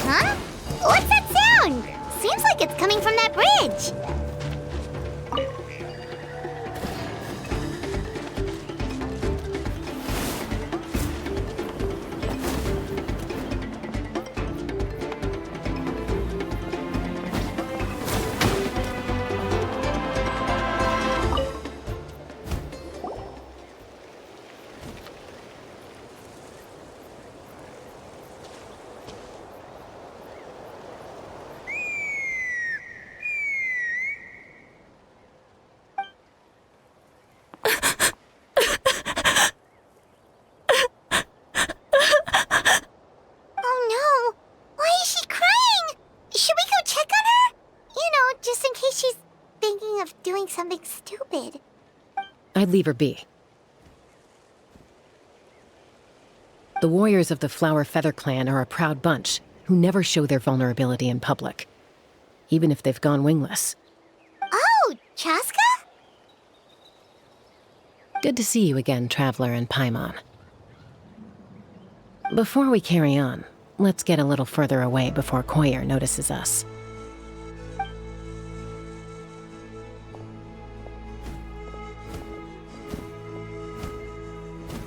Huh? What's that sound? Seems like it's coming from that bridge. Something stupid. I'd leave her be. The warriors of the Flower Feather clan are a proud bunch who never show their vulnerability in public, even if they've gone wingless. Oh, Chaska? Good to see you again, Traveler and Paimon. Before we carry on, let's get a little further away before Koyer notices us.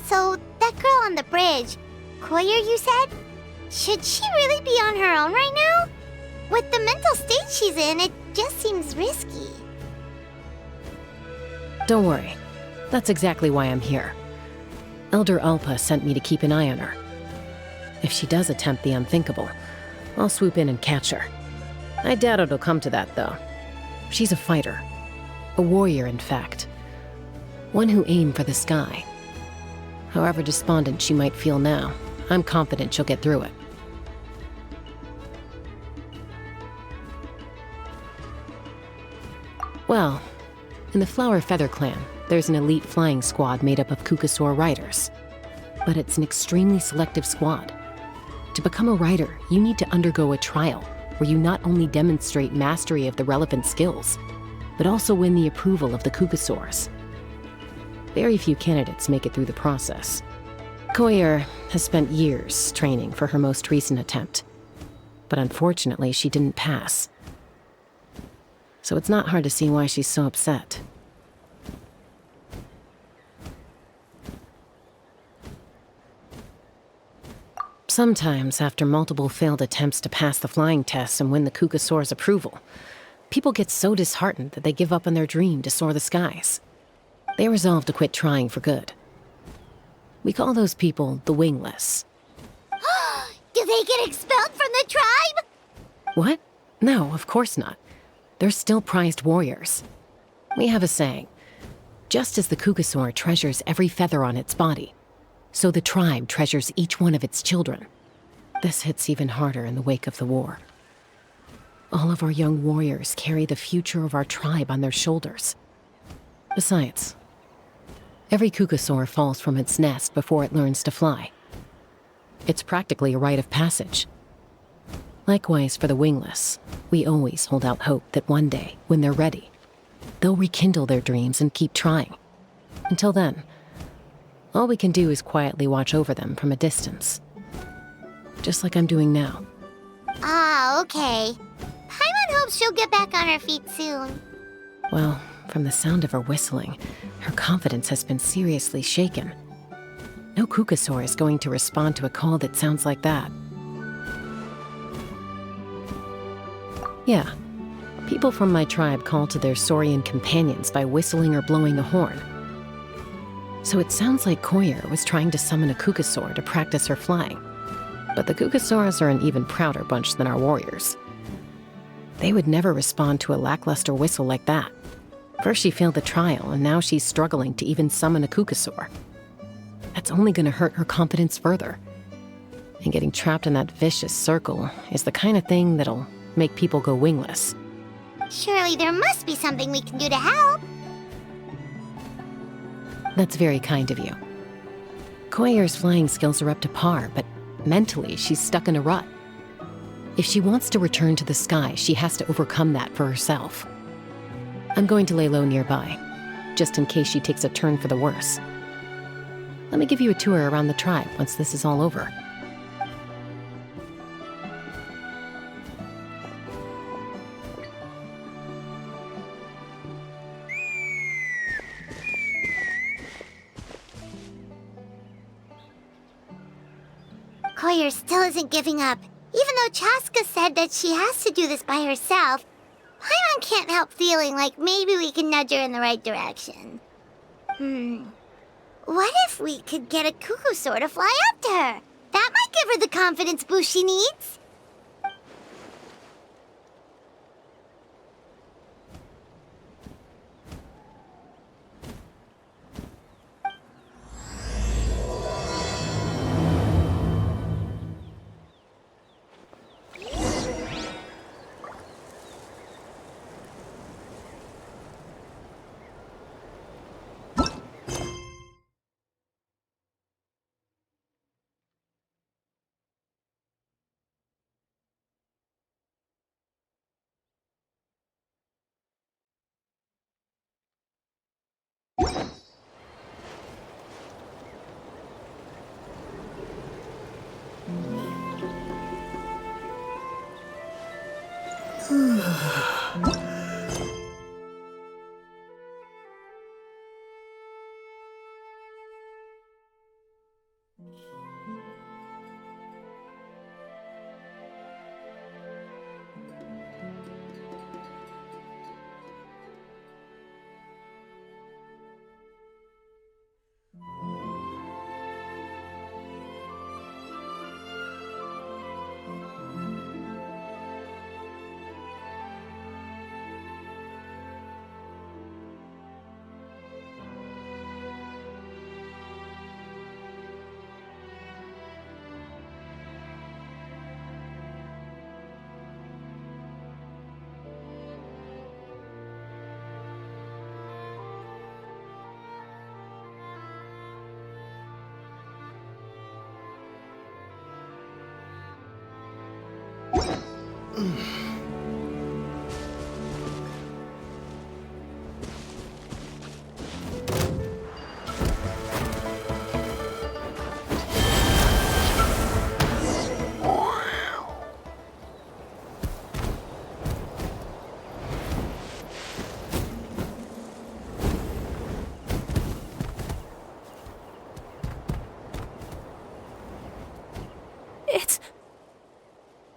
So, that girl on the bridge, Koyer, you said? Should she really be on her own right now? With the mental state she's in, it just seems risky. Don't worry. That's exactly why I'm here. Elder Alpa sent me to keep an eye on her. If she does attempt the unthinkable, I'll swoop in and catch her. I doubt it'll come to that, though. She's a fighter. A warrior, in fact. One who aimed for the sky. However despondent she might feel now, I'm confident she'll get through it. Well, in the Flower Feather clan, there's an elite flying squad made up of Qucusaurus riders. But it's an extremely selective squad. To become a rider, you need to undergo a trial where you not only demonstrate mastery of the relevant skills, but also win the approval of the Qucusaurus. Very few candidates make it through the process. Koyer has spent years training for her most recent attempt, but unfortunately she didn't pass. So it's not hard to see why she's so upset. Sometimes, after multiple failed attempts to pass the flying test and win the Qucusaurus approval, people get so disheartened that they give up on their dream to soar the skies. They resolve to quit trying for good. We call those people the wingless. Do they get expelled from the tribe? What? No, of course not. They're still prized warriors. We have a saying, just as the Qucusaur treasures every feather on its body, so the tribe treasures each one of its children. This hits even harder in the wake of the war. All of our young warriors carry the future of our tribe on their shoulders. Besides, every Qucusaur falls from its nest before it learns to fly. It's practically a rite of passage. Likewise for the wingless, we always hold out hope that one day, when they're ready, they'll rekindle their dreams and keep trying. Until then, all we can do is quietly watch over them from a distance. Just like I'm doing now. Ah, okay. Paimon hopes she'll get back on her feet soon. Well, from the sound of her whistling, her confidence has been seriously shaken. No Qucusaur is going to respond to a call that sounds like that. Yeah, people from my tribe call to their Saurian companions by whistling or blowing the horn. So it sounds like Koyer was trying to summon a Qucusaur to practice her flying. But the Qucusaurs are an even prouder bunch than our warriors. They would never respond to a lackluster whistle like that. First she failed the trial, and now she's struggling to even summon a Qucusaur. That's only going to hurt her confidence further. And getting trapped in that vicious circle is the kind of thing that'll make people go wingless. Surely there must be something we can do to help. That's very kind of you. Koyer's flying skills are up to par, but mentally she's stuck in a rut. If she wants to return to the sky, she has to overcome that for herself. I'm going to lay low nearby, just in case she takes a turn for the worse. Let me give you a tour around the tribe once this is all over. Koyer still isn't giving up. Even though Chaska said that she has to do this by herself, Paimon can't help feeling like maybe we can nudge her in the right direction. What if we could get a Qucusaur to fly up to her? That might give her the confidence boost she needs.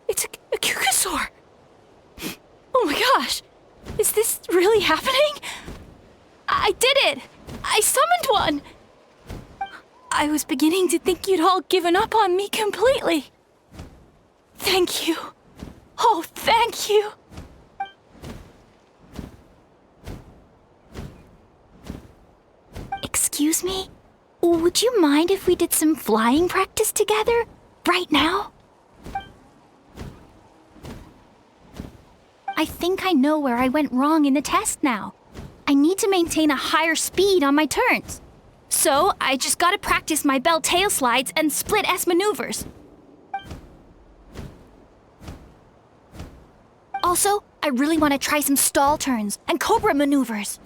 It's a Qucusaur! Oh my gosh! Is this really happening? I did it! I summoned one! I was beginning to think you'd all given up on me completely. Thank you. Oh, thank you. Excuse me? Would you mind if we did some flying practice together? Right now? I think I know where I went wrong in the test now. I need to maintain a higher speed on my turns. So, I just gotta practice my bell tail slides and split S maneuvers. Also, I really want to try some stall turns and cobra maneuvers.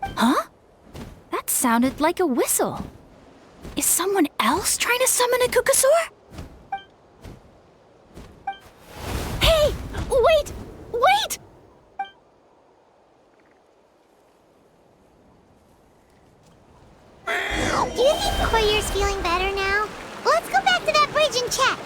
Huh? That sounded like a whistle. Is someone else trying to summon a Qucusaur? Hey! Wait! Wait! Do you think Koyer's feeling better now? Well, let's go back to that bridge and check.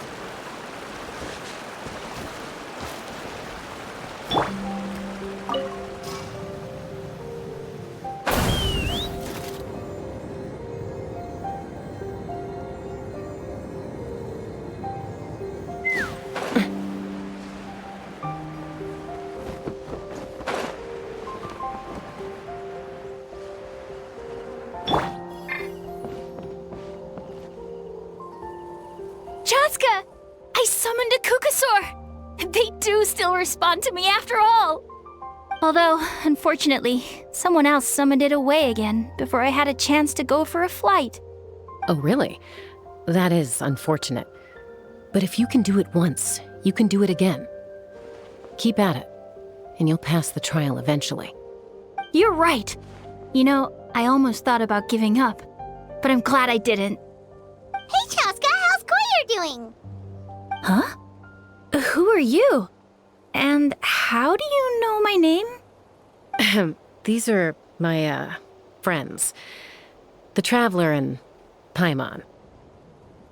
Chaska! I summoned a Qucusaur! They do still respond to me after all! Although, unfortunately, someone else summoned it away again before I had a chance to go for a flight. Oh, really? That is unfortunate. But if you can do it once, you can do it again. Keep at it, and you'll pass the trial eventually. You're right! You know, I almost thought about giving up, but I'm glad I didn't. Hey, Chaska, how's Koyer doing? Huh? Who are you? And how do you know my name? These are my, friends. The Traveler and Paimon.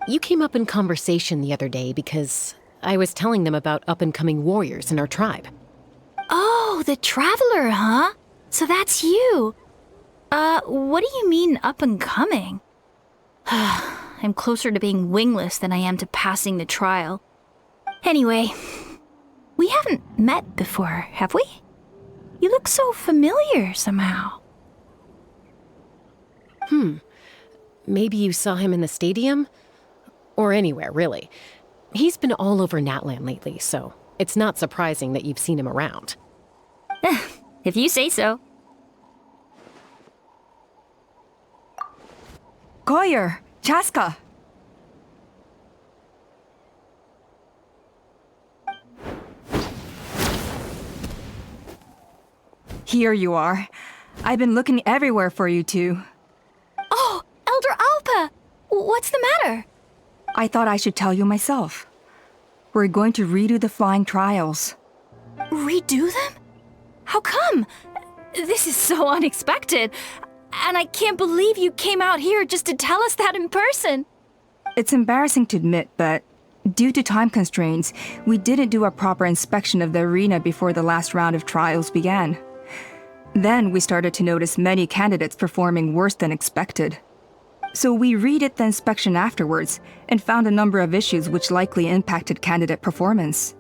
You came up in conversation the other day because I was telling them about up-and-coming warriors in our tribe. Oh, the Traveler, huh? So that's you. What do you mean up-and-coming? I'm closer to being wingless than I am to passing the trial. Anyway, we haven't met before, have we? You look so familiar somehow. Maybe you saw him in the stadium? Or anywhere, really. He's been all over Natlan lately, so it's not surprising that you've seen him around. If you say so. Koyer, Chaska. Here you are. I've been looking everywhere for you two. Oh, Elder Alpa! What's the matter? I thought I should tell you myself. We're going to redo the flying trials. Redo them? How come? This is so unexpected. And I can't believe you came out here just to tell us that in person. It's embarrassing to admit, but due to time constraints, we didn't do a proper inspection of the arena before the last round of trials began. Then we started to notice many candidates performing worse than expected. So we redid the inspection afterwards and found a number of issues which likely impacted candidate performance.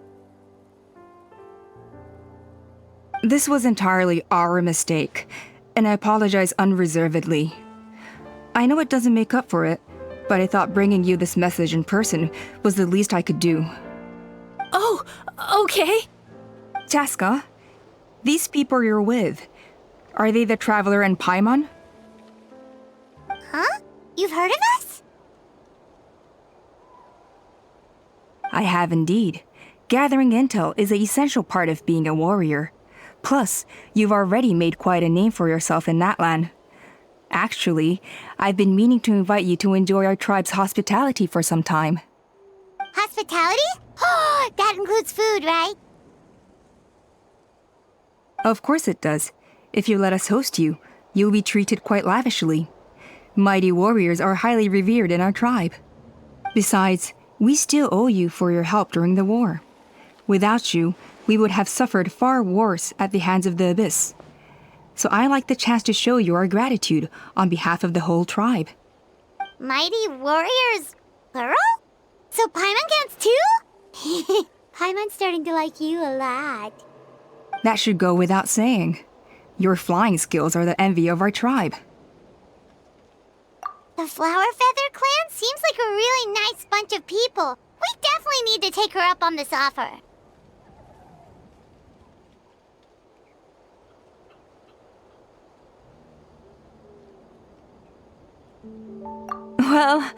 This was entirely our mistake, and I apologize unreservedly. I know it doesn't make up for it, but I thought bringing you this message in person was the least I could do. Oh, okay. Chaska, these people you're with, are they the Traveler and Paimon? Huh? You've heard of us? I have indeed. Gathering intel is an essential part of being a warrior. Plus, you've already made quite a name for yourself in Natlan. Actually, I've been meaning to invite you to enjoy our tribe's hospitality for some time. Hospitality? Oh, that includes food, right? Of course it does. If you let us host you, you'll be treated quite lavishly. Mighty warriors are highly revered in our tribe. Besides, we still owe you for your help during the war. Without you, we would have suffered far worse at the hands of the Abyss. So I like the chance to show you our gratitude on behalf of the whole tribe. Mighty warriors, plural? So Paimon counts too? Paimon's starting to like you a lot. That should go without saying. Your flying skills are the envy of our tribe. The Flower Feather Clan seems like a really nice bunch of people. We definitely need to take her up on this offer. Well,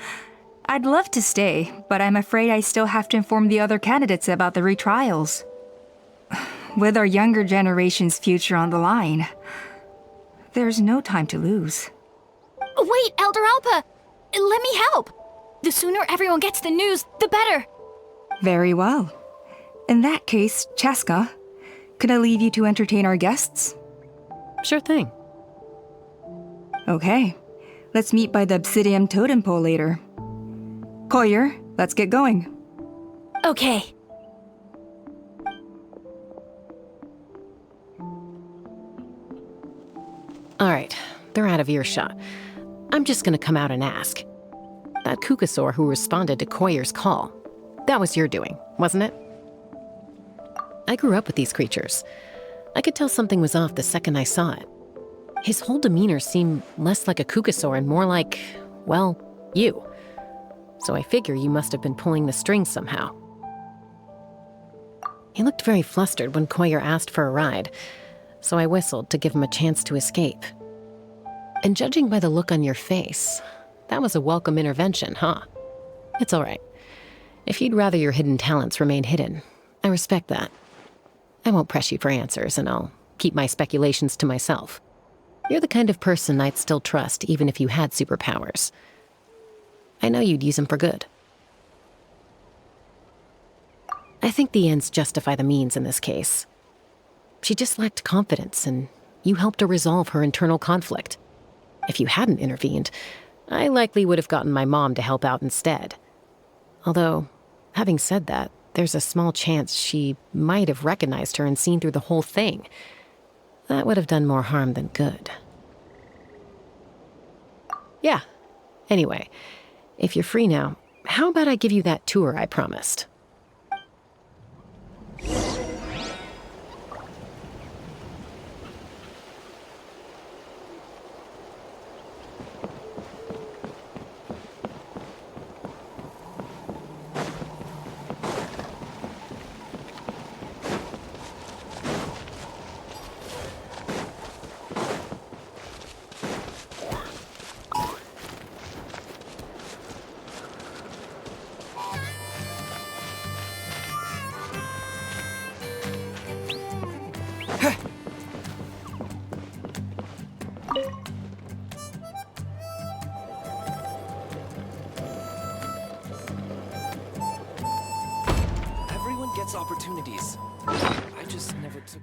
I'd love to stay, but I'm afraid I still have to inform the other candidates about the retrials. With our younger generation's future on the line, there's no time to lose. Wait, Elder Alpa! Let me help! The sooner everyone gets the news, the better! Very well. In that case, Chaska, could I leave you to entertain our guests? Sure thing. Okay, let's meet by the Obsidian Totem Pole later. Collier, let's get going. Okay. All right, they're out of earshot. I'm just gonna come out and ask. That Qucusaur who responded to Koyer's call, that was your doing, wasn't it? I grew up with these creatures. I could tell something was off the second I saw it. His whole demeanor seemed less like a Qucusaur and more like, well, you. So I figure you must have been pulling the strings somehow. He looked very flustered when Koyer asked for a ride, so I whistled to give him a chance to escape. And judging by the look on your face, that was a welcome intervention, huh? It's all right. If you'd rather your hidden talents remain hidden, I respect that. I won't press you for answers, and I'll keep my speculations to myself. You're the kind of person I'd still trust even if you had superpowers. I know you'd use them for good. I think the ends justify the means in this case. She just lacked confidence, and you helped her resolve her internal conflict. If you hadn't intervened, I likely would have gotten my mom to help out instead. Although, having said that, there's a small chance she might have recognized her and seen through the whole thing. That would have done more harm than good. Yeah. Anyway, if you're free now, how about I give you that tour I promised? Everyone gets opportunities. I just never took...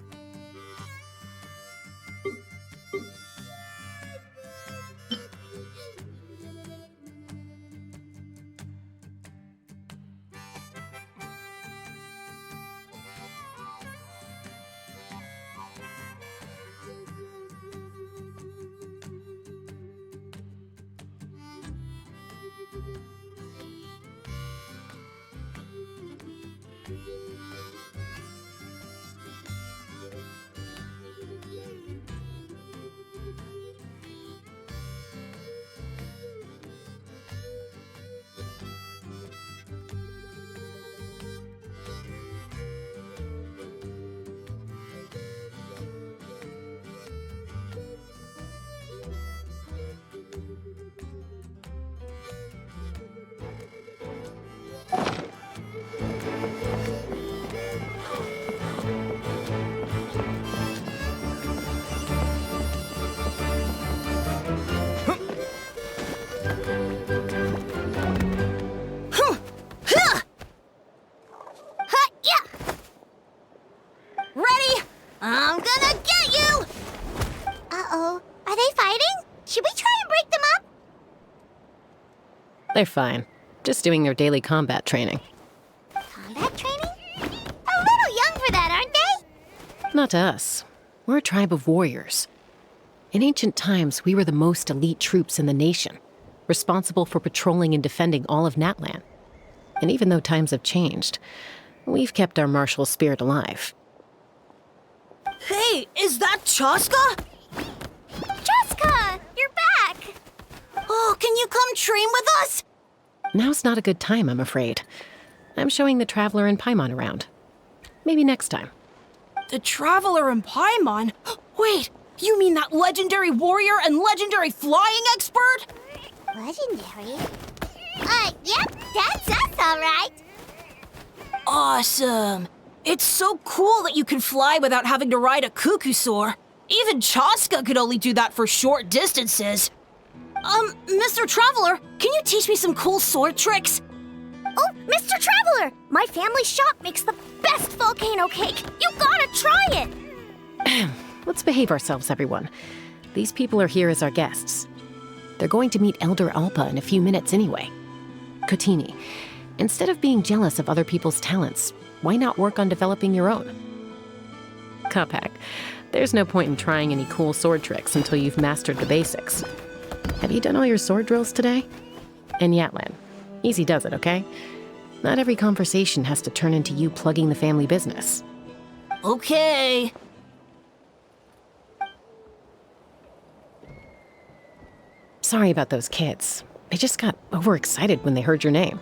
Ready? I'm gonna get you! Uh-oh. Are they fighting? Should we try and break them up? They're fine. Just doing their daily combat training. Combat training? A little young for that, aren't they? Not to us. We're a tribe of warriors. In ancient times, we were the most elite troops in the nation, responsible for patrolling and defending all of Natlan. And even though times have changed, we've kept our martial spirit alive. Hey, is that Chaska? Jessica! You're back! Oh, can you come train with us? Now's not a good time, I'm afraid. I'm showing the Traveler and Paimon around. Maybe next time. The Traveler and Paimon? Wait, you mean that legendary warrior and legendary flying expert? Legendary? Yep, that's us, all right. Awesome. It's so cool that you can fly without having to ride a Qucusaur. Even Chaska could only do that for short distances. Mr. Traveler, can you teach me some cool sword tricks? Oh, Mr. Traveler! My family shop makes the best volcano cake. You gotta try it! Let's behave ourselves, everyone. These people are here as our guests. They're going to meet Elder Alpa in a few minutes anyway. Kotini, instead of being jealous of other people's talents, why not work on developing your own? Kapak, there's no point in trying any cool sword tricks until you've mastered the basics. Have you done all your sword drills today? And Yatlan, easy does it, okay? Not every conversation has to turn into you plugging the family business. Okay. Sorry about those kids. They just got overexcited when they heard your name.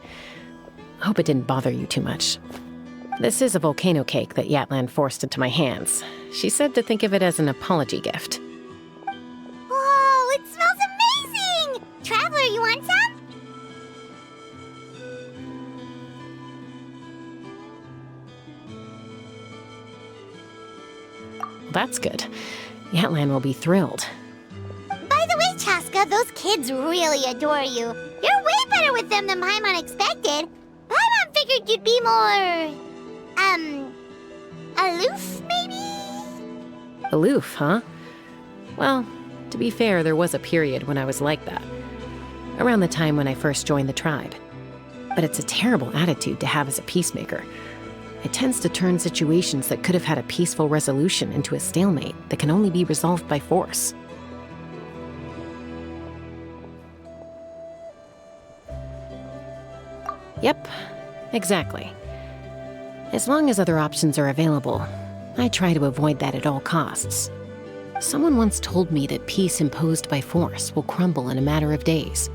Hope it didn't bother you too much. This is a volcano cake that Yatlan forced into my hands. She said to think of it as an apology gift. Whoa, it smells amazing! Traveler, you want some? Well, that's good. Yatlan will be thrilled. By the way, Chaska, those kids really adore you. You're way better with them than Paimon expected. Paimon figured you'd be more... aloof, maybe? Aloof, huh? Well, to be fair, there was a period when I was like that. Around the time when I first joined the tribe. But it's a terrible attitude to have as a peacemaker. It tends to turn situations that could have had a peaceful resolution into a stalemate that can only be resolved by force. Yep, exactly. As long as other options are available, I try to avoid that at all costs. Someone once told me that peace imposed by force will crumble in a matter of days.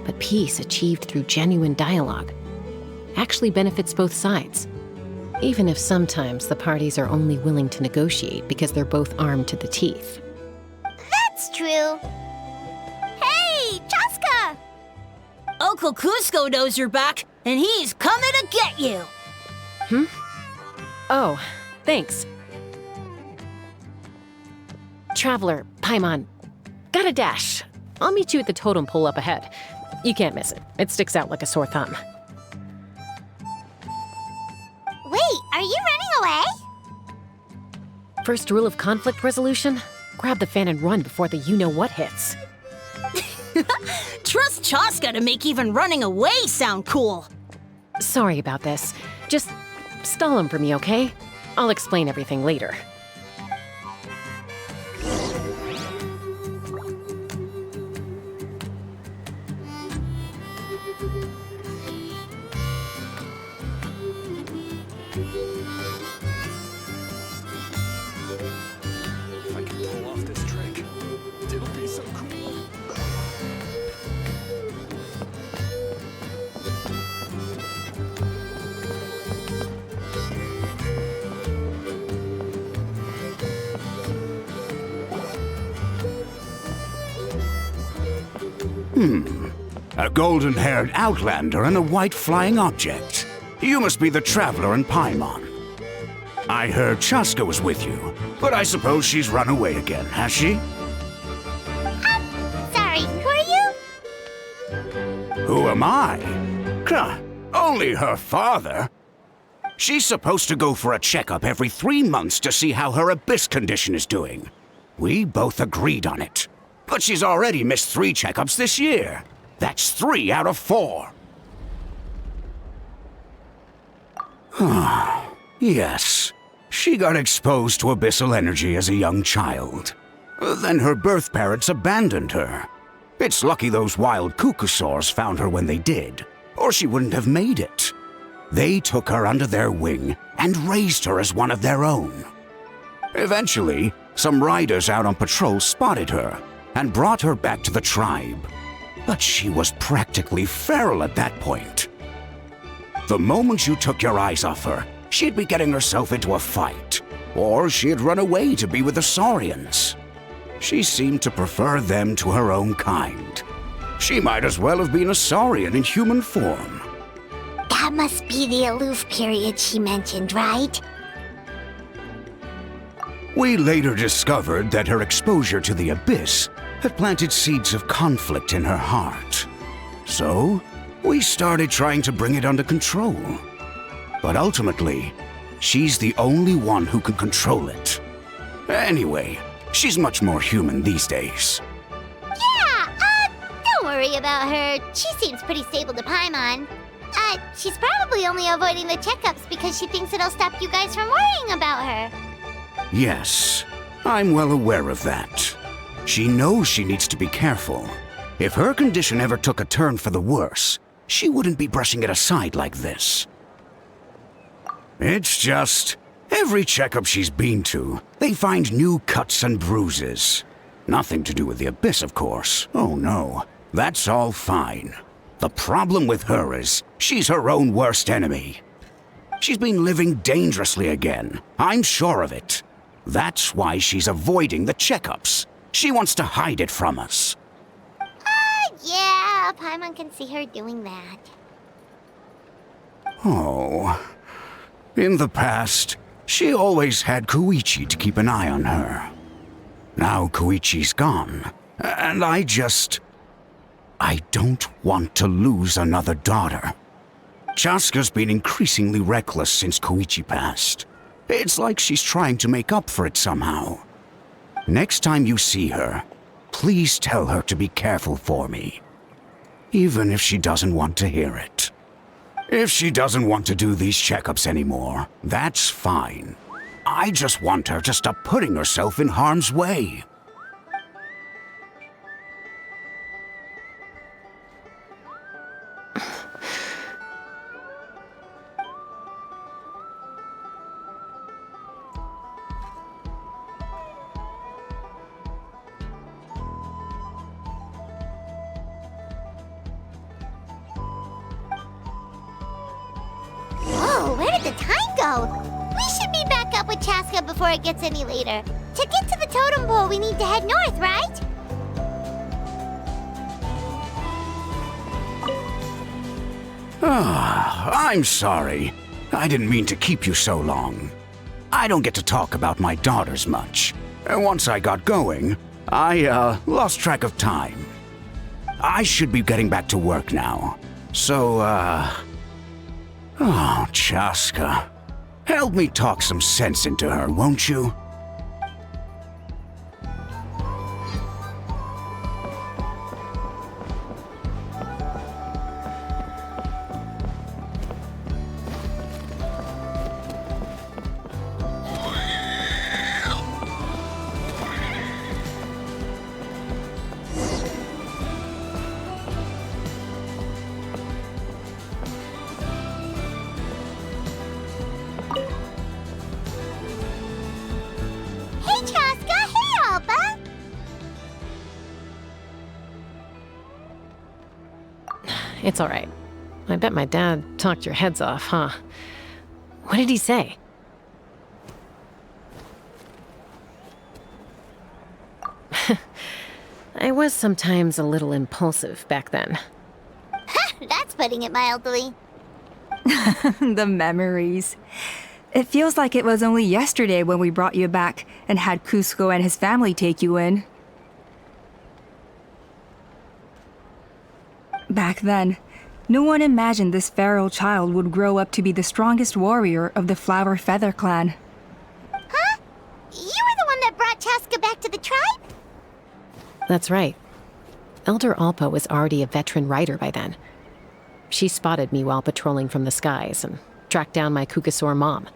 But peace achieved through genuine dialogue actually benefits both sides, even if sometimes the parties are only willing to negotiate because they're both armed to the teeth. That's true. Hey, Chaska! Uncle Cusco knows you're back, and he's coming to get you. Oh, thanks. Traveler, Paimon, got a dash. I'll meet you at the totem pole up ahead. You can't miss it. It sticks out like a sore thumb. Wait, are you running away? First rule of conflict resolution? Grab the fan and run before the you-know-what hits. Trust Chaska to make even running away sound cool. Sorry about this. Just stall him for me, okay? I'll explain everything later. If I can pull off this trick, it'll be so cool. A golden-haired outlander and a white flying object. You must be the Traveler and Paimon. I heard Chaska was with you, but I suppose she's run away again, has she? Sorry, who are you? Who am I? Only her father. She's supposed to go for a checkup every 3 months to see how her abyss condition is doing. We both agreed on it. But she's already missed 3 checkups this year. That's 3 out of 4. Yes. She got exposed to abyssal energy as a young child. Then her birth parents abandoned her. It's lucky those wild Qucusaurus found her when they did, or she wouldn't have made it. They took her under their wing and raised her as one of their own. Eventually, some riders out on patrol spotted her and brought her back to the tribe. but she was practically feral at that point. The moment you took your eyes off her, she'd be getting herself into a fight, or she'd run away to be with the Saurians. She seemed to prefer them to her own kind. She might as well have been a Saurian in human form. That must be the aloof period she mentioned, right? We later discovered that her exposure to the abyss had planted seeds of conflict in her heart. So, we started trying to bring it under control. But ultimately, she's the only one who can control it. Anyway, she's much more human these days. Yeah, don't worry about her. She seems pretty stable to Paimon. She's probably only avoiding the checkups because she thinks it'll stop you guys from worrying about her. Yes, I'm well aware of that. She knows she needs to be careful. If her condition ever took a turn for the worse, she wouldn't be brushing it aside like this. It's just, every checkup she's been to, they find new cuts and bruises. Nothing to do with the abyss, of course. Oh no, that's all fine. The problem with her is, she's her own worst enemy. She's been living dangerously again. I'm sure of it. That's why she's avoiding the checkups. She wants to hide it from us. Yeah, Paimon can see her doing that. Oh. In the past, she always had Koichi to keep an eye on her. Now Koichi's gone, and I don't want to lose another daughter. Chaska's been increasingly reckless since Koichi passed. It's like she's trying to make up for it somehow. Next time you see her, please tell her to be careful for me. Even if she doesn't want to hear it. If she doesn't want to do these checkups anymore, that's fine. I just want her to stop putting herself in harm's way. Whoa, where did the time go? We should be back up with Chaska before it gets any later. To get to the totem pole, we need to head north, right? I'm sorry. I didn't mean to keep you so long. I don't get to talk about my daughters much. And once I got going, I lost track of time. I should be getting back to work now. So, oh, Chaska. Help me talk some sense into her, won't you? Hey, Chaska! Hey, Alba! It's all right. I bet my dad talked your heads off, huh? What did he say? I was sometimes a little impulsive back then. That's putting it mildly. The memories. It feels like it was only yesterday when we brought you back and had Cusco and his family take you in. Back then, no one imagined this feral child would grow up to be the strongest warrior of the Flower Feather clan. Huh? You were the one that brought Chaska back to the tribe? That's right. Elder Alpa was already a veteran rider by then. She spotted me while patrolling from the skies and tracked down my Qucusaurus mom.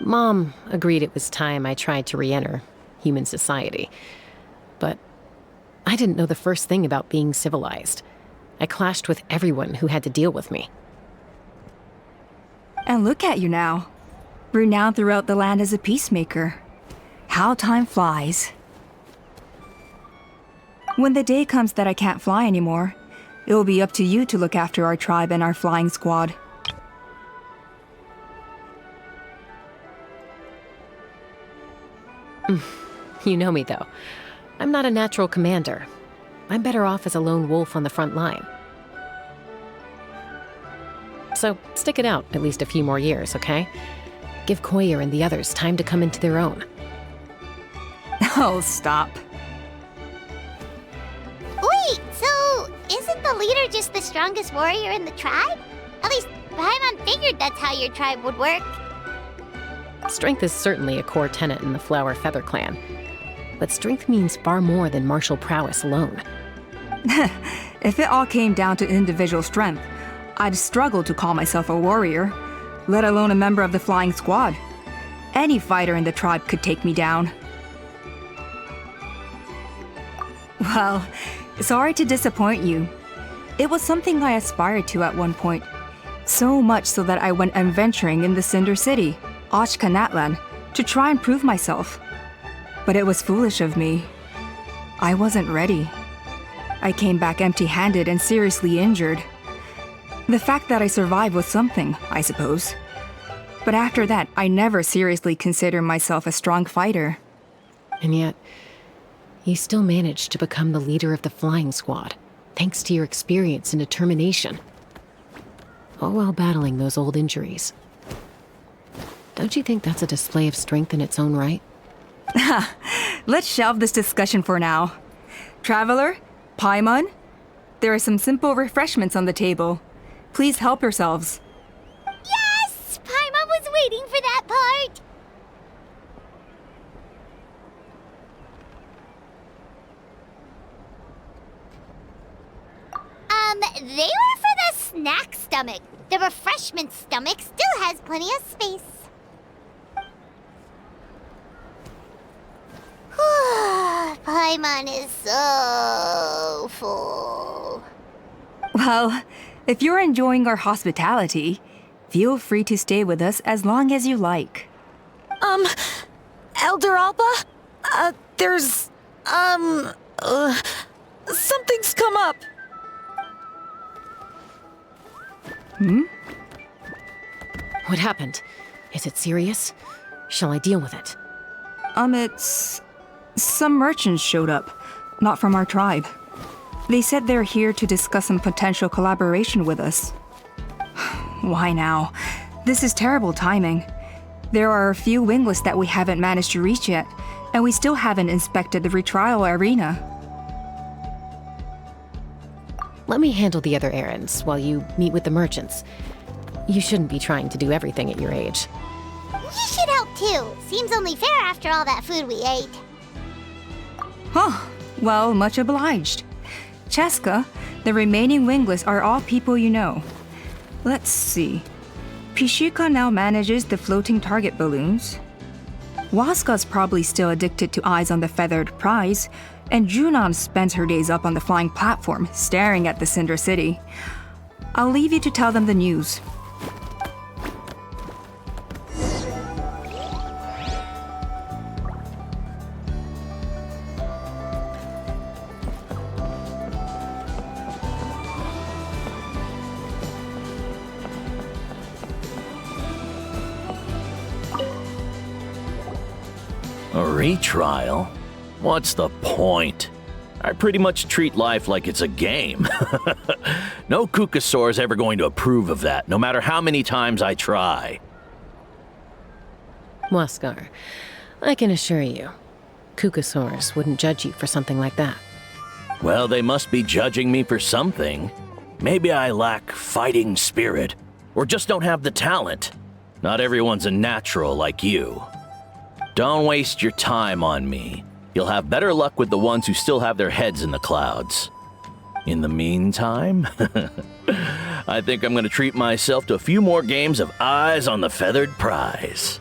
Mom agreed it was time I tried to re-enter human society. But I didn't know the first thing about being civilized. I clashed with everyone who had to deal with me. And look at you now. Renowned throughout the land as a peacemaker. How time flies. When the day comes that I can't fly anymore, it will be up to you to look after our tribe and our flying squad. You know me, though. I'm not a natural commander. I'm better off as a lone wolf on the front line. So stick it out at least a few more years, okay? Give Koyer and the others time to come into their own. Oh, stop. Wait, so isn't the leader just the strongest warrior in the tribe? At least Paimon figured that's how your tribe would work. Strength is certainly a core tenet in the Flower Feather clan. But strength means far more than martial prowess alone. If it all came down to individual strength, I'd struggle to call myself a warrior, let alone a member of the flying squad. Any fighter in the tribe could take me down. Well, sorry to disappoint you. It was something I aspired to at one point. So much so that I went adventuring in the Cinder City, Ashkanatlan, to try and prove myself. But it was foolish of me. I wasn't ready. I came back empty-handed and seriously injured. The fact that I survived was something, I suppose. But after that, I never seriously considered myself a strong fighter. And yet, you still managed to become the leader of the flying squad, thanks to your experience and determination. All while battling those old injuries. Don't you think that's a display of strength in its own right? Let's shelve this discussion for now. Traveler, Paimon, there are some simple refreshments on the table. Please help yourselves. Yes! Paimon was waiting for that part! They were for the snack stomach. The refreshment stomach still has plenty of space. Paimon is so full. Well, if you're enjoying our hospitality, feel free to stay with us as long as you like. Elder Alba? Something's come up. What happened? Is it serious? Shall I deal with it? It's... Some merchants showed up, not from our tribe. They said they're here to discuss some potential collaboration with us. Why now? This is terrible timing. There are a few wingless that we haven't managed to reach yet, and we still haven't inspected the retrial arena. Let me handle the other errands while you meet with the merchants. You shouldn't be trying to do everything at your age. You should help too. Seems only fair after all that food we ate. Huh. Well, much obliged. Cheska, the remaining wingless are all people you know. Let's see. Pishika now manages the floating target balloons. Waska's probably still addicted to eyes on the feathered prize, and Junon spends her days up on the flying platform, staring at the Cinder City. I'll leave you to tell them the news. A retrial? What's the point? I pretty much treat life like it's a game. No Qucusaurus ever going to approve of that, no matter how many times I try. Waskar, I can assure you, Qucusaurus wouldn't judge you for something like that. Well, they must be judging me for something. Maybe I lack fighting spirit, or just don't have the talent. Not everyone's a natural like you. Don't waste your time on me. You'll have better luck with the ones who still have their heads in the clouds. In the meantime, I think I'm going to treat myself to a few more games of eyes on the feathered prize.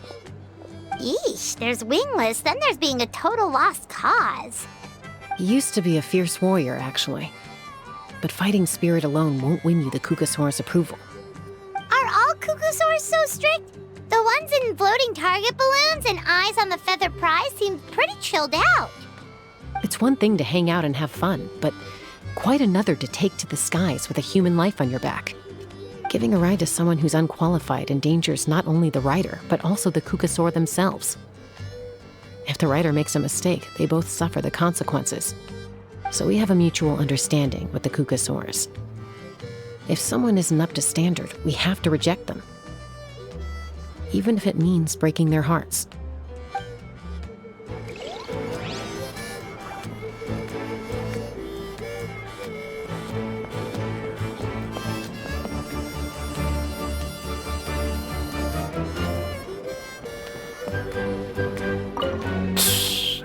Yeesh, there's wingless, then there's being a total lost cause. You used to be a fierce warrior, actually. But fighting spirit alone won't win you the Qucusaurus approval. Are all Qucusaurs so strict? The ones in floating target balloons and eyes on the feather prize seem pretty chilled out. It's one thing to hang out and have fun, but quite another to take to the skies with a human life on your back. Giving a ride to someone who's unqualified endangers not only the rider, but also the Qucusaur themselves. If the rider makes a mistake, they both suffer the consequences. So we have a mutual understanding with the Qucusaurs. If someone isn't up to standard, we have to reject them. Even if it means breaking their hearts.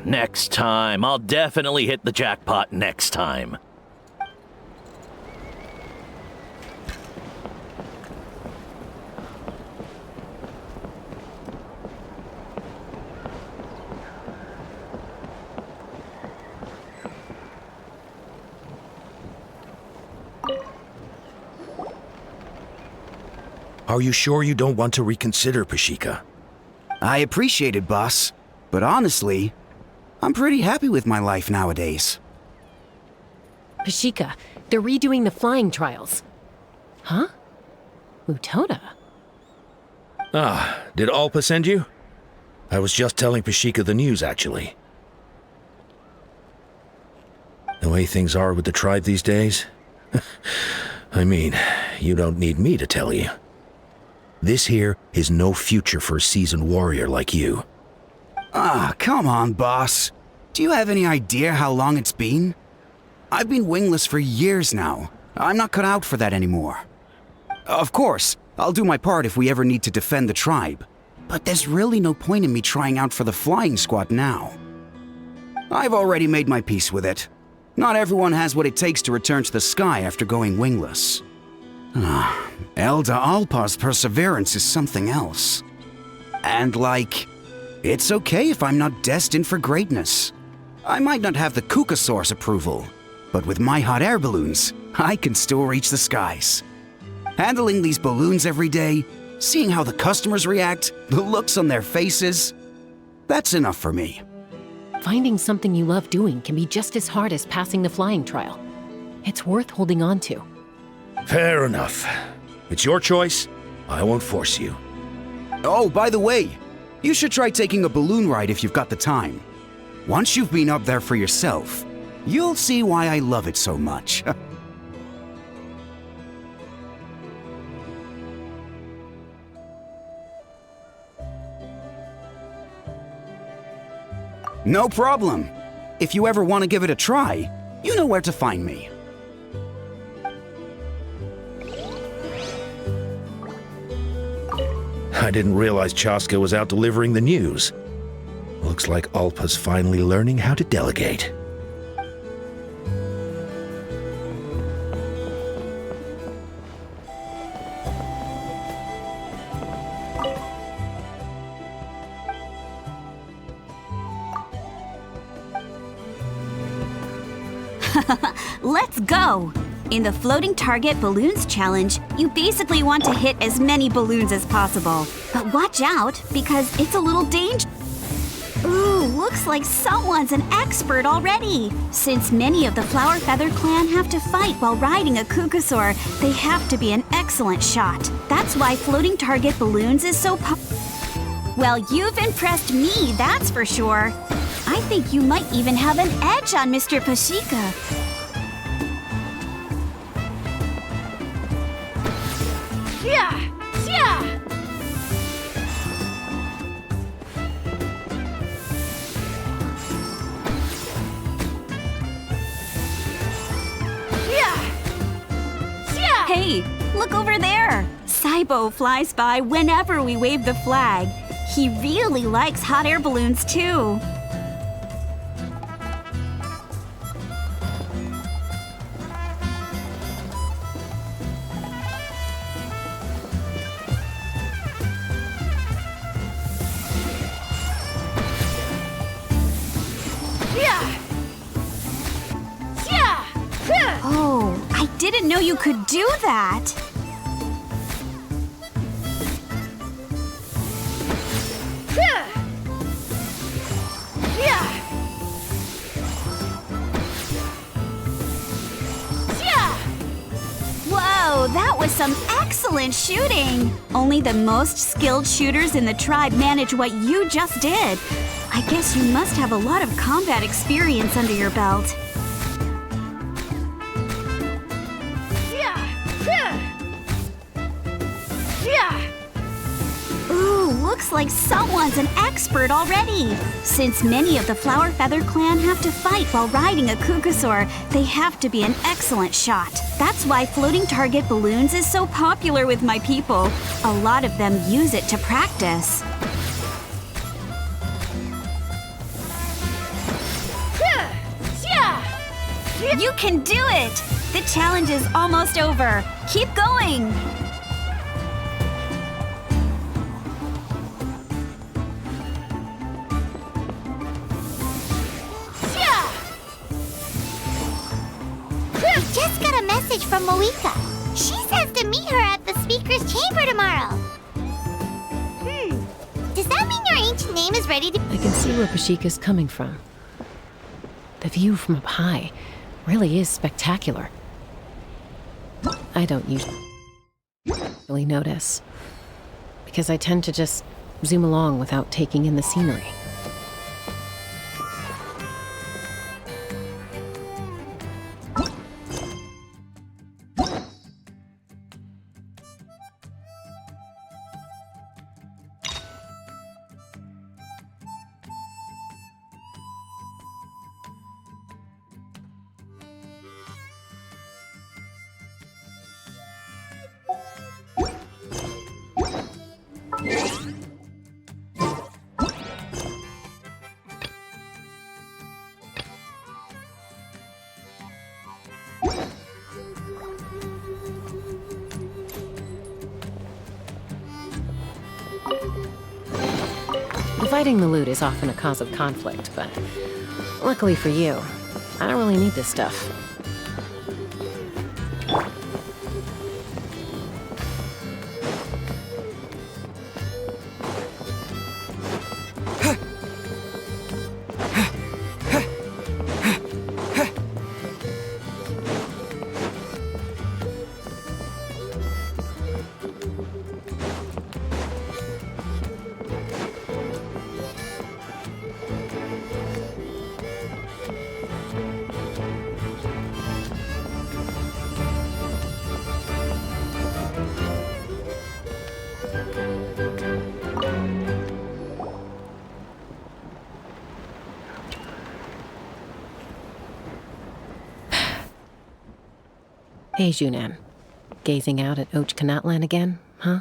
Next time. I'll definitely hit the jackpot next time. Are you sure you don't want to reconsider, Pashika? I appreciate it, boss. But honestly, I'm pretty happy with my life nowadays. Pashika, they're redoing the flying trials. Huh? Mutona? Ah, did Alpa send you? I was just telling Pashika the news, actually. The way things are with the tribe these days? I mean, you don't need me to tell you. This here is no future for a seasoned warrior like you. Ah, come on, boss. Do you have any idea how long it's been? I've been wingless for years now. I'm not cut out for that anymore. Of course, I'll do my part if we ever need to defend the tribe. But there's really no point in me trying out for the flying squad now. I've already made my peace with it. Not everyone has what it takes to return to the sky after going wingless. Elder Alpa's perseverance is something else. And it's okay if I'm not destined for greatness. I might not have the Qucusaur's approval, but with my hot air balloons, I can still reach the skies. Handling these balloons every day, seeing how the customers react, the looks on their faces, that's enough for me. Finding something you love doing can be just as hard as passing the flying trial. It's worth holding on to. Fair enough. It's your choice. I won't force you. Oh, by the way, you should try taking a balloon ride if you've got the time. Once you've been up there for yourself, you'll see why I love it so much. No problem. If you ever want to give it a try, you know where to find me. I didn't realize Chaska was out delivering the news. Looks like Alpa's finally learning how to delegate. Let's go! In the Floating Target Balloons Challenge, you basically want to hit as many balloons as possible. But watch out, because it's a little dangerous. Ooh, looks like someone's an expert already. Since many of the Flower Feather clan have to fight while riding a Qucusaur, they have to be an excellent shot. That's why Floating Target Balloons is so Well, you've impressed me, that's for sure. I think you might even have an edge on Mr. Pashika. Hey, look over there! Saibo flies by whenever we wave the flag. He really likes hot air balloons, too. Oh, I didn't know you could do that. was some excellent shooting! Only the most skilled shooters in the tribe manage what you just did. I guess you must have a lot of combat experience under your belt. Ooh, looks like someone's an expert already. Since many of the Flower Feather clan have to fight while riding a Qucusaur, they have to be an excellent shot. That's why floating target balloons is so popular with my people. A lot of them use it to practice. You can do it! The challenge is almost over. Keep going! Just got a message from Moika. She says to meet her at the speaker's chamber tomorrow. Does that mean your ancient name is ready to... I can see where Pashika's coming from. The view from up high really is spectacular. I don't usually notice, because I tend to just zoom along without taking in the scenery. Dividing the loot is often a cause of conflict, but luckily for you, I don't really need this stuff. Hey, Junan. Gazing out at Ochkanatlan again, huh?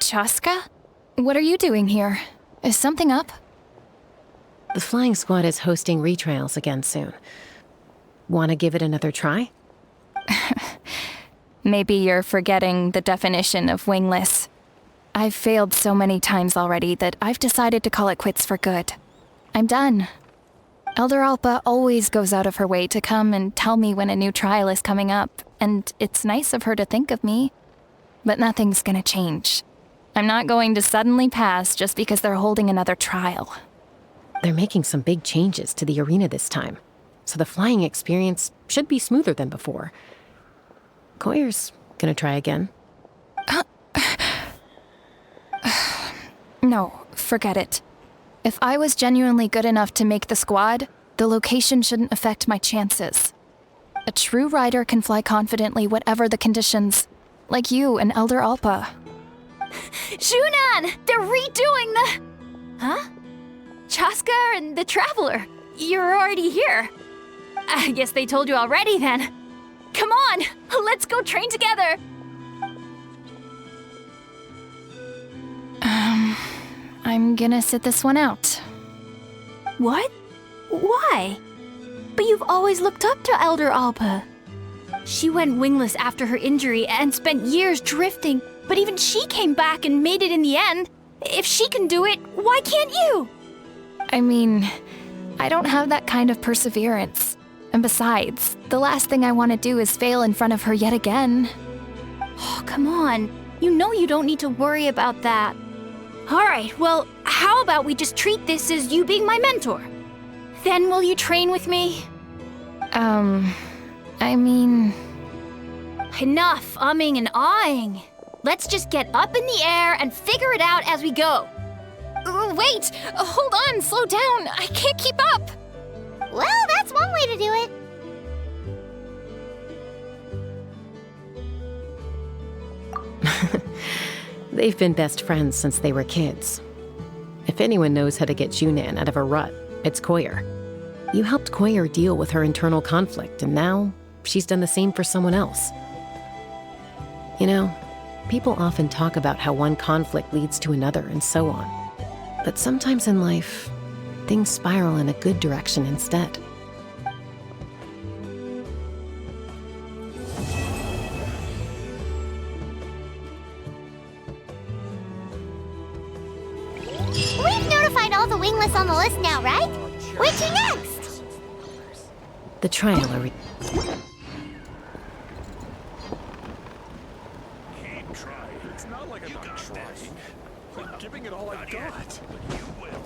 Chaska? What are you doing here? Is something up? The flying squad is hosting retrials again soon. Want to give it another try? Maybe you're forgetting the definition of wingless. I've failed so many times already that I've decided to call it quits for good. I'm done. Elder Alpa always goes out of her way to come and tell me when a new trial is coming up, and it's nice of her to think of me. But nothing's gonna change. I'm not going to suddenly pass just because they're holding another trial. They're making some big changes to the arena this time, so the flying experience should be smoother than before. Koyer's gonna try again. No, forget it. If I was genuinely good enough to make the squad, the location shouldn't affect my chances. A true rider can fly confidently whatever the conditions, like you and Elder Alpa. Junan! They're redoing the... Huh? Chaska and the Traveler. You're already here. I guess they told you already then. Come on, let's go train together. I'm gonna sit this one out. What? Why? But you've always looked up to Elder Alpa. She went wingless after her injury and spent years drifting, but even she came back and made it in the end. If she can do it, why can't you? I mean, I don't have that kind of perseverance. And besides, the last thing I want to do is fail in front of her yet again. Oh, come on. You know you don't need to worry about that. Alright, well, how about we just treat this as you being my mentor? Then will you train with me? I mean... Enough umming and ahhing. Let's just get up in the air and figure it out as we go. Wait! Hold on, slow down. I can't keep up. Well, that's one way to do it. They've been best friends since they were kids. If anyone knows how to get Junan out of a rut, it's Koyer. You helped Koyer deal with her internal conflict, and now she's done the same for someone else. You know, people often talk about how one conflict leads to another and so on. But sometimes in life, things spiral in a good direction instead. We've notified all the wingless on the list now, right? Where to next? The trial are... Keep trying. It's not like I'm not trying. I'm giving it all I got. You will.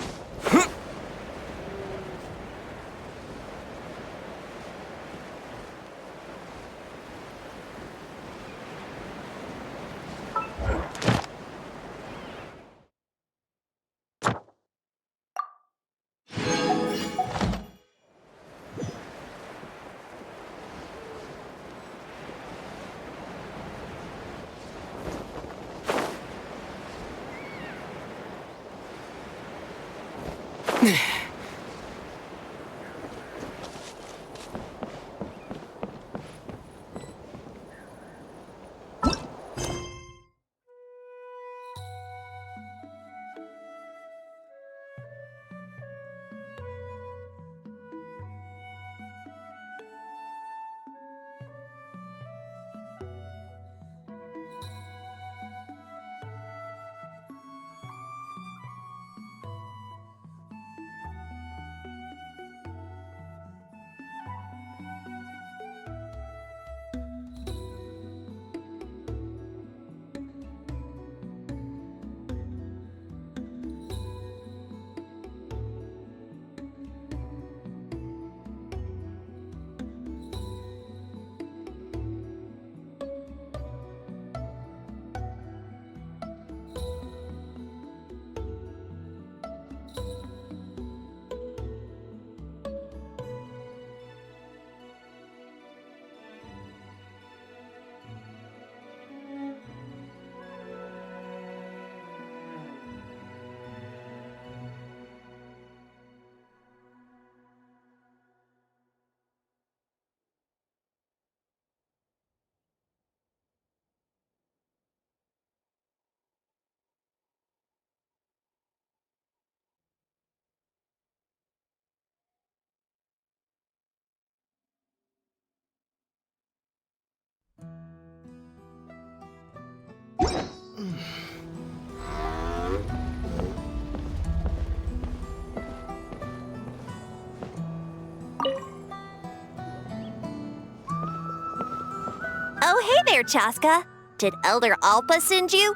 Oh, hey there, Chaska. Did Elder Alpa send you?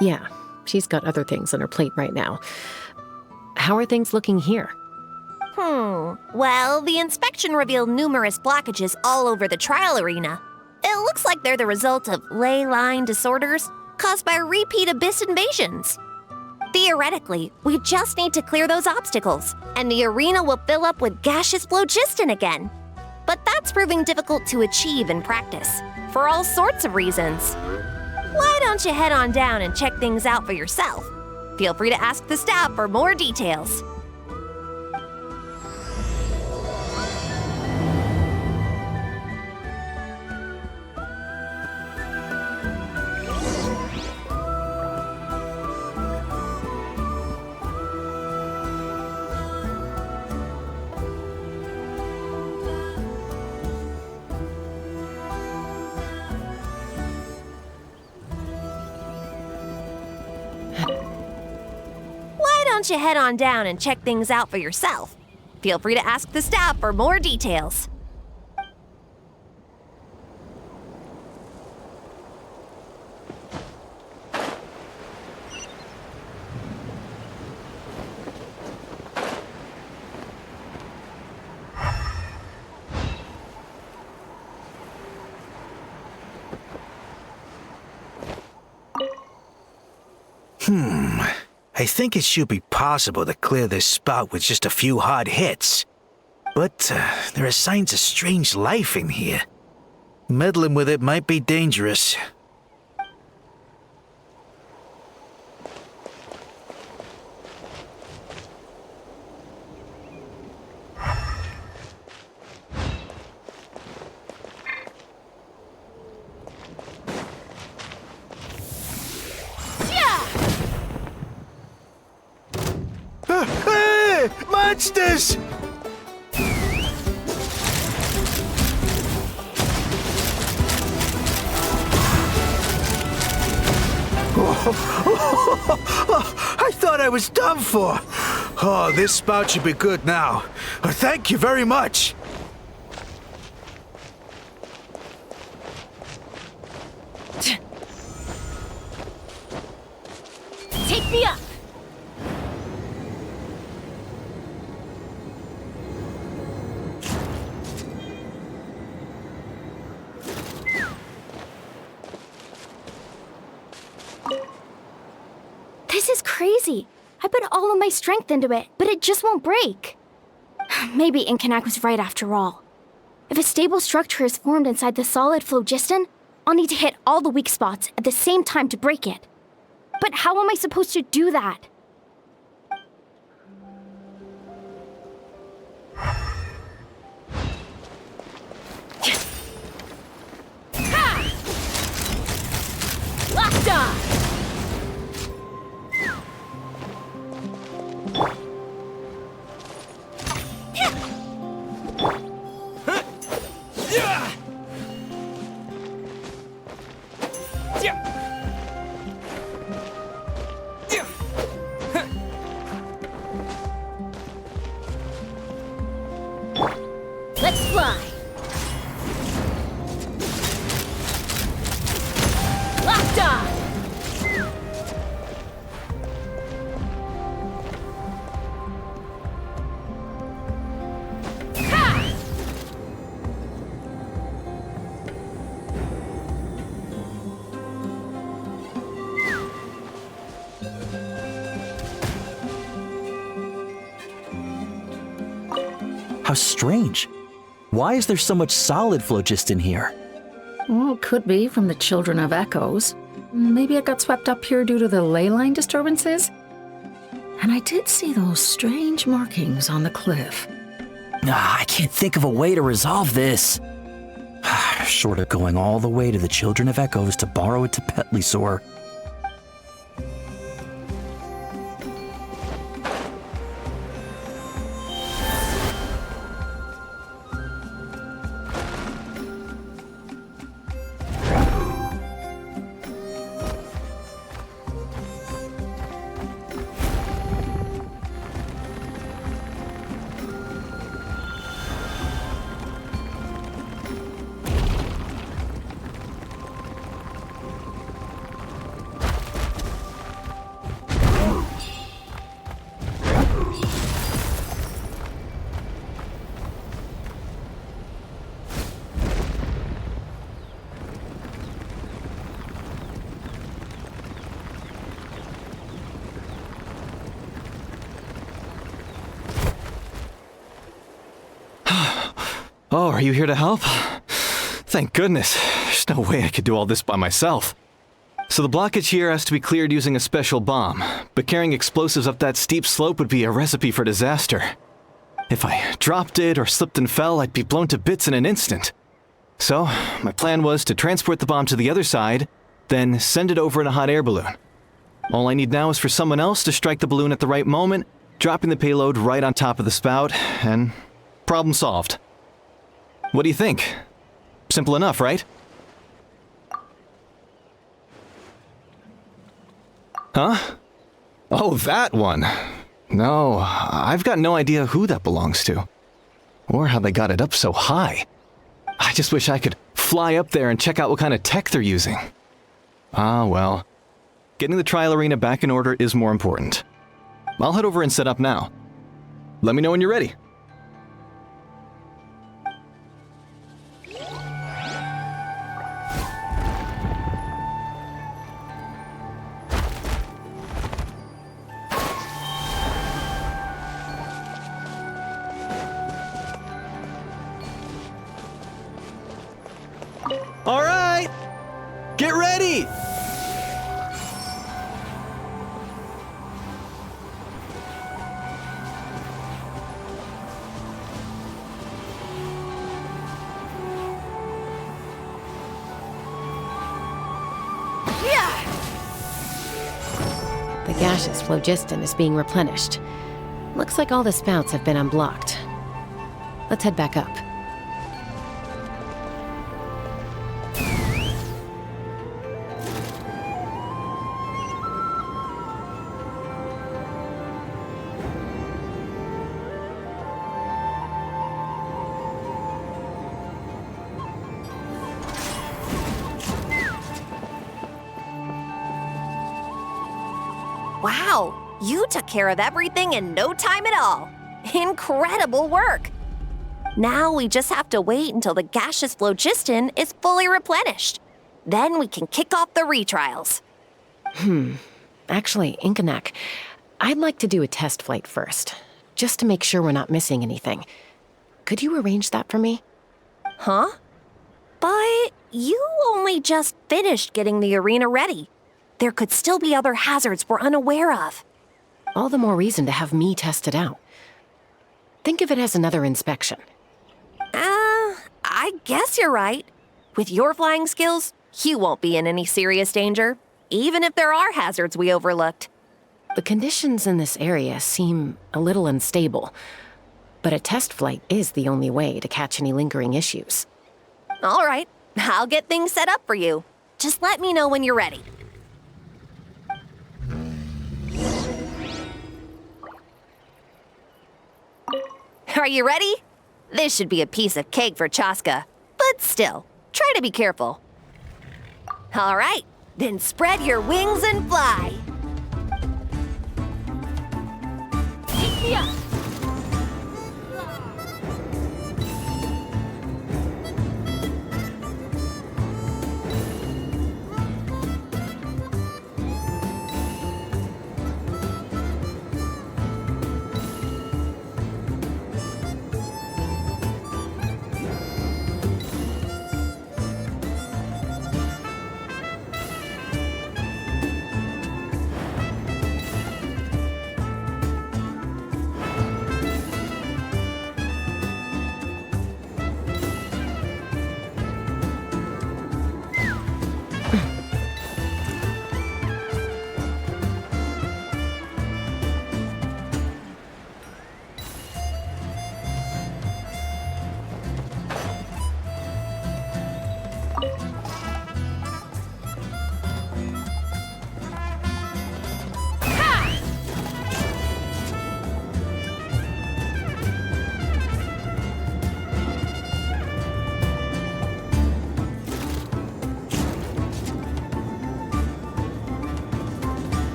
Yeah, she's got other things on her plate right now. How are things looking here? Well, the inspection revealed numerous blockages all over the trial arena. It looks like they're the result of ley line disorders caused by repeat abyss invasions. Theoretically, we just need to clear those obstacles, and the arena will fill up with gaseous phlogiston again. But that's proving difficult to achieve in practice, for all sorts of reasons. Why don't you head on down and check things out for yourself? Feel free to ask the staff for more details. Why don't you head on down and check things out for yourself? Feel free to ask the staff for more details. I think it should be possible to clear this spout with just a few hard hits. But there are signs of strange life in here. Meddling with it might be dangerous. Hey! Monsters! I thought I was done for. Oh, this spout should be good now. Thank you very much. Take me up! This is crazy. I put all of my strength into it, but it just won't break. Maybe Inkanak was right after all. If a stable structure is formed inside the solid phlogiston, I'll need to hit all the weak spots at the same time to break it. But how am I supposed to do that? Ha! Locked on! Let's fly! Locked on! Ha! How strange. Why is there so much solid phlogiston here? Well, it could be from the Children of Echoes. Maybe it got swept up here due to the ley line disturbances? And I did see those strange markings on the cliff. I can't think of a way to resolve this. Short of going all the way to the Children of Echoes to borrow it to Petlisaur. Oh, are you here to help? Thank goodness. There's no way I could do all this by myself. So the blockage here has to be cleared using a special bomb, but carrying explosives up that steep slope would be a recipe for disaster. If I dropped it or slipped and fell, I'd be blown to bits in an instant. So, my plan was to transport the bomb to the other side, then send it over in a hot air balloon. All I need now is for someone else to strike the balloon at the right moment, dropping the payload right on top of the spout, and problem solved. What do you think? Simple enough, right? Huh? Oh, that one. No, I've got no idea who that belongs to. Or how they got it up so high. I just wish I could fly up there and check out what kind of tech they're using. Ah, well. Getting the trial arena back in order is more important. I'll head over and set up now. Let me know when you're ready. gaseous phlogiston is being replenished. Looks like all the spouts have been unblocked. Let's head back up. Wow, you took care of everything in no time at all. Incredible work. Now we just have to wait until the gaseous phlogiston is fully replenished. Then we can kick off the retrials. Actually, Inkanak, I'd like to do a test flight first, just to make sure we're not missing anything. Could you arrange that for me? Huh? But you only just finished getting the arena ready. There could still be other hazards we're unaware of. All the more reason to have me test it out. Think of it as another inspection. I guess you're right. With your flying skills, you won't be in any serious danger, even if there are hazards we overlooked. The conditions in this area seem a little unstable, but a test flight is the only way to catch any lingering issues. All right, I'll get things set up for you. Just let me know when you're ready. Are you ready? This should be a piece of cake for Chaska, but still, try to be careful. All right, then spread your wings and fly. Yeah.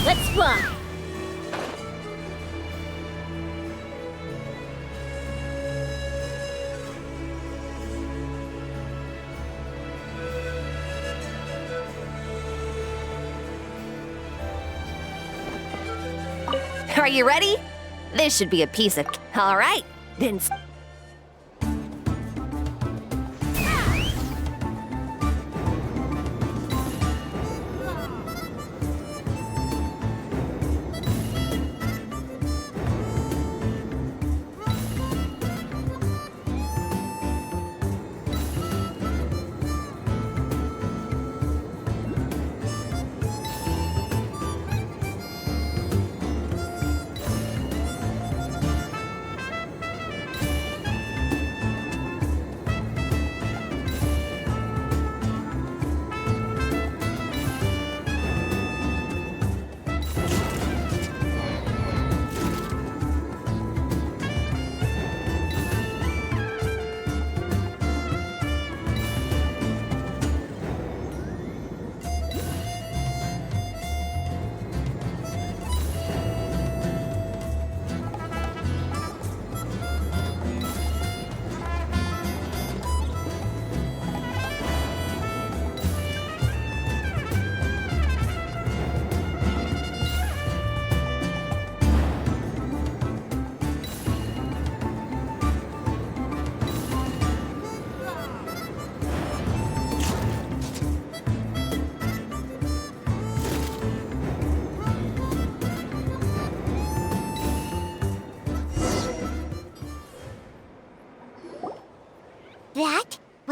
Let's fly! Are you ready? This should be a piece of... All right, then...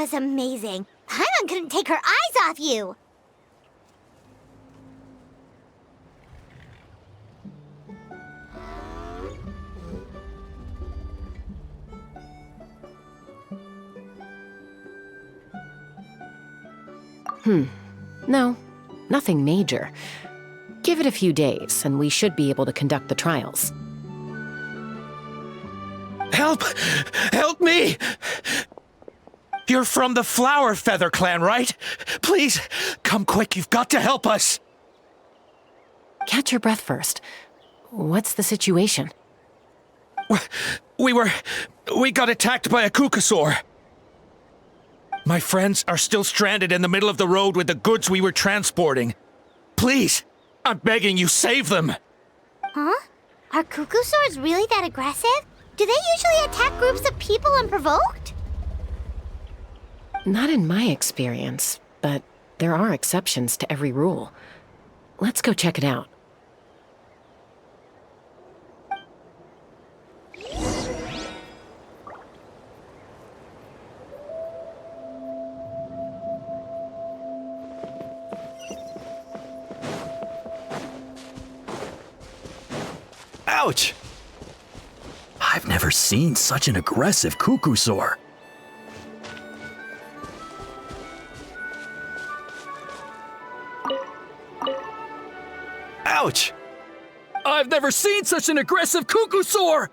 was amazing. Paimon couldn't take her eyes off you. No, nothing major. Give it a few days, and we should be able to conduct the trials. Help! Help me! You're from the Flower Feather clan, right? Please, come quick, you've got to help us! Catch your breath first. What's the situation? We got attacked by a Qucusaur. My friends are still stranded in the middle of the road with the goods we were transporting. Please, I'm begging you, save them! Huh? Are Qucusaurs really that aggressive? Do they usually attack groups of people unprovoked? Not in my experience, but there are exceptions to every rule. Let's go check it out. Ouch! I've never seen such an aggressive Qucusaur. Ouch! I've never seen such an aggressive Qucusaur!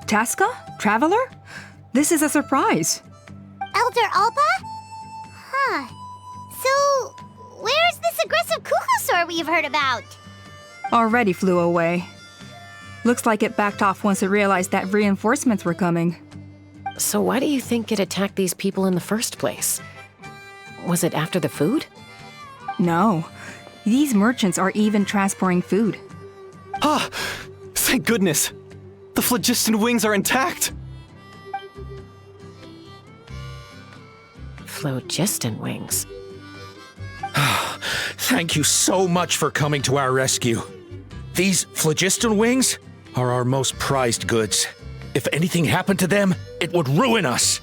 Chaska? Traveler? This is a surprise. Elder Alpa? Huh. So, where's this aggressive Qucusaur we've heard about? Already flew away. Looks like it backed off once it realized that reinforcements were coming. So why do you think it attacked these people in the first place? Was it after the food? No. These merchants are even transporting food. Ah! Thank goodness! The phlogiston wings are intact! Phlogiston wings? Thank you so much for coming to our rescue. These phlogiston wings are our most prized goods. If anything happened to them, it would ruin us.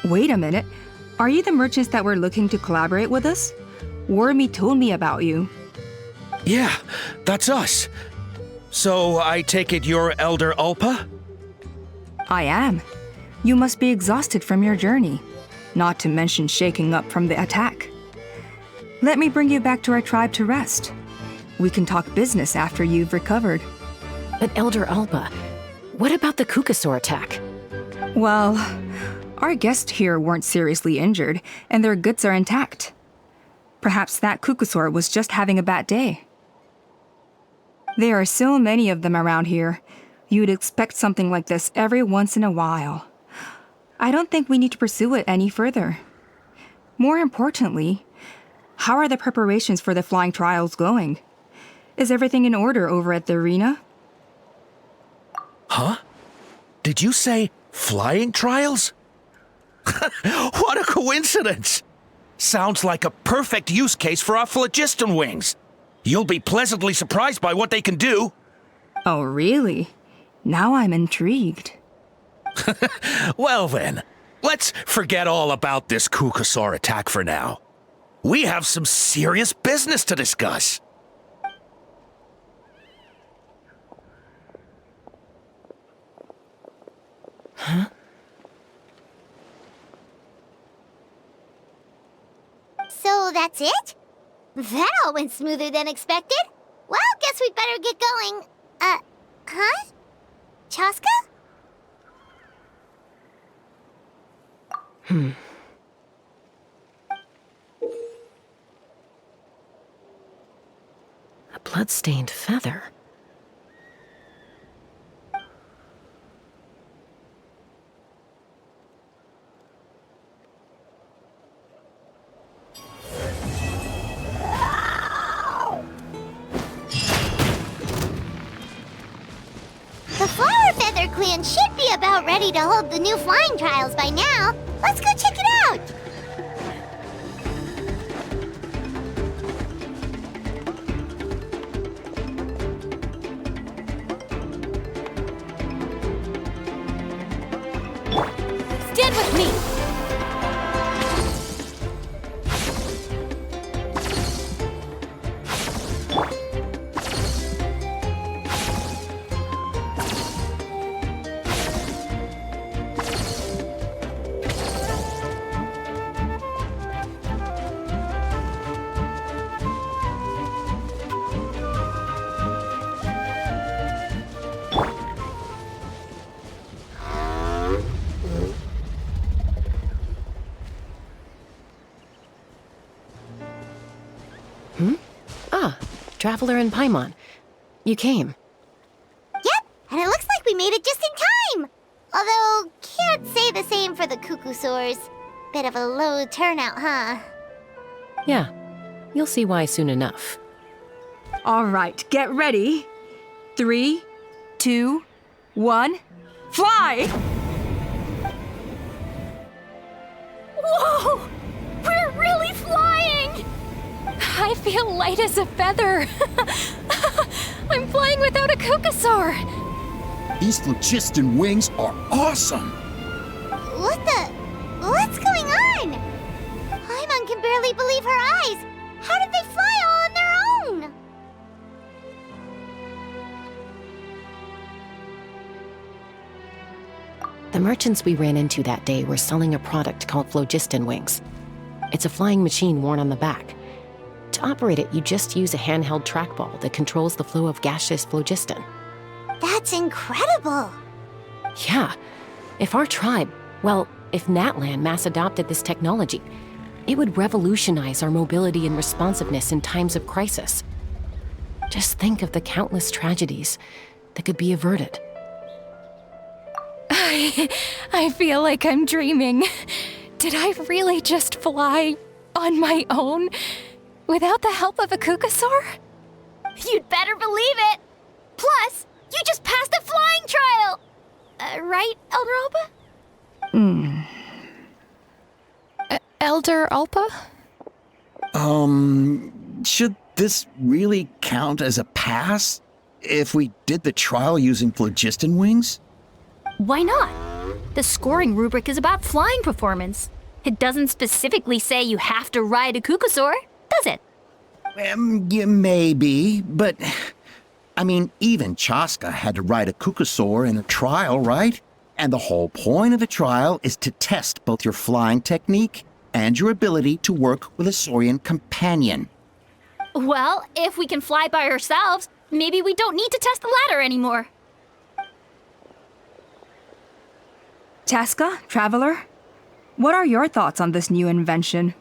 Wait a minute. Are you the merchants that were looking to collaborate with us? Wormy told me about you. Yeah, that's us. So I take it you're Elder Alpa? I am. You must be exhausted from your journey, not to mention shaking up from the attack. Let me bring you back to our tribe to rest. We can talk business after you've recovered. But Elder Alpa, what about the Qucusaur attack? Well, our guests here weren't seriously injured, and their goods are intact. Perhaps that Qucusaur was just having a bad day. There are so many of them around here. You'd expect something like this every once in a while. I don't think we need to pursue it any further. More importantly, how are the preparations for the flying trials going? Is everything in order over at the arena? Huh? Did you say flying trials? What a coincidence! Sounds like a perfect use case for our phlogiston wings. You'll be pleasantly surprised by what they can do. Oh, really? Now I'm intrigued. Well then, let's forget all about this Qucusaur attack for now. We have some serious business to discuss. Huh? So that's it? That all went smoother than expected. Well, guess we'd better get going. Huh? Chaska? A blood-stained feather. The flower feather Feather Clan should be about ready to hold the new flying trials by now. Let's go check it out! Stand with me! Traveler and Paimon. You came. Yep, and it looks like we made it just in time! Although, can't say the same for the Qucusaurus. Bit of a low turnout, huh? Yeah, you'll see why soon enough. All right, get ready. 3, 2, 1, fly! Whoa! We're really flying! I feel light as a feather. I'm flying without a Qucusaur. These phlogiston wings are awesome! What's going on? Paimon can barely believe her eyes. How did they fly all on their own? The merchants we ran into that day were selling a product called phlogiston wings. It's a flying machine worn on the back. To operate it, you just use a handheld trackball that controls the flow of gaseous phlogiston. That's incredible! Yeah. If Natlan mass adopted this technology, it would revolutionize our mobility and responsiveness in times of crisis. Just think of the countless tragedies that could be averted. I feel like I'm dreaming. Did I really just fly on my own without the help of a Qucusaur? You'd better believe it! Plus, you just passed a flying trial! Right, Elder Alpa? Elder Alpa? Should this really count as a pass? If we did the trial using phlogiston wings? Why not? The scoring rubric is about flying performance. It doesn't specifically say you have to ride a Qucusaur, does it? Yeah, maybe, but... I mean, even Chaska had to ride a Qucusaur in a trial, right? And the whole point of the trial is to test both your flying technique and your ability to work with a Saurian companion. Well, if we can fly by ourselves, maybe we don't need to test the ladder anymore. Chaska, Traveler, what are your thoughts on this new invention?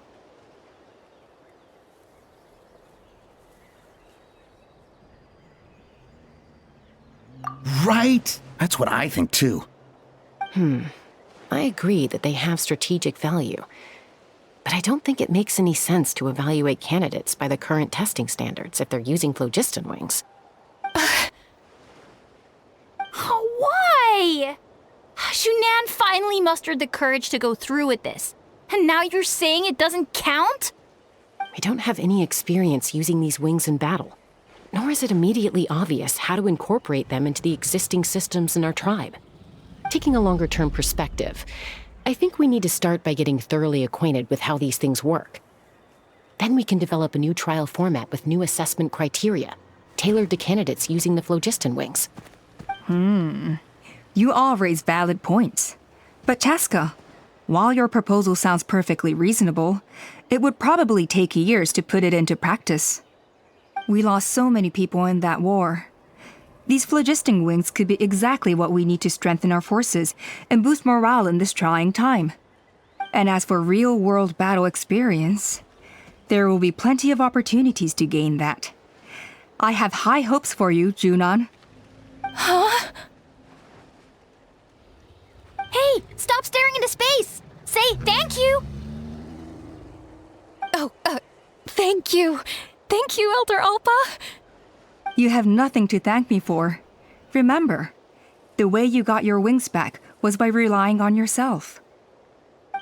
Right? That's what I think too. I agree that they have strategic value, but I don't think it makes any sense to evaluate candidates by the current testing standards if they're using phlogiston wings. Why? Shunan finally mustered the courage to go through with this. And now you're saying it doesn't count? We don't have any experience using these wings in battle, nor is it immediately obvious how to incorporate them into the existing systems in our tribe. Taking a longer-term perspective, I think we need to start by getting thoroughly acquainted with how these things work. Then we can develop a new trial format with new assessment criteria, tailored to candidates using the phlogiston wings. You all raise valid points. But Chaska, while your proposal sounds perfectly reasonable, it would probably take years to put it into practice. We lost so many people in that war. These phlogiston wings could be exactly what we need to strengthen our forces and boost morale in this trying time. And as for real-world battle experience, there will be plenty of opportunities to gain that. I have high hopes for you, Junon. Huh? Hey, stop staring into space! Say thank you! Thank you. Thank you, Elder Alpa. You have nothing to thank me for. Remember, The way you got your wings back was by relying on yourself.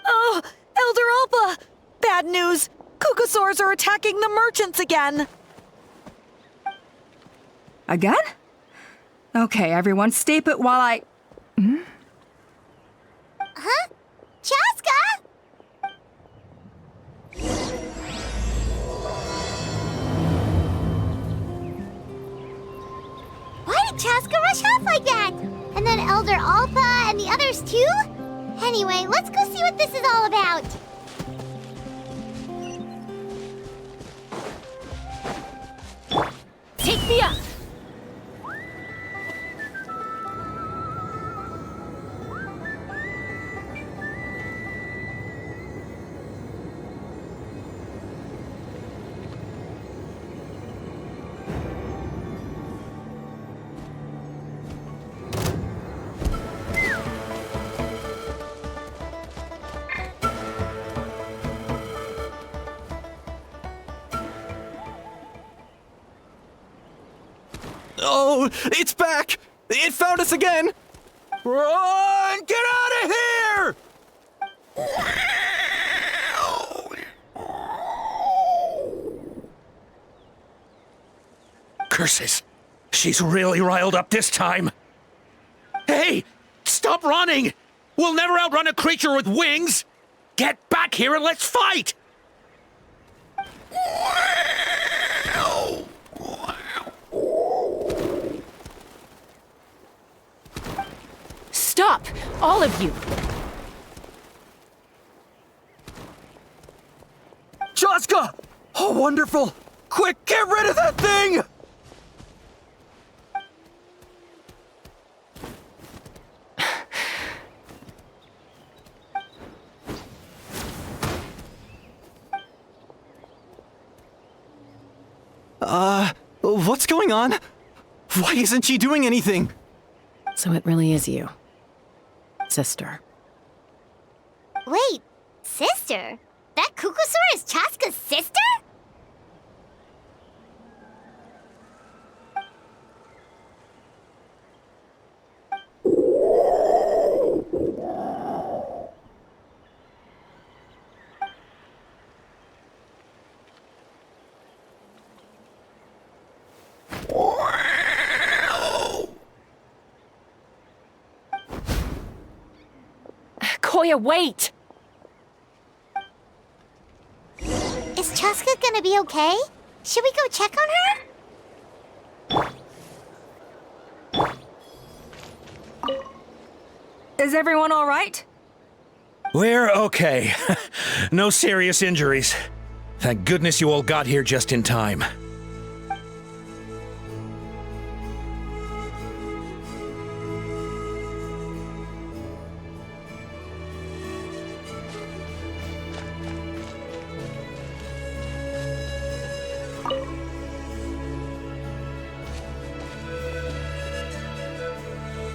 Oh, Elder Alpa! Bad news! Qucusaurus are attacking the merchants again! Again? Okay, everyone, stay put while I... Huh? Chaska? Why did Chaska rush off like that? And then Elder Alpa and the others too? Anyway, let's go see what this is all about. Take me up! Oh, it's back! It found us again! Run! Get out of here! Curses! She's really riled up this time. Hey! Stop running! We'll never outrun a creature with wings! Get back here and let's fight! Stop! All of you! Chaska! Oh, wonderful! Quick, get rid of that thing! What's going on? Why isn't she doing anything? So it really is you, sister. Wait, sister? That Qucusaurus is Chaska's sister? Koya, wait! Is Chaska gonna be okay? Should we go check on her? Is everyone all right? We're okay. No serious injuries. Thank goodness you all got here just in time.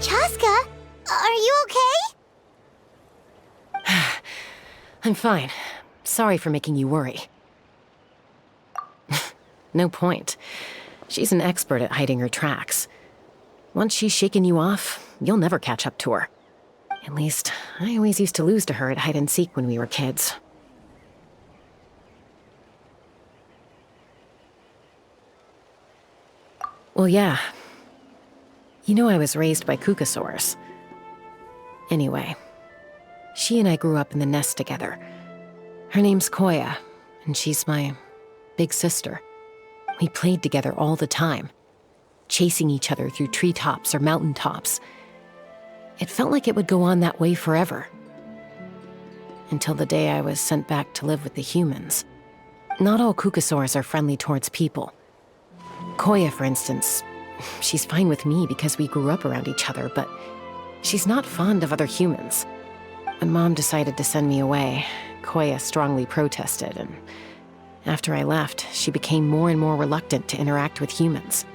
Chaska, are you okay? I'm fine. Sorry for making you worry. No point. She's an expert at hiding her tracks. Once she's shaken you off, you'll never catch up to her. At least, I always used to lose to her at hide-and-seek when we were kids. Well, yeah. You know I was raised by Qucusaurus. Anyway, she and I grew up in the nest together. Her name's Koya, and she's my big sister. We played together all the time, chasing each other through treetops or mountaintops. It felt like it would go on that way forever. Until the day I was sent back to live with the humans. Not all Qucusaurs are friendly towards people. Koya, for instance, she's fine with me because we grew up around each other, but she's not fond of other humans. When Mom decided to send me away, Koya strongly protested, and after I left, she became more and more reluctant to interact with humans.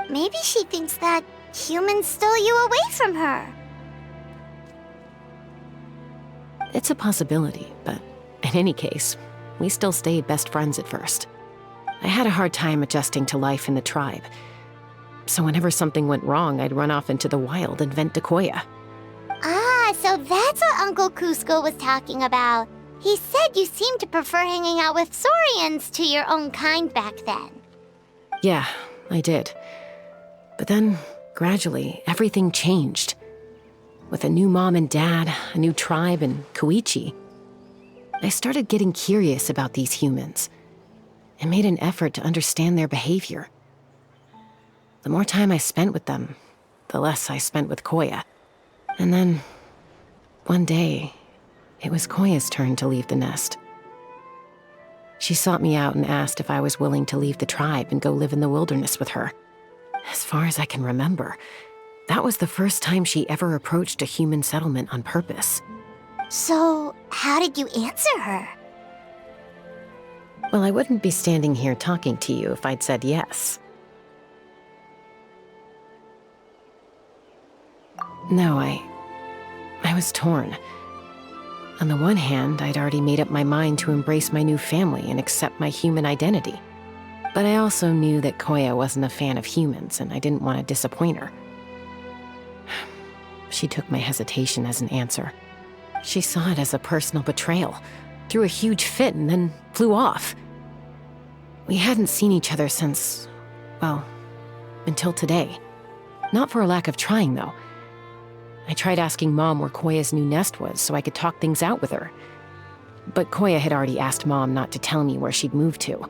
Maybe she thinks that humans stole you away from her. It's a possibility, but in any case, we still stayed best friends at first. I had a hard time adjusting to life in the tribe. So whenever something went wrong, I'd run off into the wild and vent to Koya. Ah, so that's what Uncle Cusco was talking about. He said you seemed to prefer hanging out with Saurians to your own kind back then. Yeah, I did. But then, gradually, everything changed. With a new mom and dad, a new tribe, and Koichi, I started getting curious about these humans and made an effort to understand their behavior. The more time I spent with them, the less I spent with Koya. And then, one day, it was Koya's turn to leave the nest. She sought me out and asked if I was willing to leave the tribe and go live in the wilderness with her. As far as I can remember, that was the first time she ever approached a human settlement on purpose. So, how did you answer her? Well, I wouldn't be standing here talking to you if I'd said yes. No, I was torn. On the one hand, I'd already made up my mind to embrace my new family and accept my human identity. But I also knew that Koya wasn't a fan of humans, and I didn't want to disappoint her. She took my hesitation as an answer. She saw it as a personal betrayal, threw a huge fit, and then flew off. We hadn't seen each other since, well, until today. Not for a lack of trying, though. I tried asking Mom where Koya's new nest was so I could talk things out with her. But Koya had already asked Mom not to tell me where she'd moved to.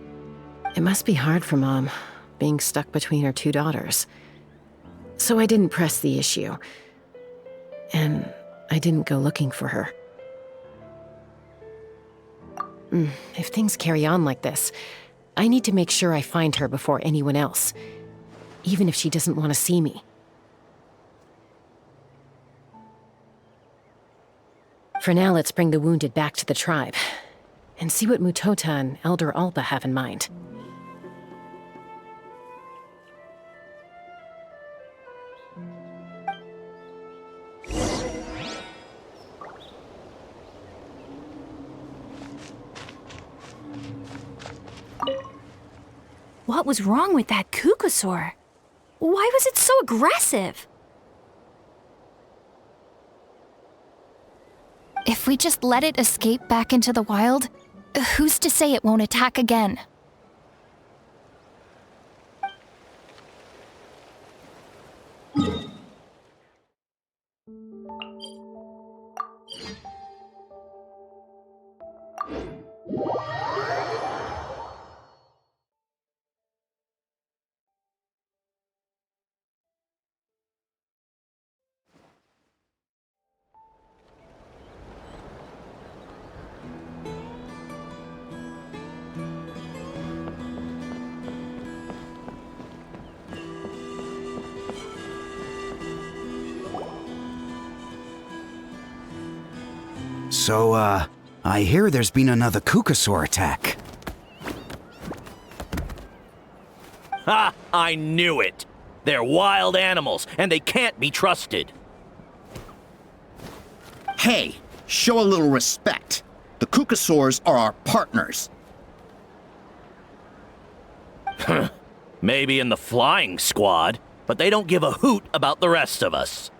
It must be hard for Mom, being stuck between her two daughters. So I didn't press the issue. And I didn't go looking for her. If things carry on like this, I need to make sure I find her before anyone else, even if she doesn't want to see me. For now, let's bring the wounded back to the tribe, and see what Mutota and Elder Alpa have in mind. What was wrong with that Qucusaurus? Why was it so aggressive? If we just let it escape back into the wild, who's to say it won't attack again? So, I hear there's been another Qucusaurus attack. Ha! I knew it! They're wild animals, and they can't be trusted. Hey, show a little respect. The Qucusaurus are our partners. Maybe in the flying squad, but they don't give a hoot about the rest of us.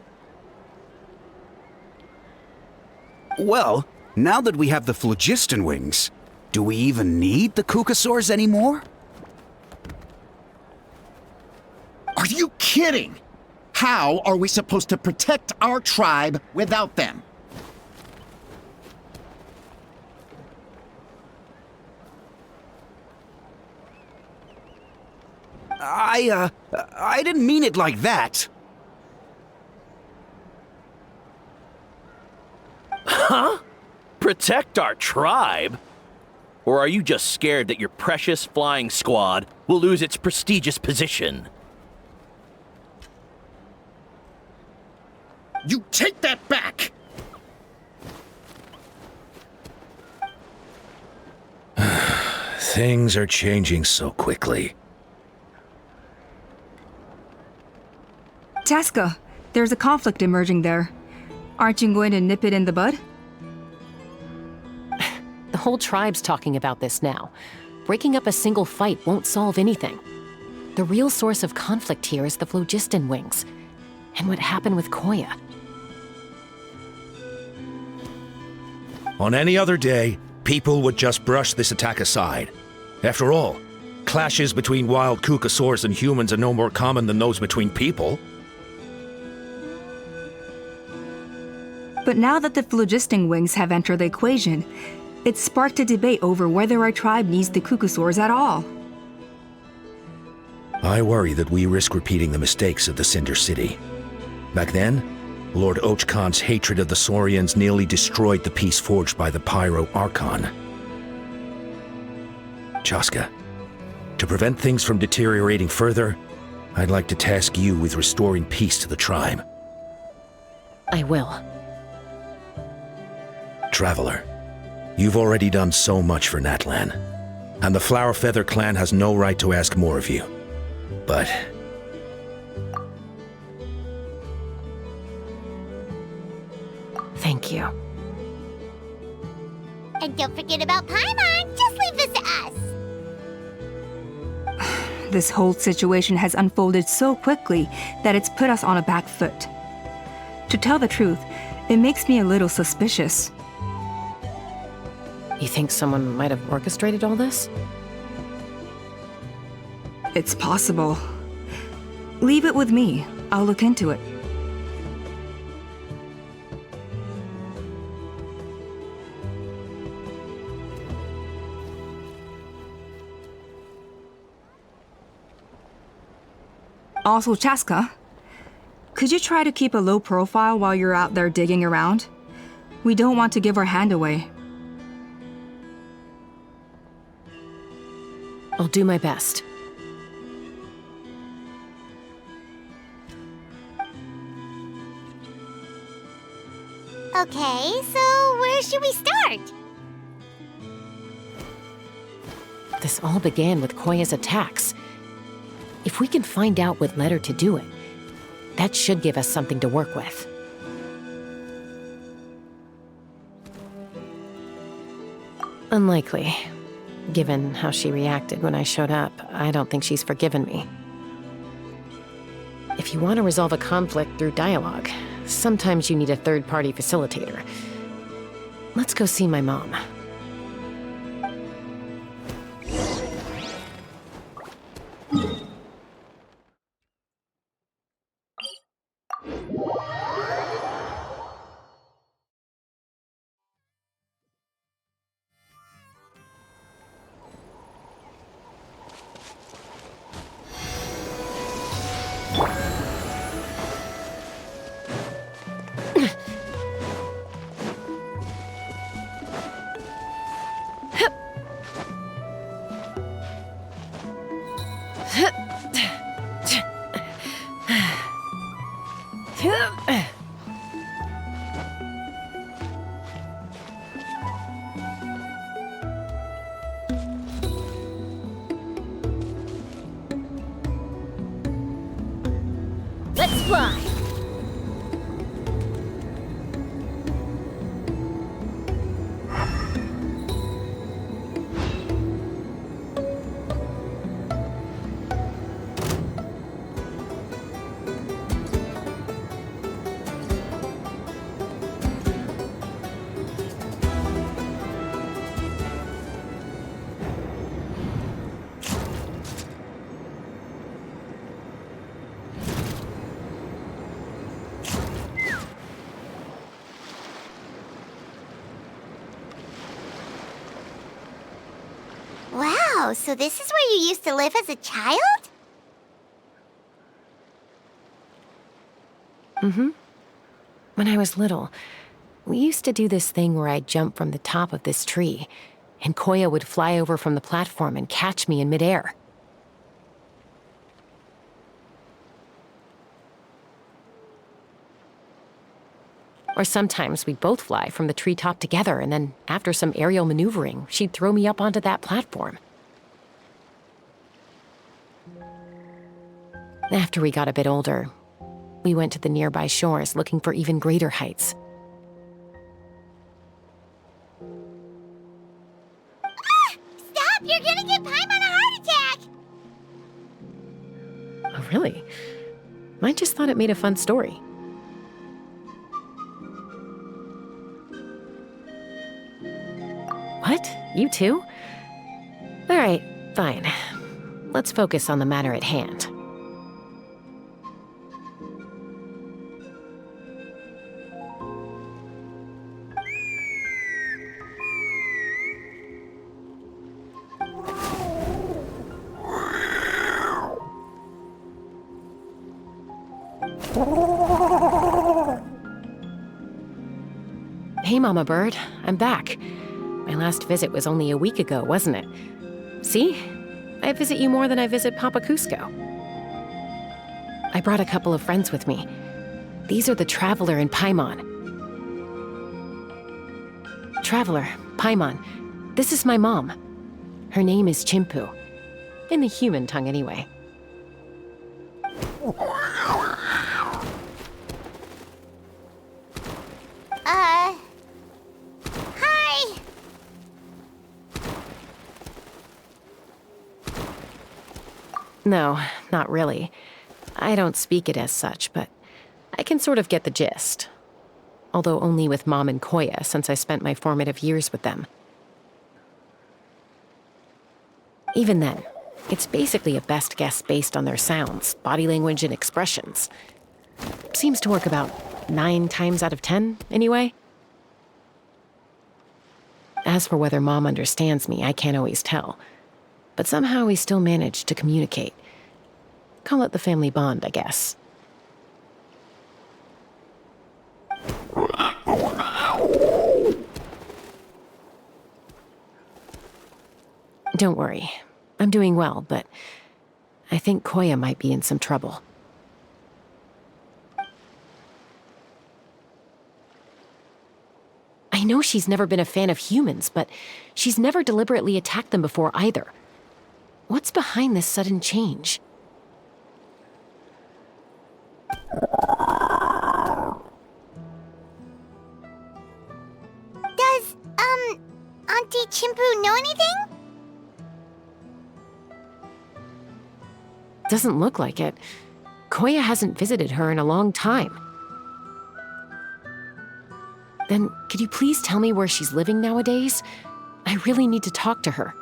Well, now that we have the phlogiston wings, do we even need the Qucusaurus anymore? Are you kidding? How are we supposed to protect our tribe without them? I didn't mean it like that. Huh? Protect our tribe? Or are you just scared that your precious flying squad will lose its prestigious position? You take that back! Things are changing so quickly. Chaska, there's a conflict emerging there. Aren't you going to nip it in the bud? The whole tribe's talking about this now. Breaking up a single fight won't solve anything. The real source of conflict here is the phlogiston wings, and what happened with Koya. On any other day, people would just brush this attack aside. After all, clashes between wild Qucusaurus and humans are no more common than those between people. But now that the phlogiston wings have entered the equation, it's sparked a debate over whether our tribe needs the Qucusaurs at all. I worry that we risk repeating the mistakes of the Cinder City. Back then, Lord Ochkon's hatred of the Saurians nearly destroyed the peace forged by the Pyro Archon. Chaska, to prevent things from deteriorating further, I'd like to task you with restoring peace to the tribe. I will. Traveler, you've already done so much for Natlan, and the Flower Feather clan has no right to ask more of you. But thank you. And don't forget about Paimon. Just leave this to us. This whole situation has unfolded so quickly that it's put us on a back foot. To tell the truth, it makes me a little suspicious. You think someone might have orchestrated all this? It's possible. Leave it with me. I'll look into it. Also, Chaska, could you try to keep a low profile while you're out there digging around? We don't want to give our hand away. I'll do my best. Okay, so where should we start? This all began with Koya's attacks. If we can find out what led her to do it, that should give us something to work with. Unlikely. Given how she reacted when I showed up, I don't think she's forgiven me. If you want to resolve a conflict through dialogue, sometimes you need a third-party facilitator. Let's go see my mom. Let's fly. Wow, so this is where you used to live as a child? Mm-hmm. When I was little, we used to do this thing where I'd jump from the top of this tree, and Koya would fly over from the platform and catch me in midair. Or sometimes we'd both fly from the treetop together, and then after some aerial maneuvering, she'd throw me up onto that platform. After we got a bit older, we went to the nearby shores looking for even greater heights. Stop! You're gonna give Paimon a heart attack! really? I just thought it made a fun story. What? You too? Alright, fine. Let's focus on the matter at hand. Hey, Mama Bird. I'm back. My last visit was only a week ago, wasn't it? See? I visit you more than I visit Papa Cusco. I brought a couple of friends with me. These are the Traveler and Paimon. Traveler, Paimon, this is my mom. Her name is Chimpu. In the human tongue, anyway. Hi! No, not really. I don't speak it as such, but I can sort of get the gist. Although only with Mom and Koya, since I spent my formative years with them. Even then, it's basically a best guess based on their sounds, body language, and expressions. Seems to work about 9 times out of 10, anyway. As for whether Mom understands me, I can't always tell. But somehow we still manage to communicate. Call it the family bond, I guess. Don't worry. I'm doing well, but I think Koya might be in some trouble. I know she's never been a fan of humans, but she's never deliberately attacked them before either. What's behind this sudden change? Does, Auntie Chimpu know anything? Doesn't look like it. Koya hasn't visited her in a long time. Then, could you please tell me where she's living nowadays? I really need to talk to her.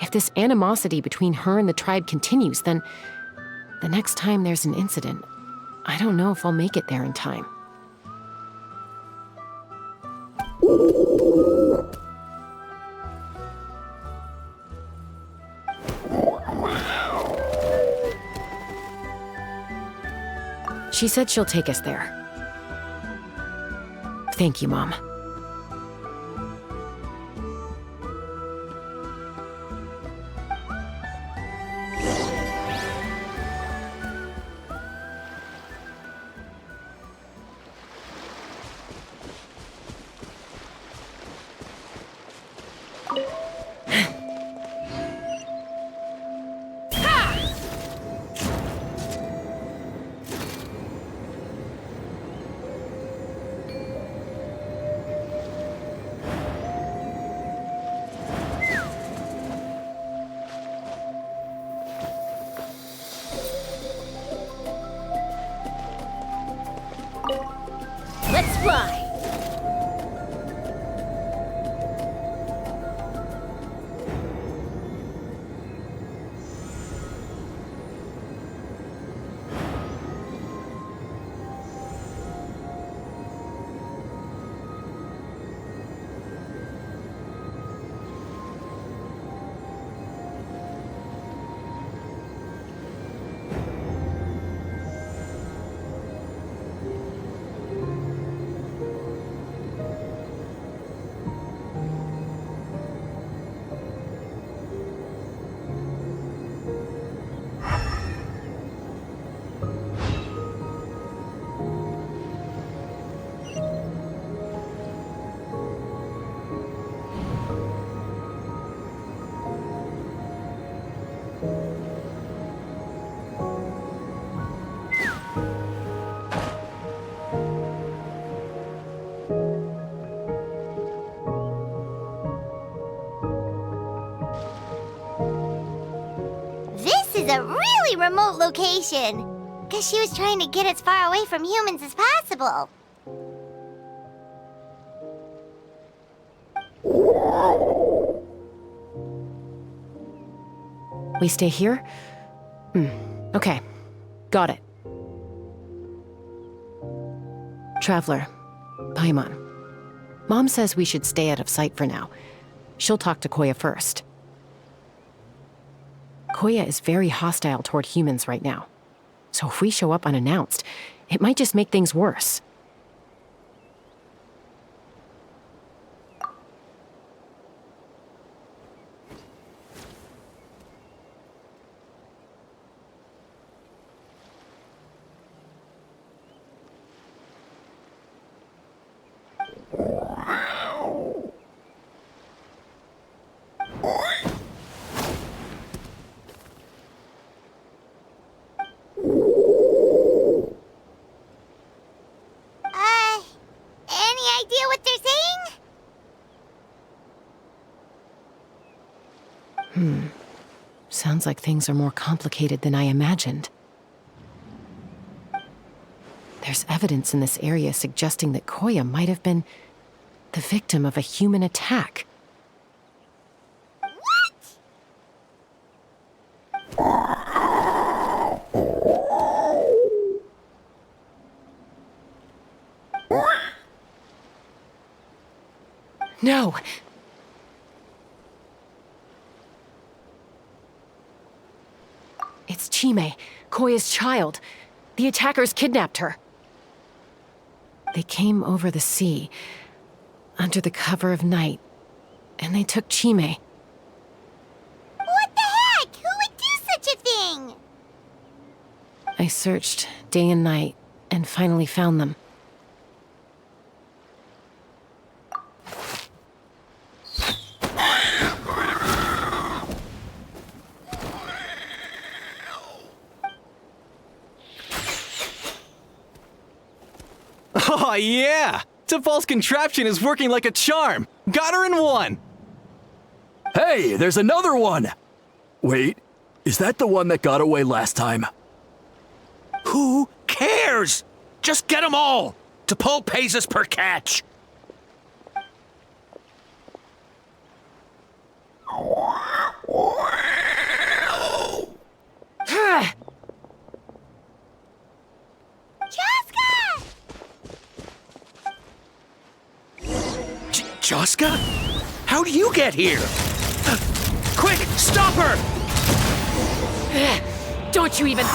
If this animosity between her and the tribe continues, then the next time there's an incident, I don't know if I'll make it there in time. She said she'll take us there. Thank you, Mom. Let's fly! remote location. Because she was trying to get as far away from humans as possible. We stay here? Okay. Got it. Traveler, Paimon. Mom says we should stay out of sight for now. She'll talk to Koya first. Koya is very hostile toward humans right now. So if we show up unannounced, it might just make things worse. Any idea what they're saying? Sounds like things are more complicated than I imagined. There's evidence in this area suggesting that Koya might have been the victim of a human attack. No! It's Chime, Koya's child. The attackers kidnapped her. They came over the sea, under the cover of night, and they took Chime. What the heck? Who would do such a thing? I searched day and night, and finally found them. Oh, yeah! Tafal's contraption is working like a charm! Got her in one! Hey, there's another one! Wait, is that the one that got away last time? Who cares? Just get them all! T'Pol pays us per catch! Joska? How do you get here? Quick, stop her! Don't you even...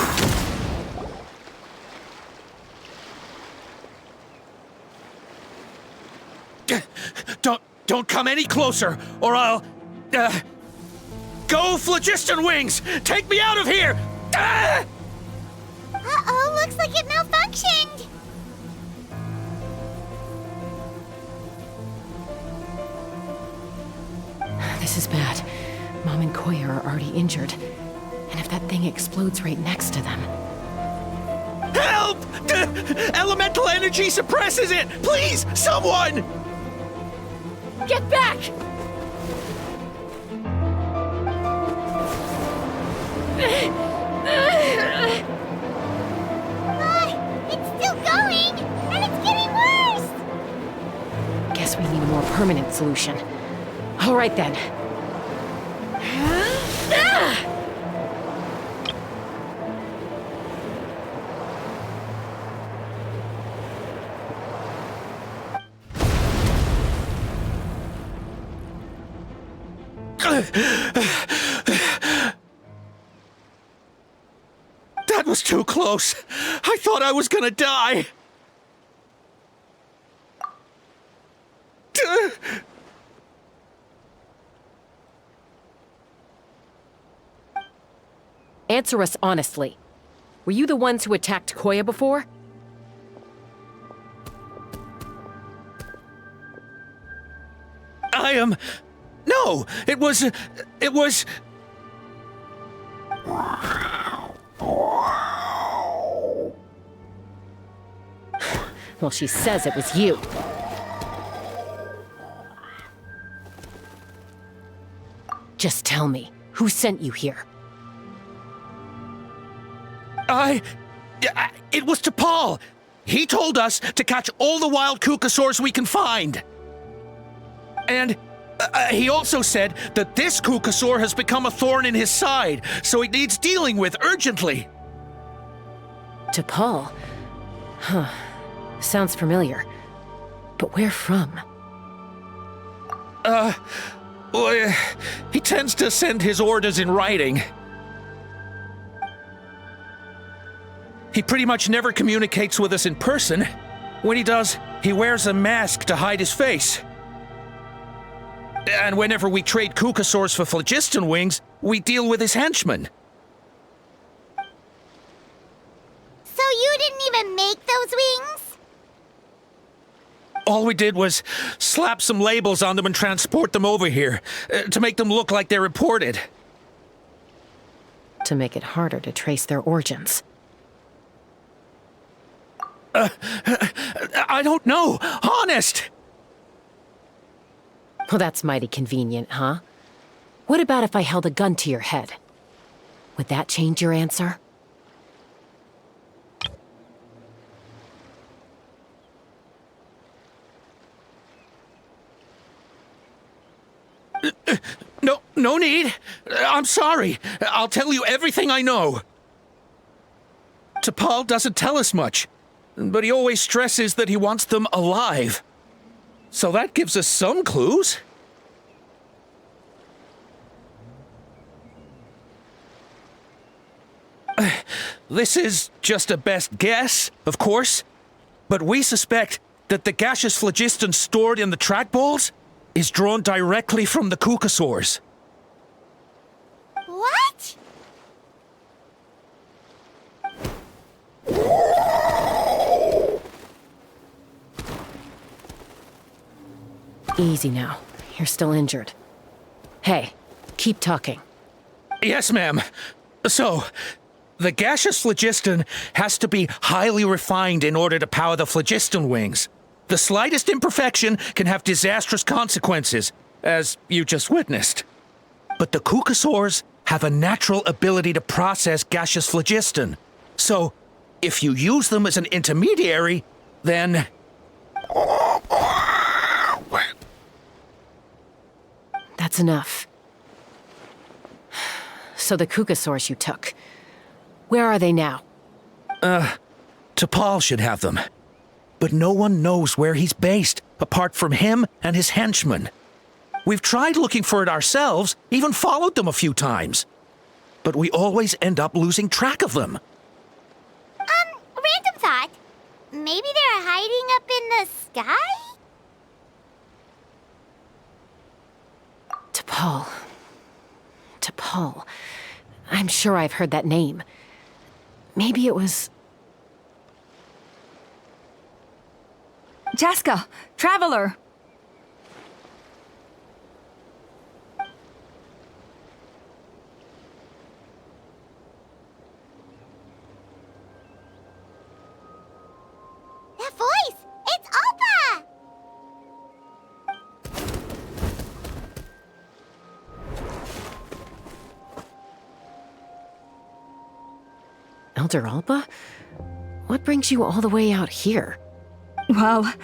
Don't come any closer, or I'll... Go, Phlogiston Wings! Take me out of here! Uh-oh, looks like it malfunctioned! This is bad. Mom and Koya are already injured. And if that thing explodes right next to them... Help! Elemental energy suppresses it! Please, someone! Get back! It's still going! And it's getting worse! Guess we need a more permanent solution. All right then. That was too close. I thought I was gonna die. Answer us honestly. Were you the ones who attacked Koya before? I am... No, it was... Well, she says it was you. Just tell me, who sent you here? It was T'Pol. He told us to catch all the wild Qucusaurs we can find. And he also said that this Qucusaur has become a thorn in his side, so it needs dealing with urgently. T'Pol? Huh. Sounds familiar. But where from? Well, he tends to send his orders in writing. He pretty much never communicates with us in person. When he does, he wears a mask to hide his face. And whenever we trade Qucusaurs for phlogiston wings, we deal with his henchmen. So you didn't even make those wings? All we did was slap some labels on them and transport them over here, to make them look like they're imported. To make it harder to trace their origins. I don't know, honest! Well, that's mighty convenient, huh? What about if I held a gun to your head? Would that change your answer? No need. I'm sorry. I'll tell you everything I know. T'Pol doesn't tell us much, but he always stresses that he wants them alive. So that gives us some clues. This is just a best guess, of course, but we suspect that the gaseous phlogiston stored in the trackballs is drawn directly from the Qucusaurs. What? Easy now. You're still injured. Hey, keep talking. Yes, ma'am. So, the gaseous phlogiston has to be highly refined in order to power the phlogiston wings. The slightest imperfection can have disastrous consequences, as you just witnessed. But the Qucusaurs have a natural ability to process gaseous phlogiston. So, if you use them as an intermediary, then... That's enough. So the Qucusaurs you took, where are they now? T'Pol should have them. But no one knows where he's based, apart from him and his henchmen. We've tried looking for it ourselves, even followed them a few times. But we always end up losing track of them. Random thought. Maybe they're hiding up in the sky? T'Pol. T'Pol. I'm sure I've heard that name. Maybe it was... Chaska, Traveler! That voice! It's Alpa! Elder Alpa? What brings you all the way out here? Well,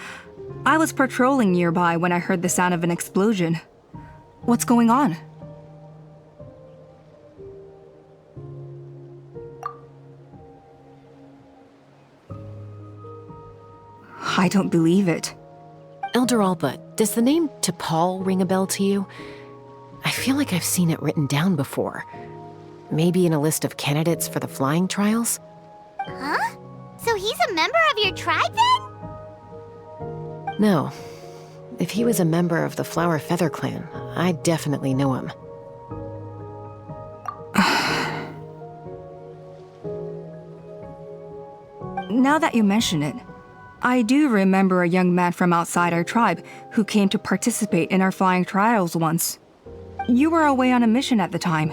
I was patrolling nearby when I heard the sound of an explosion. What's going on? I don't believe it. Elder Alpa, does the name T'Pol ring a bell to you? I feel like I've seen it written down before. Maybe in a list of candidates for the flying trials? Huh? So he's a member of your tribe then? No. If he was a member of the Flower Feather clan, I'd definitely know him. Now that you mention it, I do remember a young man from outside our tribe who came to participate in our flying trials once. You were away on a mission at the time,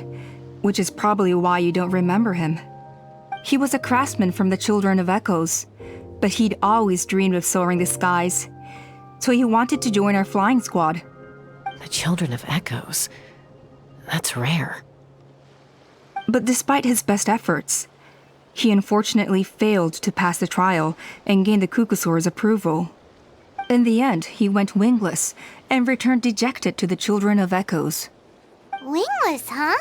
which is probably why you don't remember him. He was a craftsman from the Children of Echoes, but he'd always dreamed of soaring the skies, so he wanted to join our flying squad. The Children of Echoes? That's rare. But despite his best efforts, He unfortunately failed to pass the trial and gain the Qucusaur's approval. In the end, he went wingless and returned dejected to the Children of Echoes. Wingless, huh?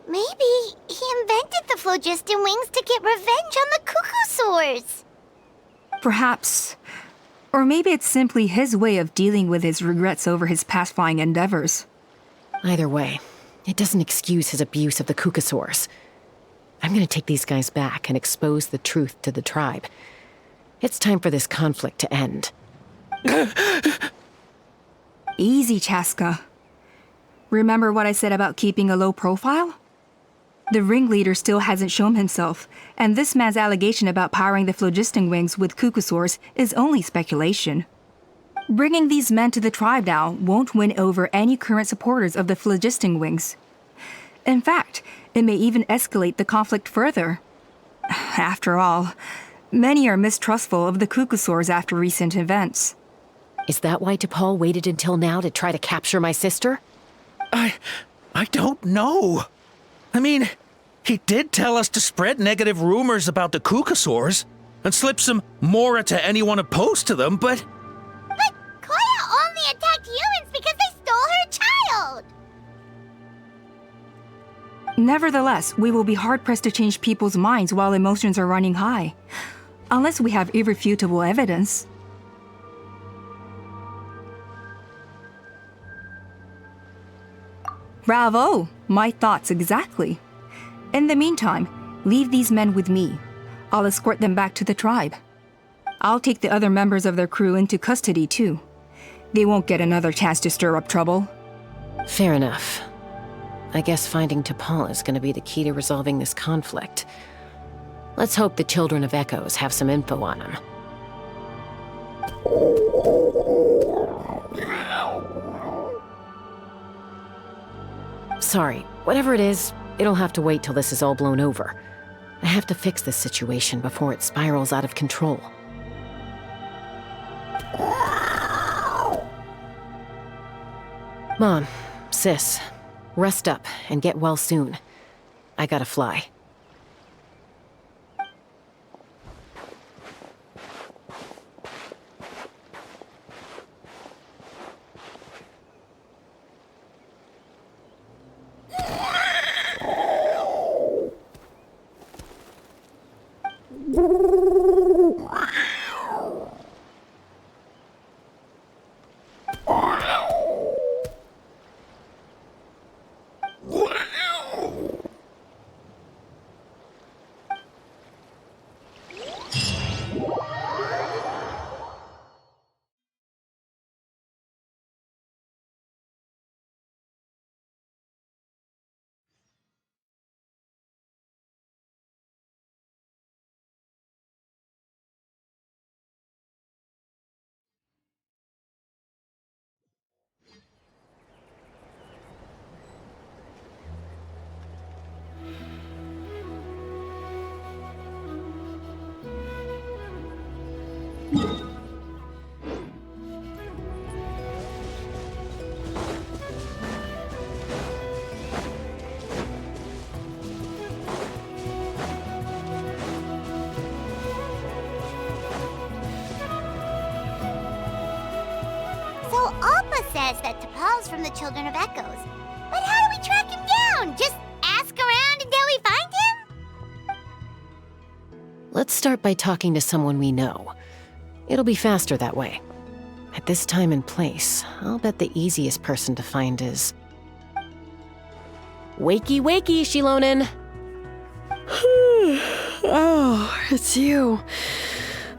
Maybe he invented the phlogiston wings to get revenge on the Qucusaurs. Perhaps. Or maybe it's simply his way of dealing with his regrets over his past flying endeavors. Either way, it doesn't excuse his abuse of the Qucusaurs. I'm gonna take these guys back and expose the truth to the tribe. It's time for this conflict to end. Easy, Chaska. Remember what I said about keeping a low profile? The ringleader still hasn't shown himself, and this man's allegation about powering the phlogiston wings with Qucusaurs is only speculation. Bringing these men to the tribe now won't win over any current supporters of the phlogiston wings. In fact, it may even escalate the conflict further. After all, many are mistrustful of the Qucusaurs after recent events. Is that why T'Pol waited until now to try to capture my sister? I don't know. I mean, he did tell us to spread negative rumors about the Qucusaurs and slip some mora to anyone opposed to them, but... But Koya only attacked humans because they stole her child! Nevertheless, we will be hard-pressed to change people's minds while emotions are running high. Unless we have irrefutable evidence. Bravo! My thoughts exactly. In the meantime, leave these men with me. I'll escort them back to the tribe. I'll take the other members of their crew into custody too. They won't get another chance to stir up trouble. Fair enough. I guess finding T'Pol is gonna be the key to resolving this conflict. Let's hope the Children of Echoes have some info on him. Sorry, whatever it is, it'll have to wait till this is all blown over. I have to fix this situation before it spirals out of control. Mom, sis, rest up and get well soon. I gotta fly. Says that T'Pol's from the Children of Echoes. But how do we track him down? Just ask around until we find him? Let's start by talking to someone we know. It'll be faster that way. At this time and place, I'll bet the easiest person to find is... Wakey, wakey, Shilonen! Oh, it's you.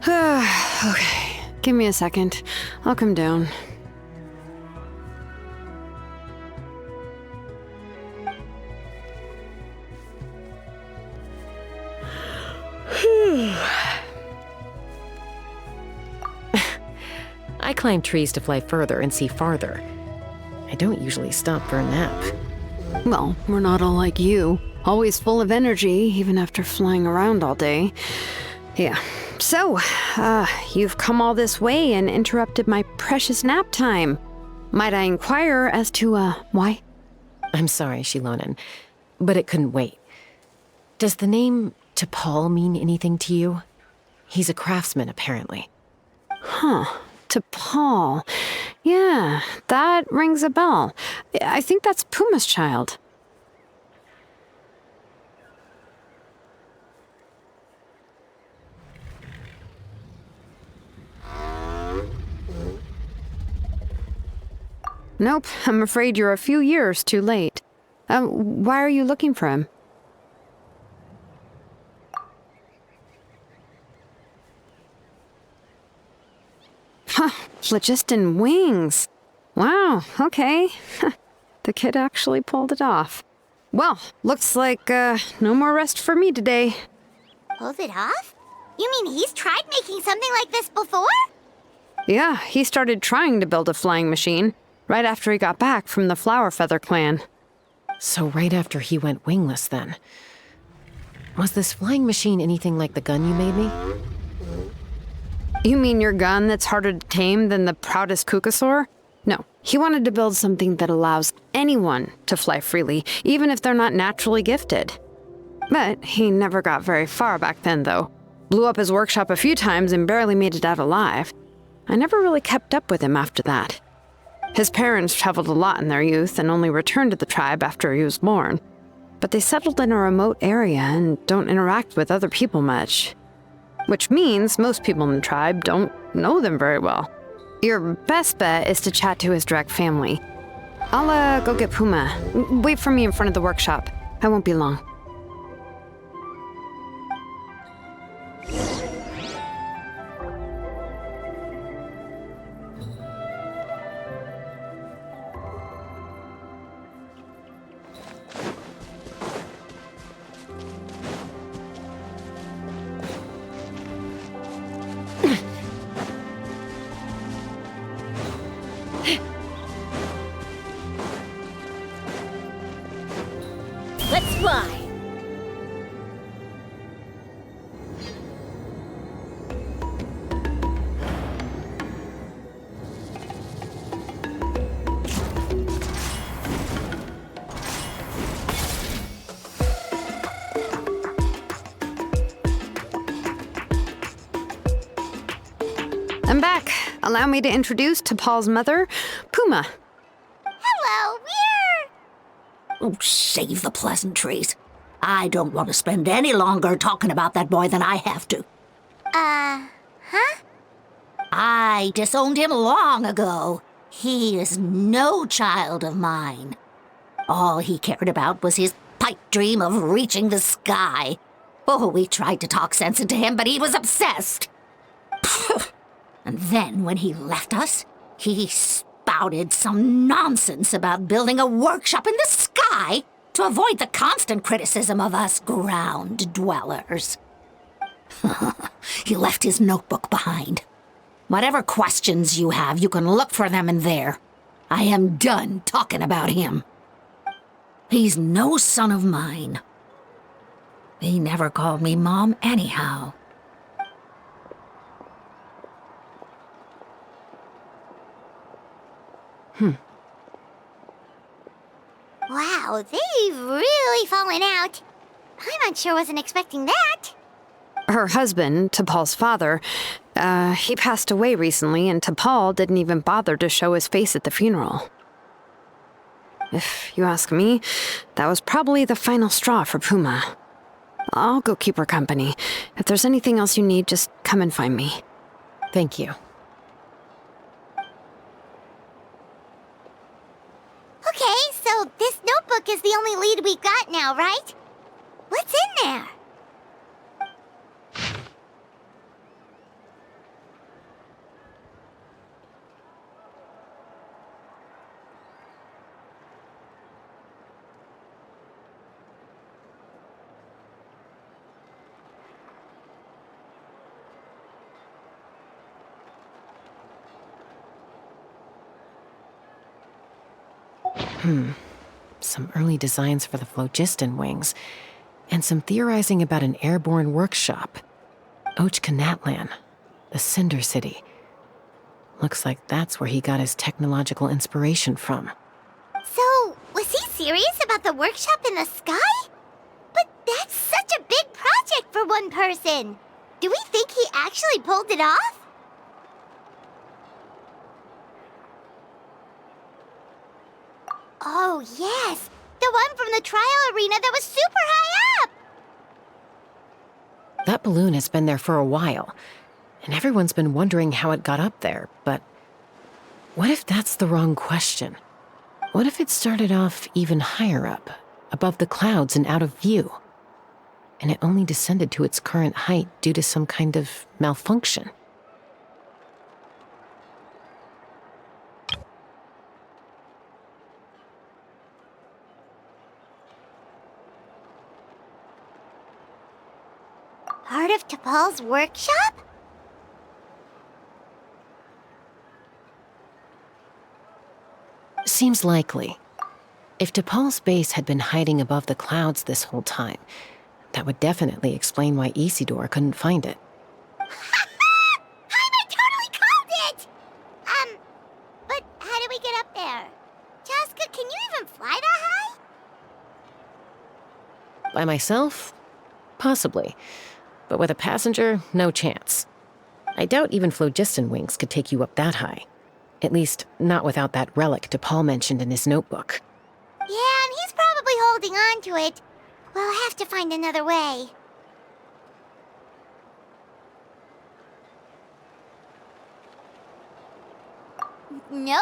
Okay, give me a second. I'll come down. I climb trees to fly further and see farther. I don't usually stop for a nap. Well, we're not all like you. Always full of energy, even after flying around all day. Yeah. So, you've come all this way and interrupted my precious nap time. Might I inquire as to, why? I'm sorry, Shilonen, but it couldn't wait. Does the name Paul mean anything to you? He's a craftsman, apparently. Huh. To Paul. Yeah, that rings a bell. I think that's Puma's child. Nope, I'm afraid you're a few years too late. Why are you looking for him? Huh, phlogiston wings. Wow, okay. The kid actually pulled it off. Well, looks like no more rest for me today. Pulled it off? You mean he's tried making something like this before? Yeah, he started trying to build a flying machine right after he got back from the Flower Feather clan. So right after he went wingless, then. Was this flying machine anything like the gun you made me? You mean your gun that's harder to tame than the proudest Qucusaurus? No, he wanted to build something that allows anyone to fly freely, even if they're not naturally gifted. But he never got very far back then, though. Blew up his workshop a few times and barely made it out alive. I never really kept up with him after that. His parents traveled a lot in their youth and only returned to the tribe after he was born. But they settled in a remote area and don't interact with other people much. Which means most people in the tribe don't know them very well. Your best bet is to chat to his direct family. I'll go get Puma. Wait for me in front of the workshop. I won't be long. Let's fly! I'm back. Allow me to introduce to Paul's mother, Puma. Hello, Oh, save the pleasantries. I don't want to spend any longer talking about that boy than I have to. Huh? I disowned him long ago. He is no child of mine. All he cared about was his pipe dream of reaching the sky. Oh, we tried to talk sense into him, but he was obsessed. And then when he left us, he spouted some nonsense about building a workshop in the sky to avoid the constant criticism of us ground dwellers. He left his notebook behind. Whatever questions you have, you can look for them in there. I am done talking about him. He's no son of mine. He never called me Mom anyhow. Wow, they've really fallen out. I'm sure wasn't expecting that. Her husband, T'Pol's father, he passed away recently, and T'Pol didn't even bother to show his face at the funeral. If you ask me, that was probably the final straw for Puma. I'll go keep her company. If there's anything else you need, just come and find me. Thank you. Okay, so this notebook is the only lead we got now, right? What's in there? Some early designs for the phlogiston wings, and some theorizing about an airborne workshop. Qucusaurus, the Cinder City. Looks like that's where he got his technological inspiration from. So, was he serious about the workshop in the sky? But that's such a big project, for one person. Do we think he actually pulled it off? Oh, yes! The one from the trial arena that was super high up! That balloon has been there for a while, and everyone's been wondering how it got up there, but what if that's the wrong question? What if it started off even higher up, above the clouds and out of view, and it only descended to its current height due to some kind of malfunction? Part of T'Pol's workshop? Seems likely. If T'Pol's base had been hiding above the clouds this whole time, that would definitely explain why Isidore couldn't find it. I totally called it! But how do we get up there? Chaska, can you even fly that high? By myself? Possibly. But with a passenger, no chance. I doubt even phlogiston wings could take you up that high. At least, not without that relic T'Pol mentioned in his notebook. Yeah, and he's probably holding on to it. We'll have to find another way. Nope.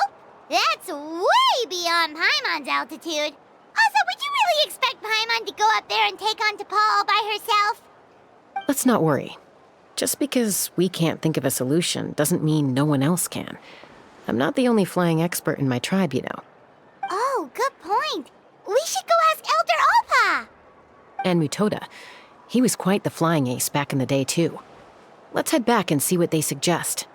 That's way beyond Paimon's altitude. Also, would you really expect Paimon to go up there and take on T'Pol all by herself? Let's not worry. Just because we can't think of a solution doesn't mean no one else can. I'm not the only flying expert in my tribe, you know. Oh, good point. We should go ask Elder Alpa. And Mutoda. He was quite the flying ace back in the day, too. Let's head back and see what they suggest.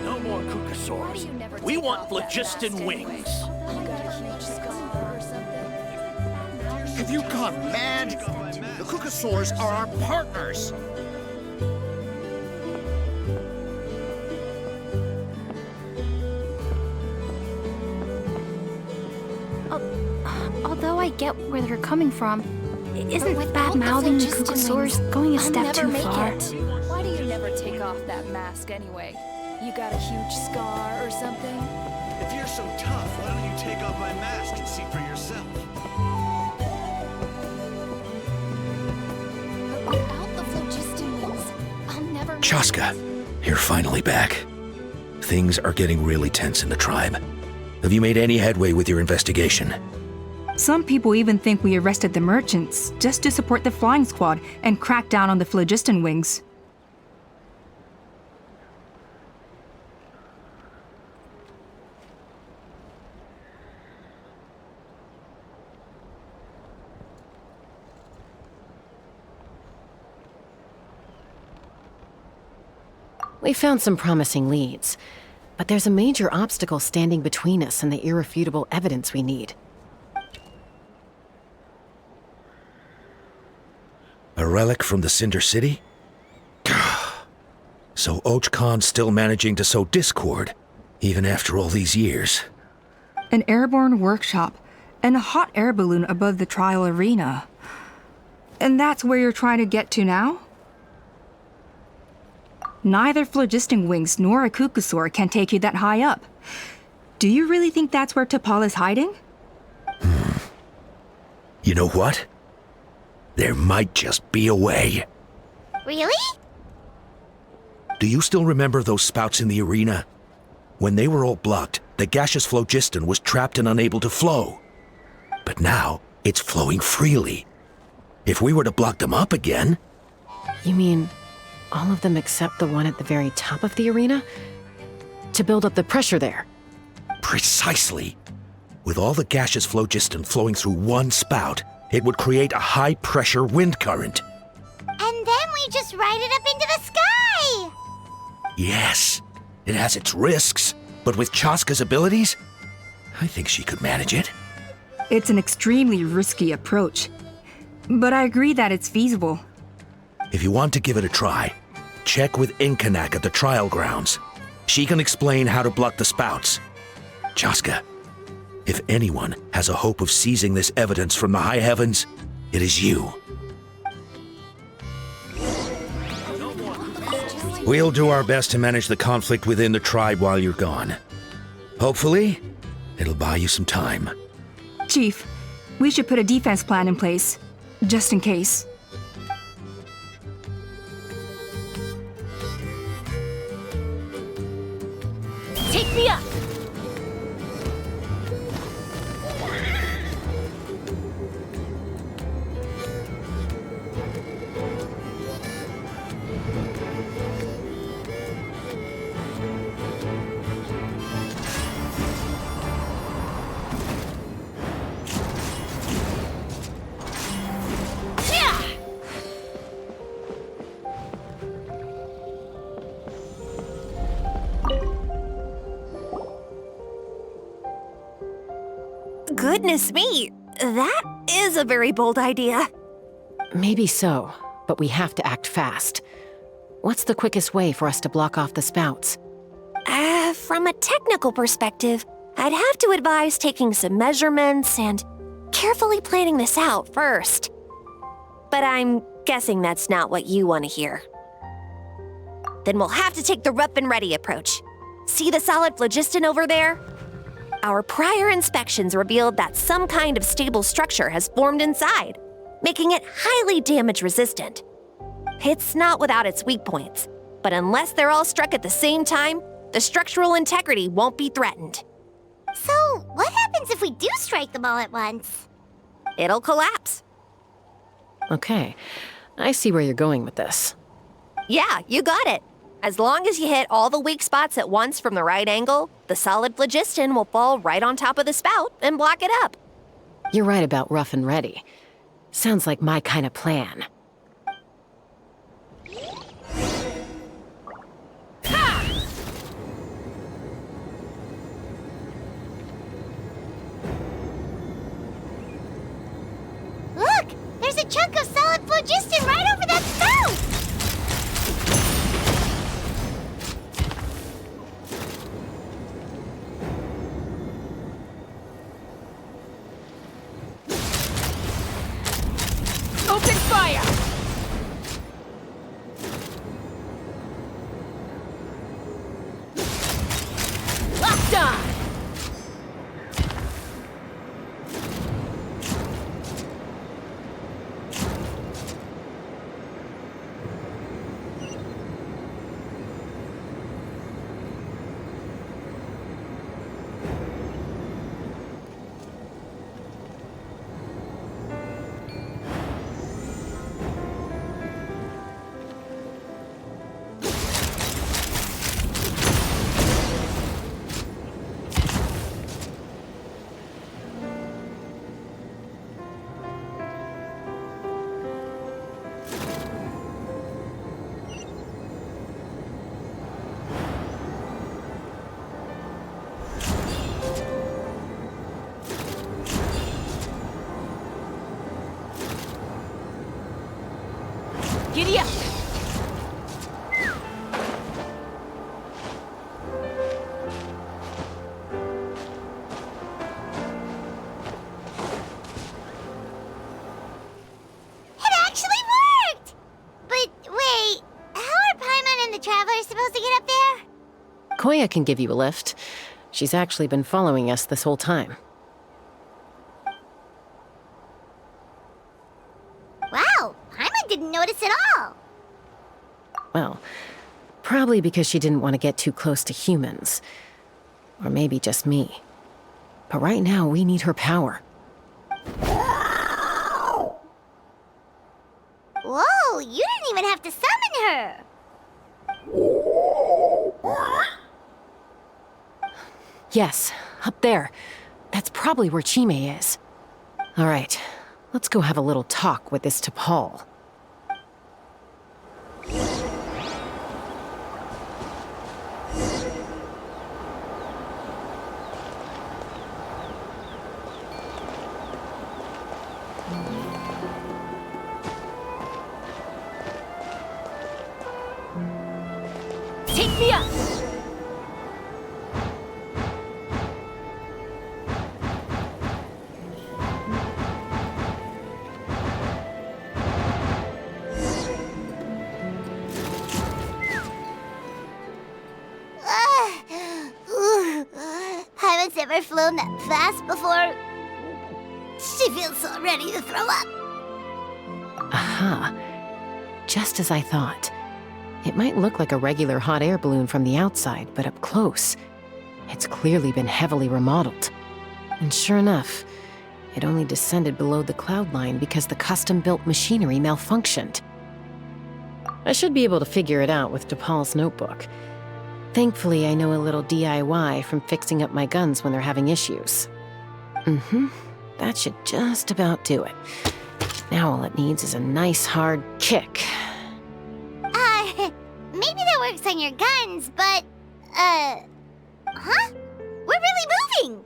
No more Qucusaurus. We want phlogiston wings. Have you gone mad? The Qucusaurus are our partners. Although I get where they're coming from, isn't bad-mouthing the Qucusaurus going a step too far? Why do you never take off that mask anyway? You got a huge scar or something? If you're so tough, why don't you take off my mask and see for yourself? Without the phlogiston wings, I'll never... Chaska, you're finally back. Things are getting really tense in the tribe. Have you made any headway with your investigation? Some people even think we arrested the merchants just to support the flying squad and crack down on the phlogiston wings. We found some promising leads, but there's a major obstacle standing between us and the irrefutable evidence we need. A relic from the Cinder City? So Ochkon's still managing to sow discord, even after all these years. An airborne workshop and a hot air balloon above the trial arena. And that's where you're trying to get to now? Neither phlogiston wings nor a Qucusaur can take you that high up. Do you really think that's where T'Pol is hiding? You know what? There might just be a way. Really? Do you still remember those spouts in the arena? When they were all blocked, the gaseous phlogiston was trapped and unable to flow. But now, it's flowing freely. If we were to block them up again... You mean all of them except the one at the very top of the arena? To build up the pressure there? Precisely. With all the gaseous phlogiston flowing through one spout, it would create a high-pressure wind current. And then we just ride it up into the sky! Yes, it has its risks, but with Chaska's abilities, I think she could manage it. It's an extremely risky approach, but I agree that it's feasible. If you want to give it a try, check with Inkanak at the trial grounds. She can explain how to block the spouts. Chaska, if anyone has a hope of seizing this evidence from the high heavens, it is you. We'll do our best to manage the conflict within the tribe while you're gone. Hopefully, it'll buy you some time. Chief, we should put a defense plan in place, just in case. Take me up! Goodness me, that is a very bold idea. Maybe so, but we have to act fast. What's the quickest way for us to block off the spouts? From a technical perspective, I'd have to advise taking some measurements and carefully planning this out first. But I'm guessing that's not what you want to hear. Then we'll have to take the rough and ready approach. See the solid phlogiston over there? Our prior inspections revealed that some kind of stable structure has formed inside, making it highly damage resistant. It's not without its weak points, but unless they're all struck at the same time, the structural integrity won't be threatened. So, what happens if we do strike them all at once? It'll collapse. Okay, I see where you're going with this. Yeah, you got it. As long as you hit all the weak spots at once from the right angle, the solid phlogiston will fall right on top of the spout and block it up. You're right about rough and ready. Sounds like my kind of plan. Look! There's a chunk of solid phlogiston right over that spout! Open fire! Locked on! Giddy up! Freya can give you a lift. She's actually been following us this whole time. Wow, Paimon didn't notice at all. Well, probably because she didn't want to get too close to humans. Or maybe just me. But right now, we need her power. Whoa, you didn't even have to summon her. Yes, up there. That's probably where Chime is. All right, let's go have a little talk with this T'Pol. Take me up! Paimon's never flown that fast before. She feels so ready to throw up. Aha. Just as I thought. It might look like a regular hot air balloon from the outside, but up close, it's clearly been heavily remodeled. And sure enough, it only descended below the cloud line because the custom-built machinery malfunctioned. I should be able to figure it out with T'Pol's notebook. Thankfully, I know a little DIY from fixing up my guns when they're having issues. That should just about do it. Now all it needs is a nice hard kick. Maybe that works on your guns, but, huh? We're really moving!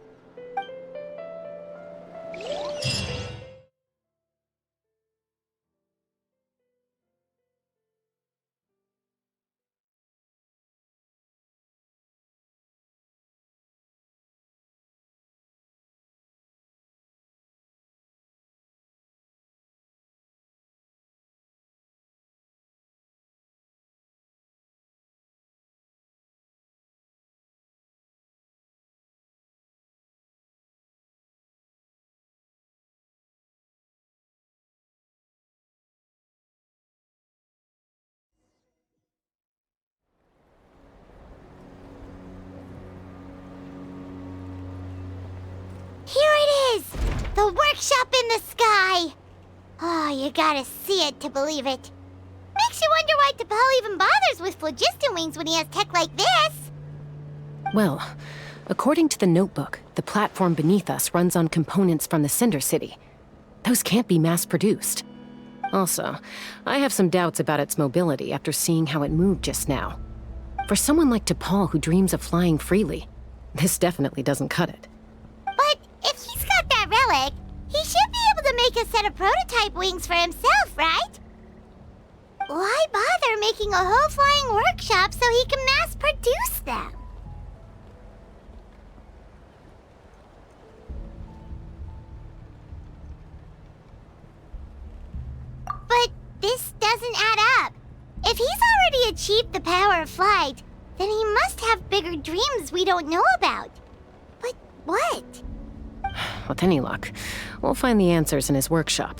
Here it is! The workshop in the sky! Oh, you gotta see it to believe it. Makes you wonder why T'Pol even bothers with phlogiston wings when he has tech like this. Well, according to the notebook, the platform beneath us runs on components from the Cinder City. Those can't be mass-produced. Also, I have some doubts about its mobility after seeing how it moved just now. For someone like T'Pol who dreams of flying freely, this definitely doesn't cut it. But if he's got that relic, he should be able to make a set of prototype wings for himself, right? Why bother making a whole flying workshop so he can mass-produce them? But this doesn't add up. If he's already achieved the power of flight, then he must have bigger dreams we don't know about. But what? With any luck, we'll find the answers in his workshop.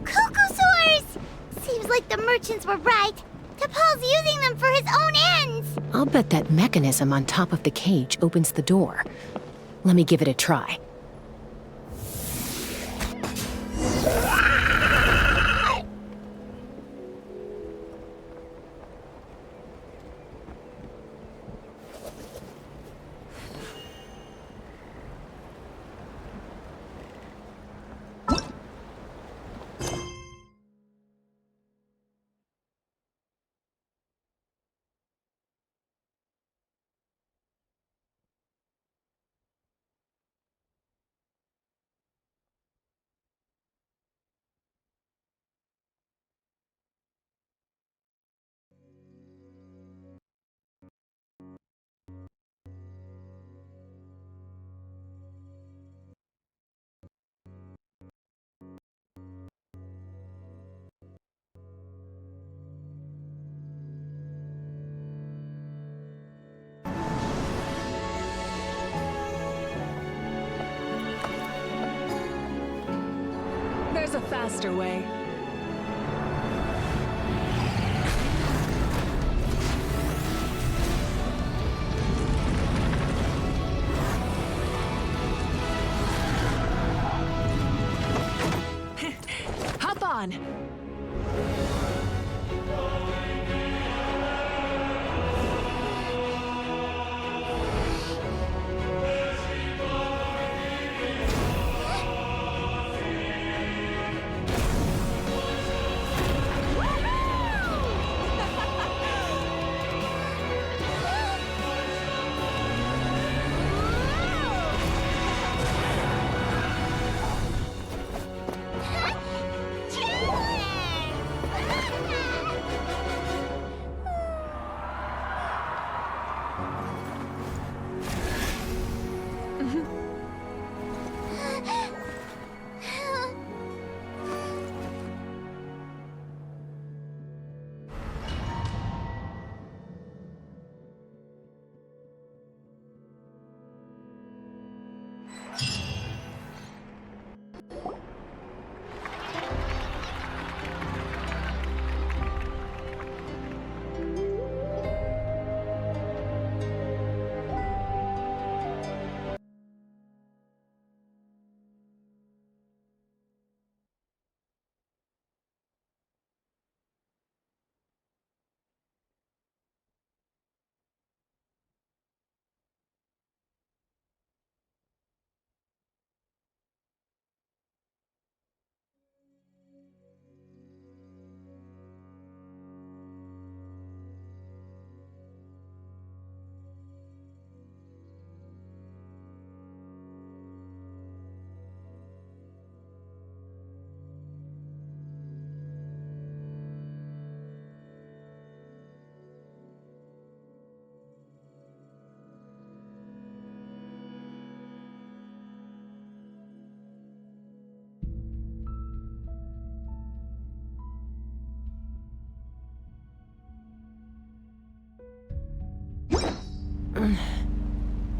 Qucusaurus! Seems like the merchants were right. T'Pol's using them for his own ends. I'll bet that mechanism on top of the cage opens the door. Let me give it a try. There's a faster way. Hop on.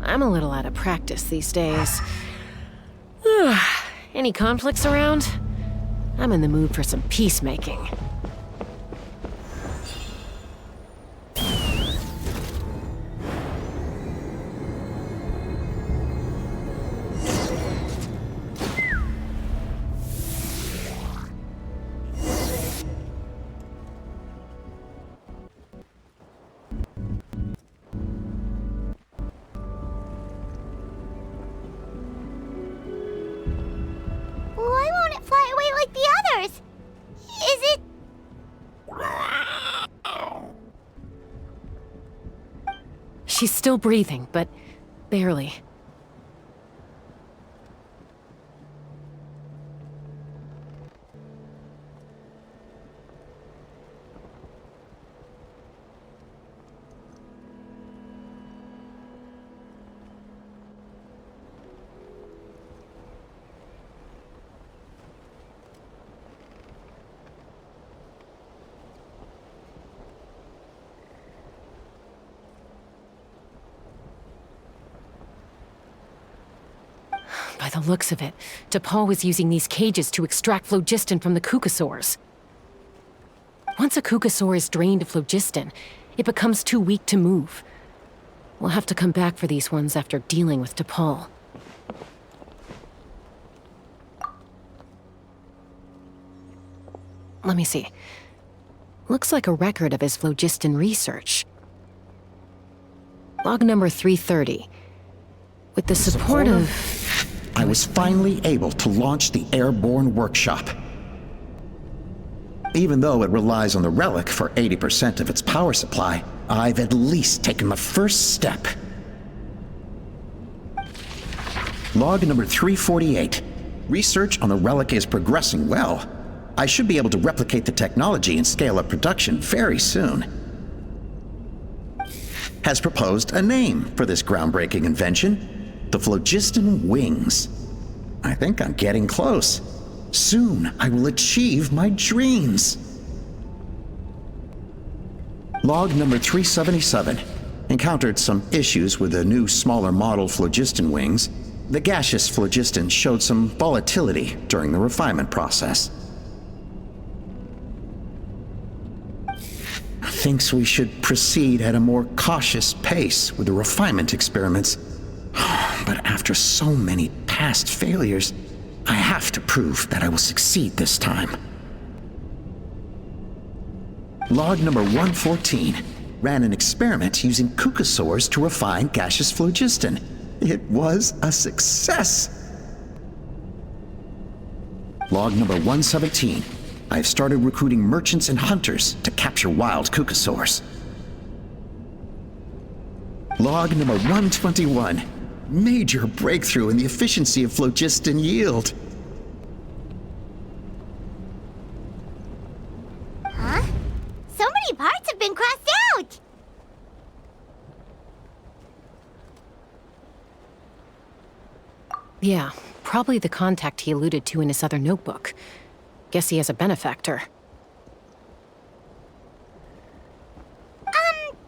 I'm a little out of practice these days. Any conflicts around? I'm in the mood for some peacemaking. Why won't it fly away like the others? Is it... She's still breathing, but barely. By the looks of it, DePaul was using these cages to extract phlogiston from the Qucusaurs. Once a Qucusaur is drained of phlogiston, it becomes too weak to move. We'll have to come back for these ones after dealing with DePaul. Let me see. Looks like a record of his phlogiston research. Log number 330. With the support of... I was finally able to launch the airborne workshop. Even though it relies on the relic for 80% of its power supply, I've at least taken the first step. Log number 348. Research on the relic is progressing well. I should be able to replicate the technology and scale up production very soon. Has proposed a name for this groundbreaking invention. The phlogiston wings. I think I'm getting close. Soon I will achieve my dreams. Log number 377. Encountered some issues with the new smaller model phlogiston wings. the gaseous phlogiston showed some volatility during the refinement process. Thinks we should proceed at a more cautious pace with the refinement experiments. But after so many past failures, I have to prove that I will succeed this time. Log number 114 ran an experiment using Qucusaurus to refine gaseous phlogiston. It was a success. Log number 117. I have started recruiting merchants and hunters to capture wild Qucusaurus. Log number 121. Major breakthrough in the efficiency of phlogiston yield. Huh? So many parts have been crossed out! Yeah, probably the contact he alluded to in his other notebook. Guess he has a benefactor.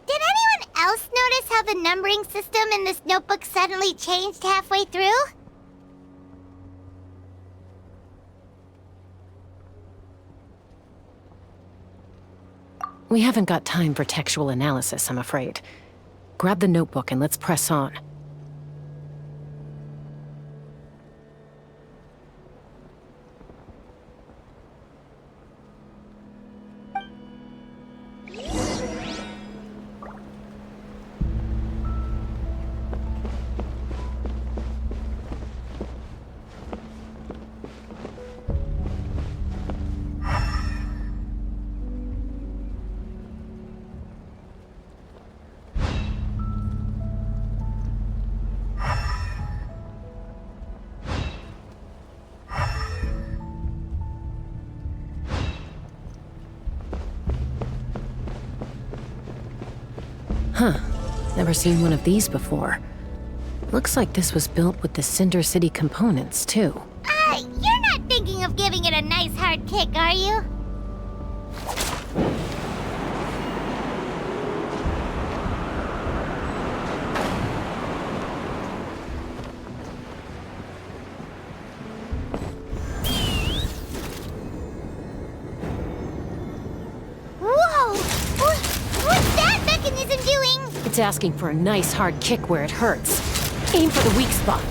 Did anyone else notice how the numbering system in this notebook suddenly changed halfway through? We haven't got time for textual analysis, I'm afraid. Grab the notebook and let's press on. Huh. Never seen one of these before. Looks like this was built with the Cinder City components, too. You're not thinking of giving it a nice hard kick, are you? Whoa! What's that mechanism doing? It's asking for a nice hard kick where it hurts. Aim for the weak spot.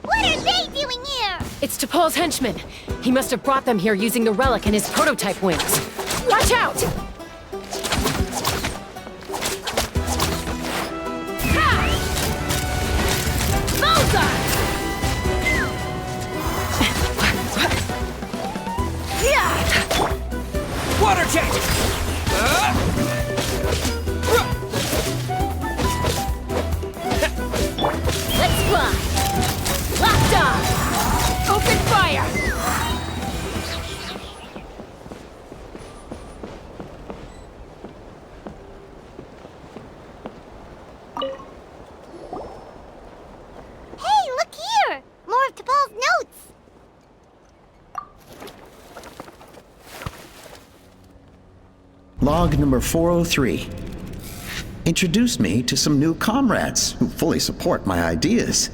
What are they doing here? It's T'Pol's henchmen. He must have brought them here using the relic in his prototype wings. Watch out! Water jet! Let's fly! Locked on! Open fire! Hey, look here! More of T'Pol's notes! Log number 403. Introduced me to some new comrades who fully support my ideas.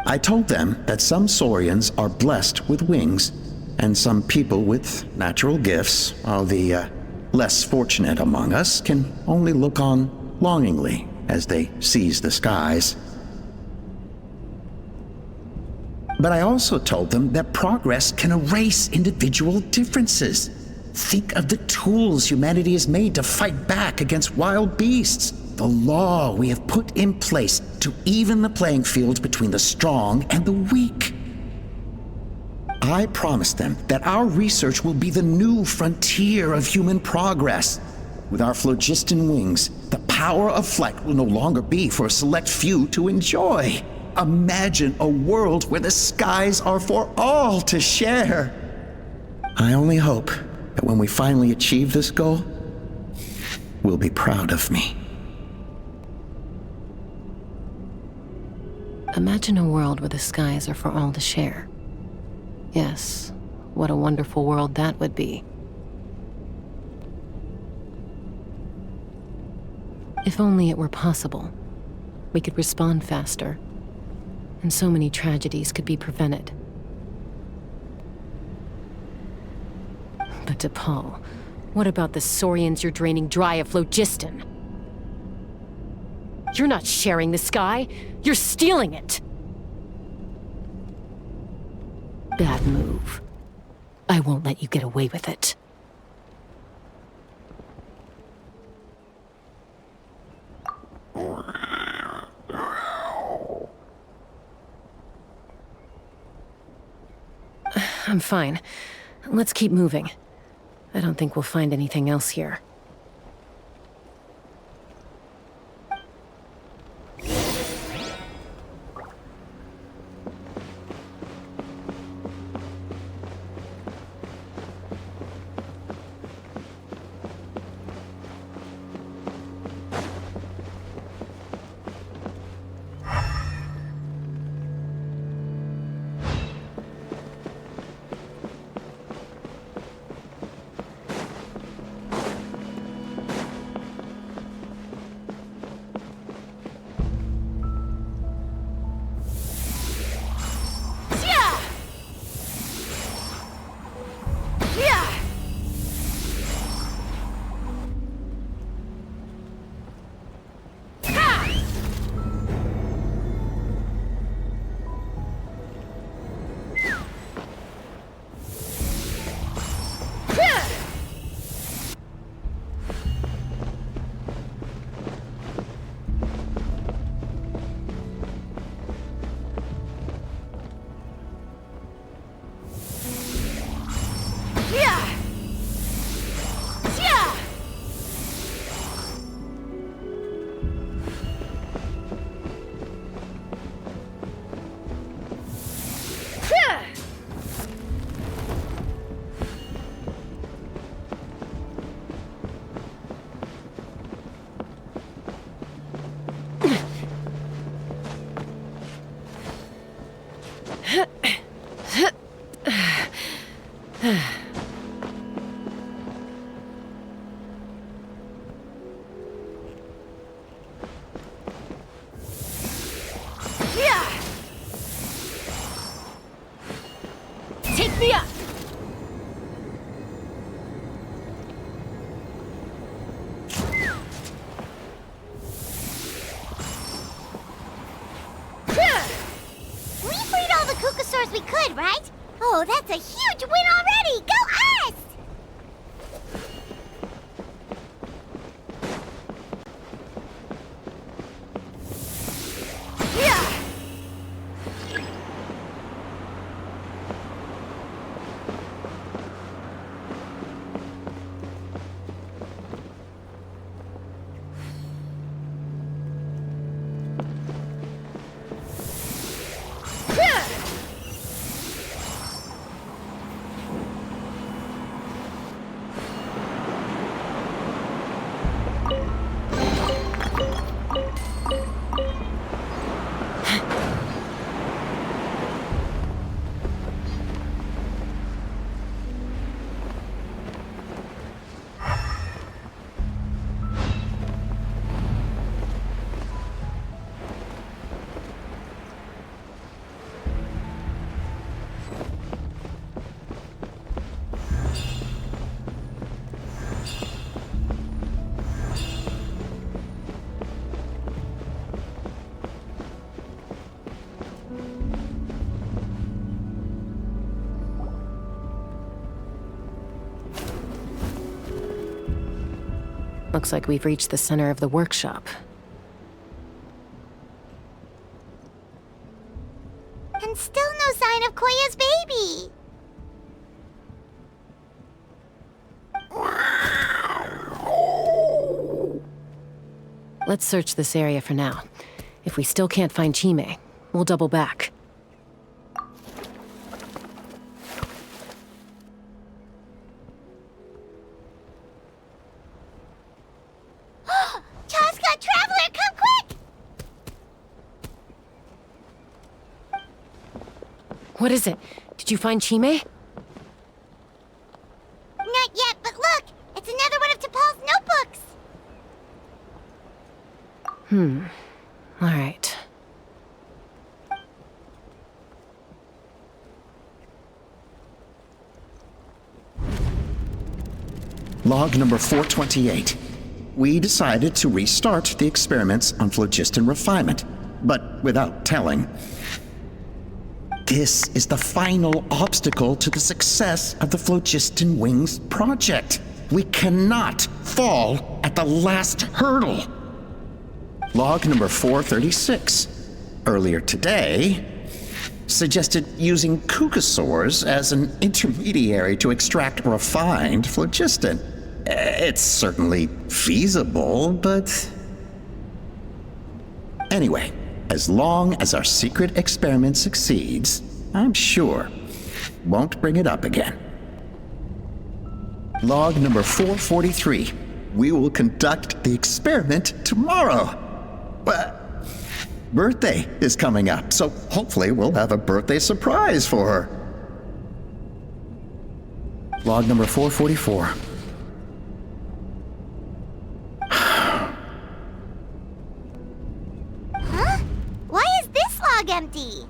I told them that some Saurians are blessed with wings, and some people with natural gifts, while the less fortunate among us can only look on longingly as they seize the skies. But I also told them that progress can erase individual differences. Think of the tools humanity has made to fight back against wild beasts. The law we have put in place to even the playing field between the strong and the weak. I promised them that our research will be the new frontier of human progress. With our phlogiston wings, the power of flight will no longer be for a select few to enjoy. Imagine a world where the skies are for all to share. I only hope that when we finally achieve this goal, will be proud of me. Imagine a world where the skies are for all to share. Yes, what a wonderful world that would be. If only it were possible, we could respond faster, and so many tragedies could be prevented. But DePaul, what about the Saurians you're draining dry of phlogiston? You're not sharing the sky, you're stealing it! Bad move. I won't let you get away with it. I'm fine. Let's keep moving. I don't think we'll find anything else here. Take me up! We freed all the Qucusaurus we could, right? Oh, that's a huge win already! Go us! Looks like we've reached the center of the workshop. And still no sign of Koya's baby! Let's search this area for now. If we still can't find Chime, we'll double back. What is it? Did you find Chime? Not yet, but look! It's another one of T'Pol's notebooks! All right. Log number 428. We decided to restart the experiments on phlogiston refinement, but without telling. This is the final obstacle to the success of the Phlogiston Wings project. We cannot fall at the last hurdle. Log number 436. Earlier today, suggested using Qucusaurus as an intermediary to extract refined phlogiston. It's certainly feasible, but... Anyway, as long as our secret experiment succeeds, I'm sure won't bring it up again. Log number 443. We will conduct the experiment tomorrow. Birthday is coming up, so hopefully we'll have a birthday surprise for her. Log number 444. Huh? Why is this log empty?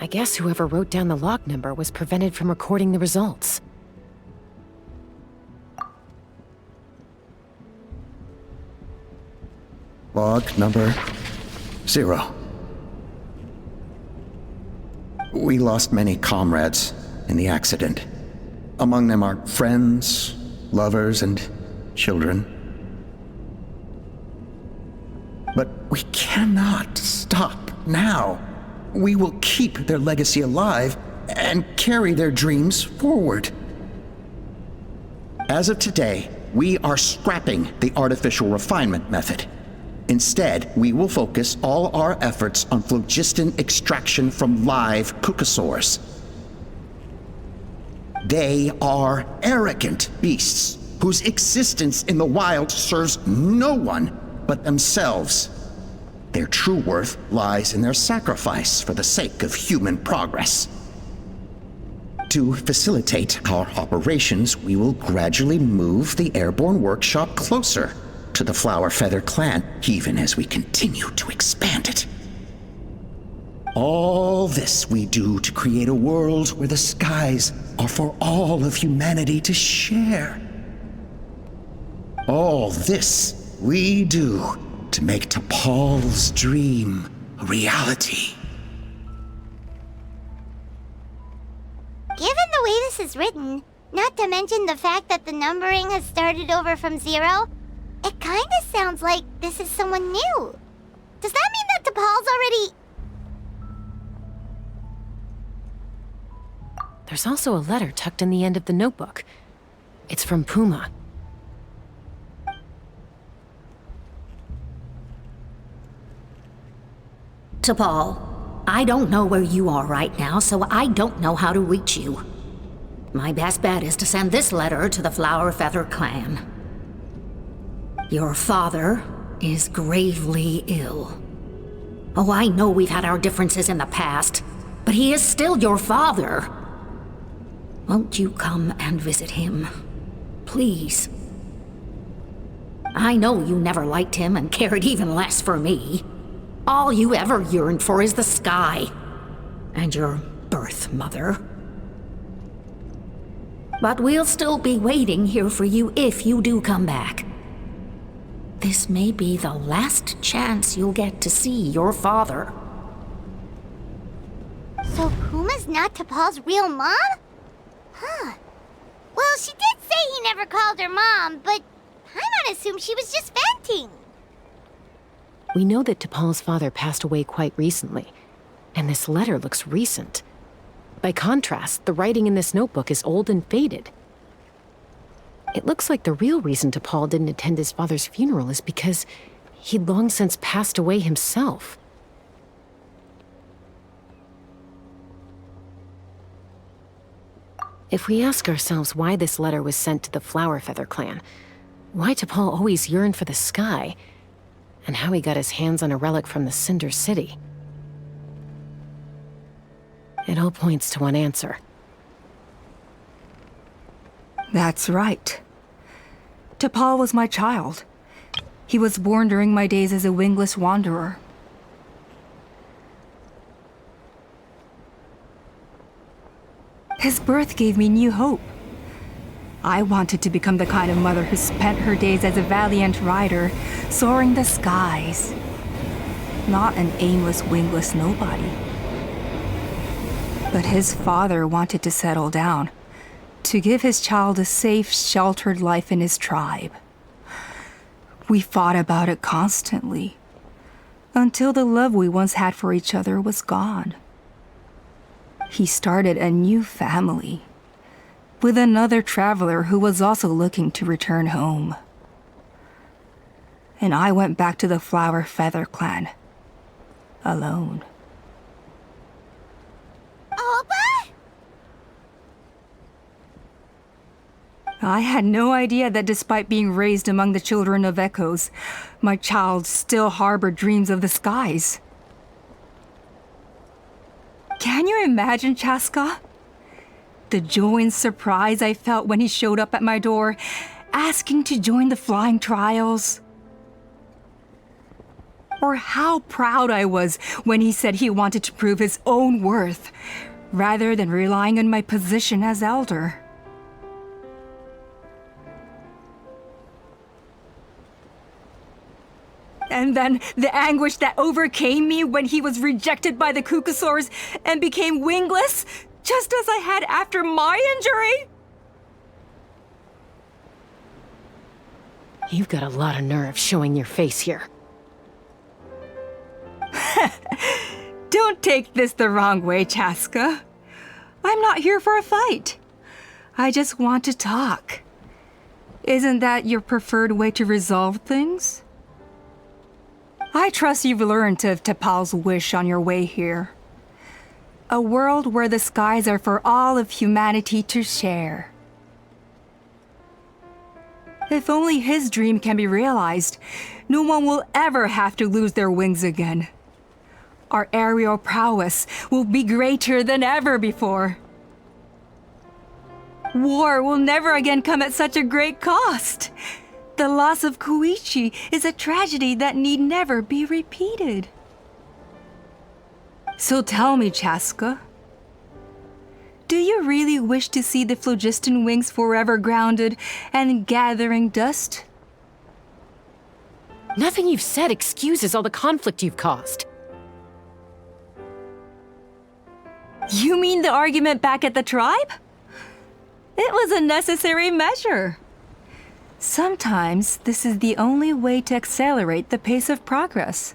I guess whoever wrote down the log number was prevented from recording the results. Log number 0. We lost many comrades in the accident. Among them are friends, lovers, and children. But we cannot stop now. We will keep their legacy alive and carry their dreams forward. As of today, we are scrapping the artificial refinement method. Instead, we will focus all our efforts on phlogiston extraction from live Qucusaurus. They are arrogant beasts whose existence in the wild serves no one but themselves. Their true worth lies in their sacrifice for the sake of human progress. To facilitate our operations, we will gradually move the airborne workshop closer to the Flower Feather clan, even as we continue to expand it. All this we do to create a world where the skies are for all of humanity to share. All this we do to make T'Pol's dream a reality. Given the way this is written, not to mention the fact that the numbering has started over from 0, it kinda sounds like this is someone new. Does that mean that T'Pol's already... There's also a letter tucked in the end of the notebook. It's from Puma. T'Pol, I don't know where you are right now, so I don't know how to reach you. My best bet is to send this letter to the Flower Feather clan. Your father is gravely ill. Oh, I know we've had our differences in the past, but he is still your father. Won't you come and visit him? Please. I know you never liked him and cared even less for me. All you ever yearned for is the sky. And your birth mother. But we'll still be waiting here for you if you do come back. This may be the last chance you'll get to see your father. So Puma's not T'Pol's real mom? Huh. Well, she did say he never called her mom, but I might assume she was just venting. We know that T'Pol's father passed away quite recently, and this letter looks recent. By contrast, the writing in this notebook is old and faded. It looks like the real reason T'Pol didn't attend his father's funeral is because he'd long since passed away himself. If we ask ourselves why this letter was sent to the Flower Feather clan, why T'Pol always yearned for the sky, and how he got his hands on a relic from the Cinder City, It all points to one answer. That's right. T'Pol was my child. He was born during my days as a wingless wanderer. His birth gave me new hope. I wanted to become the kind of mother who spent her days as a valiant rider, soaring the skies. Not an aimless, wingless nobody. But his father wanted to settle down, to give his child a safe, sheltered life in his tribe. We fought about it constantly, until the love we once had for each other was gone. He started a new family, with another traveler who was also looking to return home. And I went back to the Flower Feather clan, alone. Alba? I had no idea that despite being raised among the children of echoes, my child still harbored dreams of the skies. Can you imagine, Chaska? The joy and surprise I felt when he showed up at my door, asking to join the flying trials. Or how proud I was when he said he wanted to prove his own worth, rather than relying on my position as elder. And then the anguish that overcame me when he was rejected by the Qucusaurus and became wingless, just as I had after my injury. You've got a lot of nerve showing your face here. Don't take this the wrong way, Chaska. I'm not here for a fight. I just want to talk. Isn't that your preferred way to resolve things? I trust you've learned of T'Pol's wish on your way here. A world where the skies are for all of humanity to share. If only his dream can be realized, no one will ever have to lose their wings again. Our aerial prowess will be greater than ever before. War will never again come at such a great cost. The loss of Koichi is a tragedy that need never be repeated. So tell me, Chaska, do you really wish to see the phlogiston wings forever grounded and gathering dust? Nothing you've said excuses all the conflict you've caused. You mean the argument back at the tribe? It was a necessary measure. Sometimes this is the only way to accelerate the pace of progress.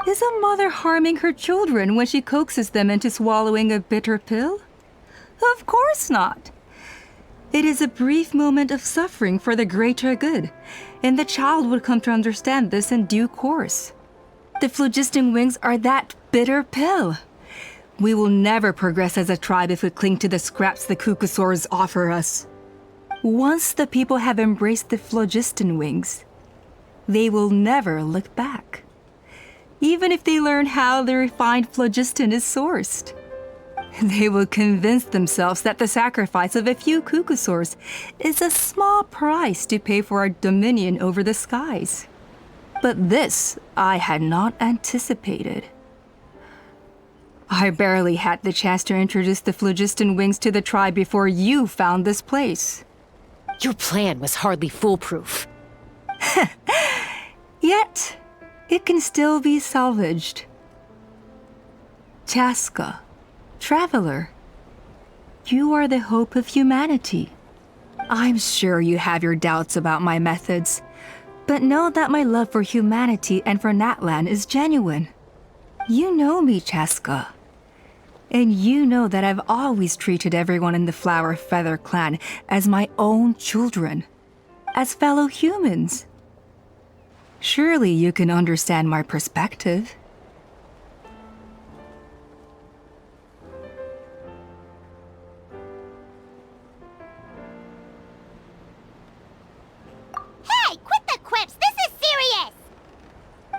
Is a mother harming her children when she coaxes them into swallowing a bitter pill? Of course not. It is a brief moment of suffering for the greater good, and the child would come to understand this in due course. The phlogiston wings are that bitter pill. We will never progress as a tribe if we cling to the scraps the Qucusaurus offer us. Once the people have embraced the phlogiston wings, they will never look back. Even if they learn how the refined phlogiston is sourced. They will convince themselves that the sacrifice of a few Qucusaurs is a small price to pay for our dominion over the skies. But this I had not anticipated. I barely had the chance to introduce the phlogiston wings to the tribe before you found this place. Your plan was hardly foolproof. Yet, it can still be salvaged. Chaska, traveler, you are the hope of humanity. I'm sure you have your doubts about my methods, but know that my love for humanity and for Natlan is genuine. You know me, Chaska. And you know that I've always treated everyone in the Flower Feather clan as my own children, as fellow humans. Surely you can understand my perspective.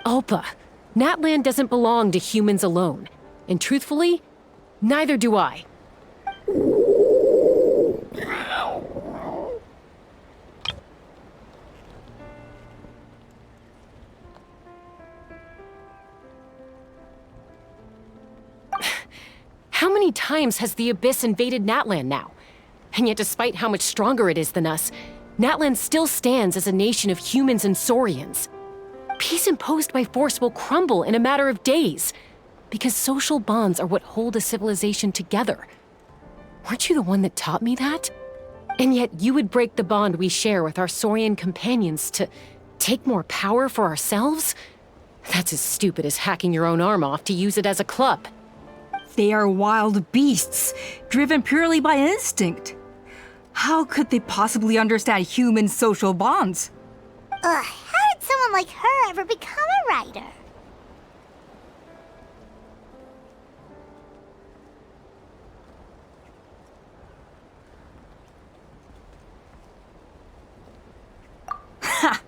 Alpa, Natlan doesn't belong to humans alone. And truthfully, neither do I. How many times has the Abyss invaded Natlan now? And yet despite how much stronger it is than us, Natlan still stands as a nation of humans and Saurians. Peace imposed by force will crumble in a matter of days, because social bonds are what hold a civilization together. Weren't you the one that taught me that? And yet you would break the bond we share with our Saurian companions to take more power for ourselves? That's as stupid as hacking your own arm off to use it as a club. They are wild beasts, driven purely by instinct. How could they possibly understand human social bonds? Ugh, how did someone like her ever become a writer? Ha!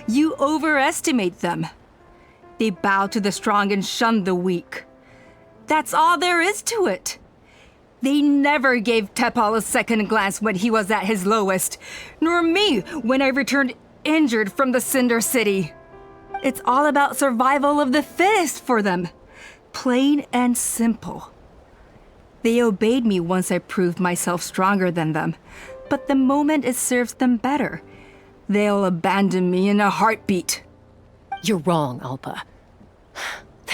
You overestimate them. They bow to the strong and shun the weak. That's all there is to it. They never gave Tepal a second glance when he was at his lowest, nor me when I returned injured from the Cinder City. It's all about survival of the fittest for them. Plain and simple. They obeyed me once I proved myself stronger than them, but the moment it serves them better, they'll abandon me in a heartbeat. You're wrong, Alpa.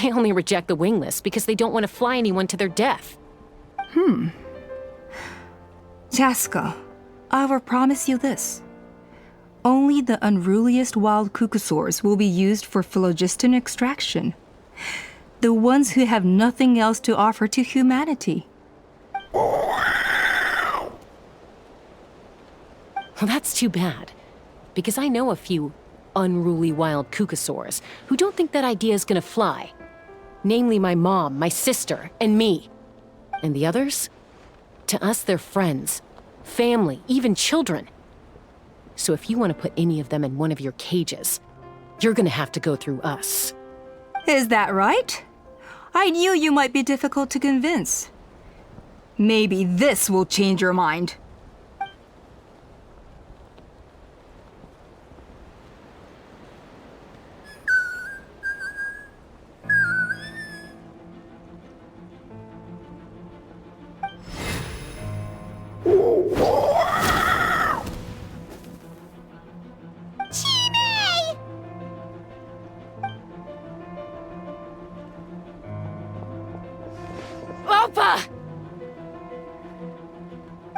They only reject the wingless because they don't want to fly anyone to their death. Chaska, I will promise you this. Only the unruliest wild Qucusaurus will be used for phlogiston extraction. The ones who have nothing else to offer to humanity. Well, that's too bad. Because I know a few unruly wild Qucusaurus who don't think that idea is gonna fly. Namely my mom, my sister, and me. And the others? To us, they're friends, family, even children. So if you want to put any of them in one of your cages, you're gonna have to go through us. Is that right? I knew you might be difficult to convince. Maybe this will change your mind.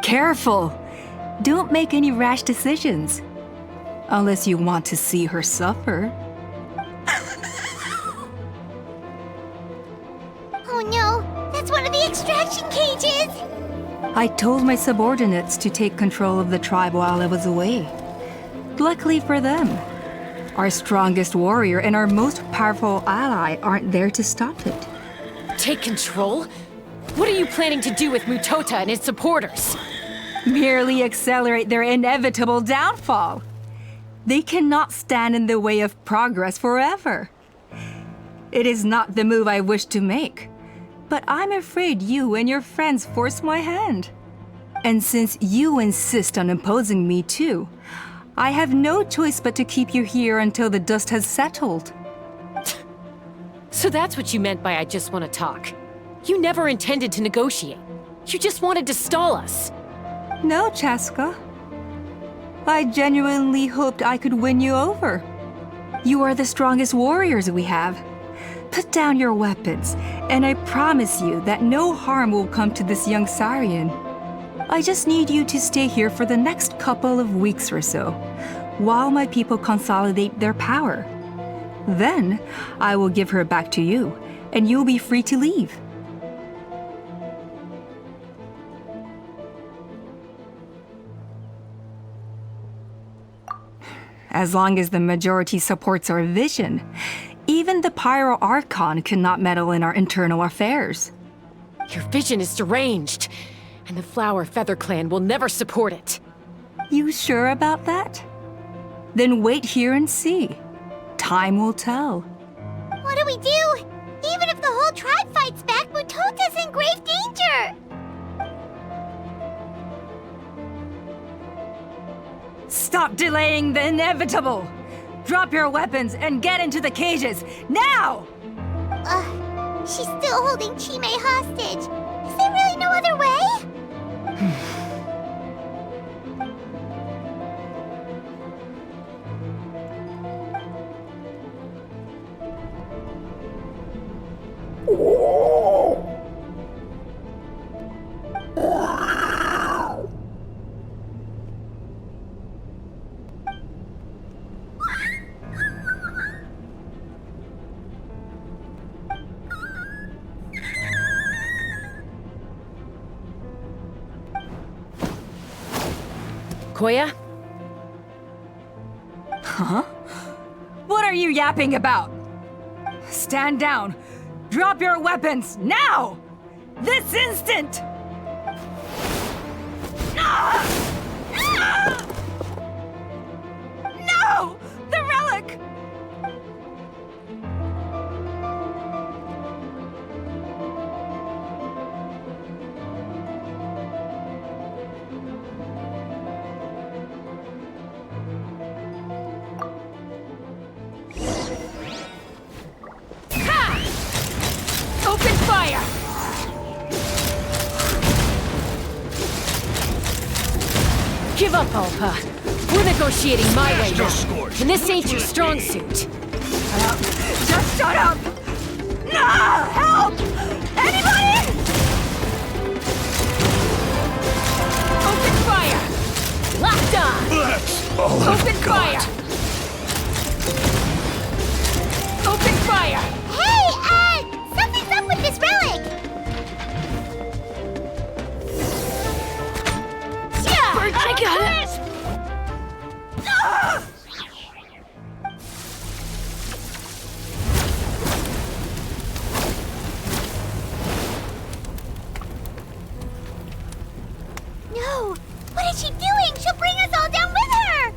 Careful! Don't make any rash decisions. Unless you want to see her suffer. Oh no, that's one of the extraction cages! I told my subordinates to take control of the tribe while I was away. Luckily for them, our strongest warrior and our most powerful ally aren't there to stop it. Take control? What are you planning to do with Mutota and his supporters? Merely accelerate their inevitable downfall. They cannot stand in the way of progress forever. It is not the move I wish to make, but I'm afraid you and your friends force my hand. And since you insist on imposing me too, I have no choice but to keep you here until the dust has settled. So that's what you meant by I just want to talk. You never intended to negotiate. You just wanted to stall us. No, Chaska. I genuinely hoped I could win you over. You are the strongest warriors we have. Put down your weapons, and I promise you that no harm will come to this young Saurian. I just need you to stay here for the next couple of weeks or so, while my people consolidate their power. Then, I will give her back to you, and you'll be free to leave. As long as the majority supports our vision, even the Pyro Archon cannot meddle in our internal affairs. Your vision is deranged, and the Flower Feather Clan will never support it. You sure about that? Then wait here and see. Time will tell. What do we do? Even if the whole tribe fights back, Mutota's in grave danger! Stop delaying the inevitable! Drop your weapons and get into the cages, now! She's still holding Chime hostage. Is there really no other way? Koya? Huh? What are you yapping about? Stand down. Drop your weapons, now! This instant! No! The relic! Open fire! Give up, Alpa. We're negotiating my way now. And this ain't your strong suit. Just shut up! No! Help! Anybody? Open fire! Locked on! That's all Open I've got. fire! Open fire! Hey, something's up with this relic! Yeah! I got it! No! What is she doing? She'll bring us all down with her!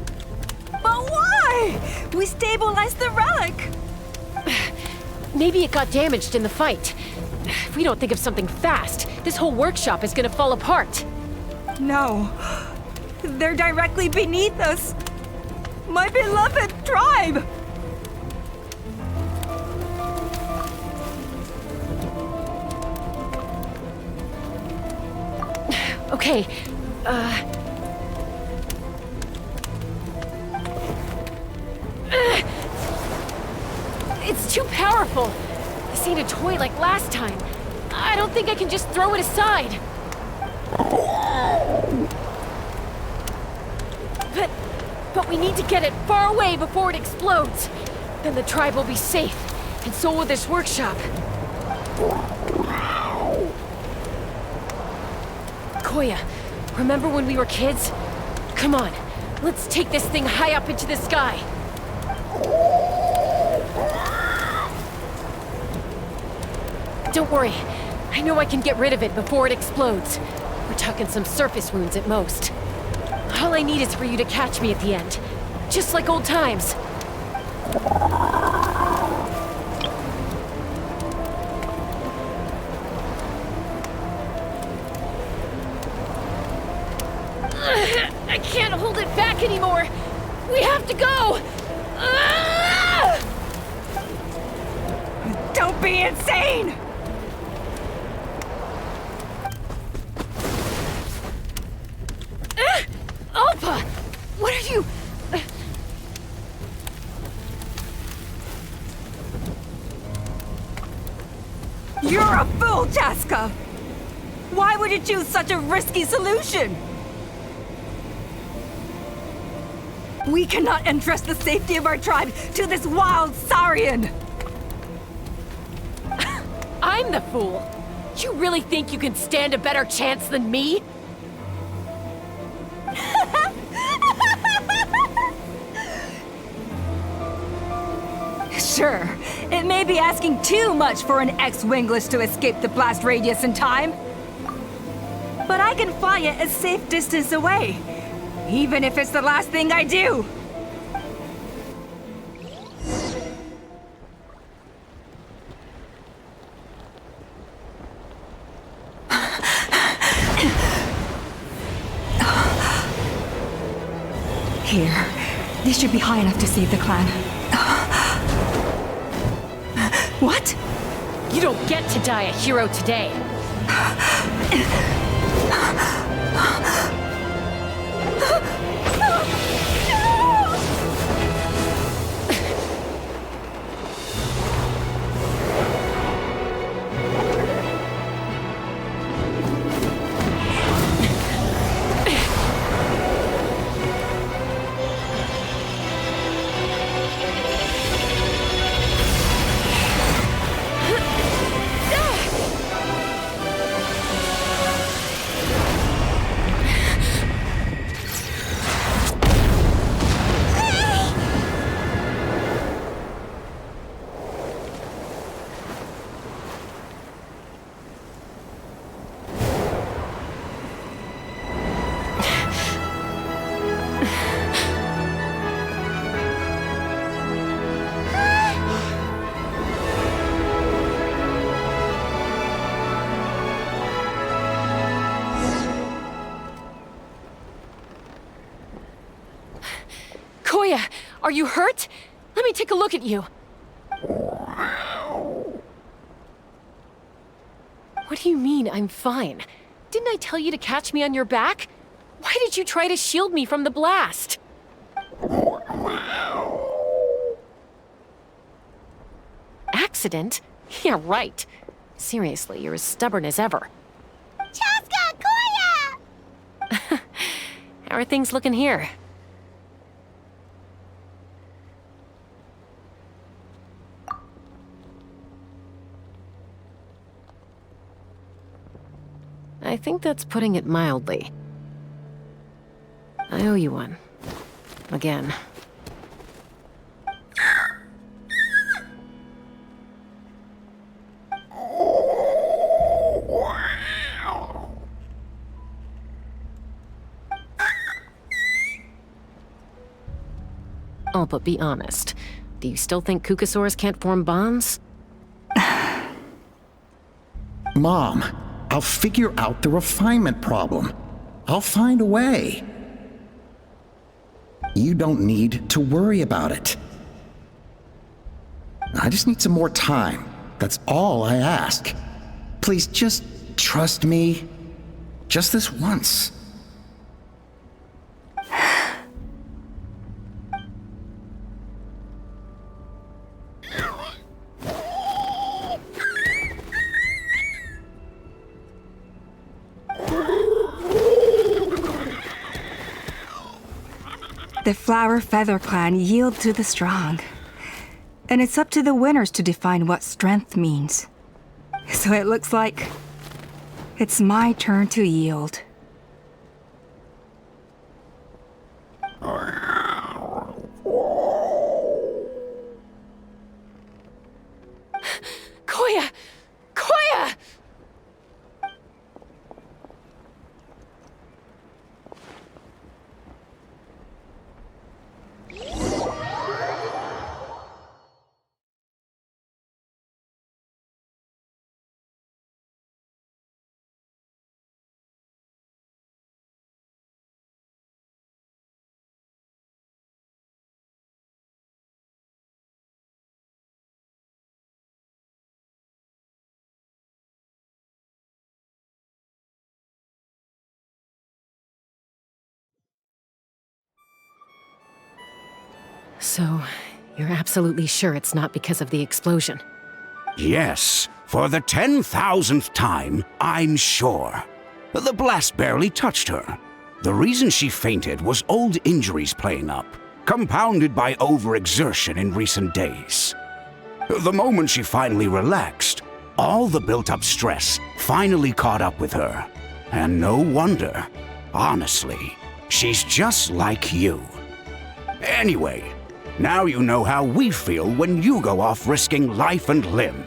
But why? We stabilized the relic! Maybe it got damaged in the fight. If we don't think of something fast, this whole workshop is gonna fall apart. No. They're directly beneath us. My beloved tribe! Okay, it's too powerful. This ain't a toy like last time. I don't think I can just throw it aside. But we need to get it far away before it explodes. Then the tribe will be safe, and so will this workshop. Koya, remember when we were kids? Come on, let's take this thing high up into the sky. Don't worry, I know I can get rid of it before it explodes. We're talking some surface wounds at most. All I need is for you to catch me at the end, just like old times. I can't hold it back anymore. We have to go. Don't be insane! Alpa! What are you... You're a fool, Chaska! Why would you choose such a risky solution? We cannot entrust the safety of our tribe to this wild Saurian! I'm the fool. You really think you can stand a better chance than me? Sure, it may be asking too much for an ex-wingless to escape the blast radius in time. But I can fly it a safe distance away, even if it's the last thing I do. Here. This should be high enough to save the clan. What? You don't get to die a hero today. Koya, are you hurt? Let me take a look at you. What do you mean, I'm fine? Didn't I tell you to catch me on your back? Why did you try to shield me from the blast? Accident? Yeah, right. Seriously, you're as stubborn as ever. Chaska, Koya! How are things looking here? I think that's putting it mildly. I owe you one. Again. Oh, but be honest. Do you still think Qucusaurus can't form bonds? Mom, I'll figure out the refinement problem. I'll find a way. You don't need to worry about it. I just need some more time. That's all I ask. Please just trust me. Just this once. The Flower Feather Clan yield to the strong. And it's up to the winners to define what strength means. So it looks like it's my turn to yield. Koya! Koya! So, you're absolutely sure it's not because of the explosion? Yes, for the 10,000th time, I'm sure. The blast barely touched her. The reason she fainted was old injuries playing up, compounded by overexertion in recent days. The moment she finally relaxed, all the built-up stress finally caught up with her. And no wonder. Honestly, she's just like you. Anyway, now you know how we feel when you go off risking life and limb.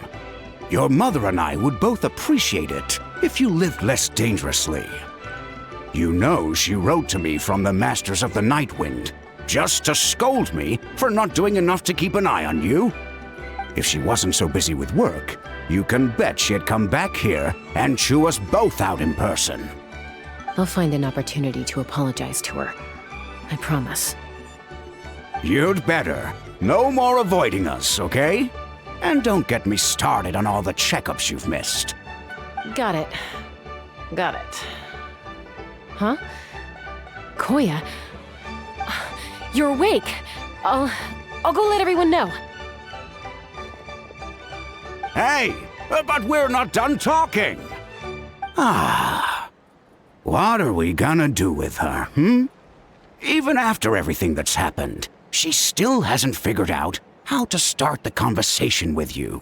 Your mother and I would both appreciate it if you lived less dangerously. You know she wrote to me from the Masters of the Nightwind, just to scold me for not doing enough to keep an eye on you. If she wasn't so busy with work, you can bet she'd come back here and chew us both out in person. I'll find an opportunity to apologize to her. I promise. You'd better. No more avoiding us, okay? And don't get me started on all the checkups you've missed. Got it. Got it. Huh? Koya? You're awake. I'll go let everyone know. Hey, but we're not done talking. What are we gonna do with her, Even after everything that's happened, she still hasn't figured out how to start the conversation with you.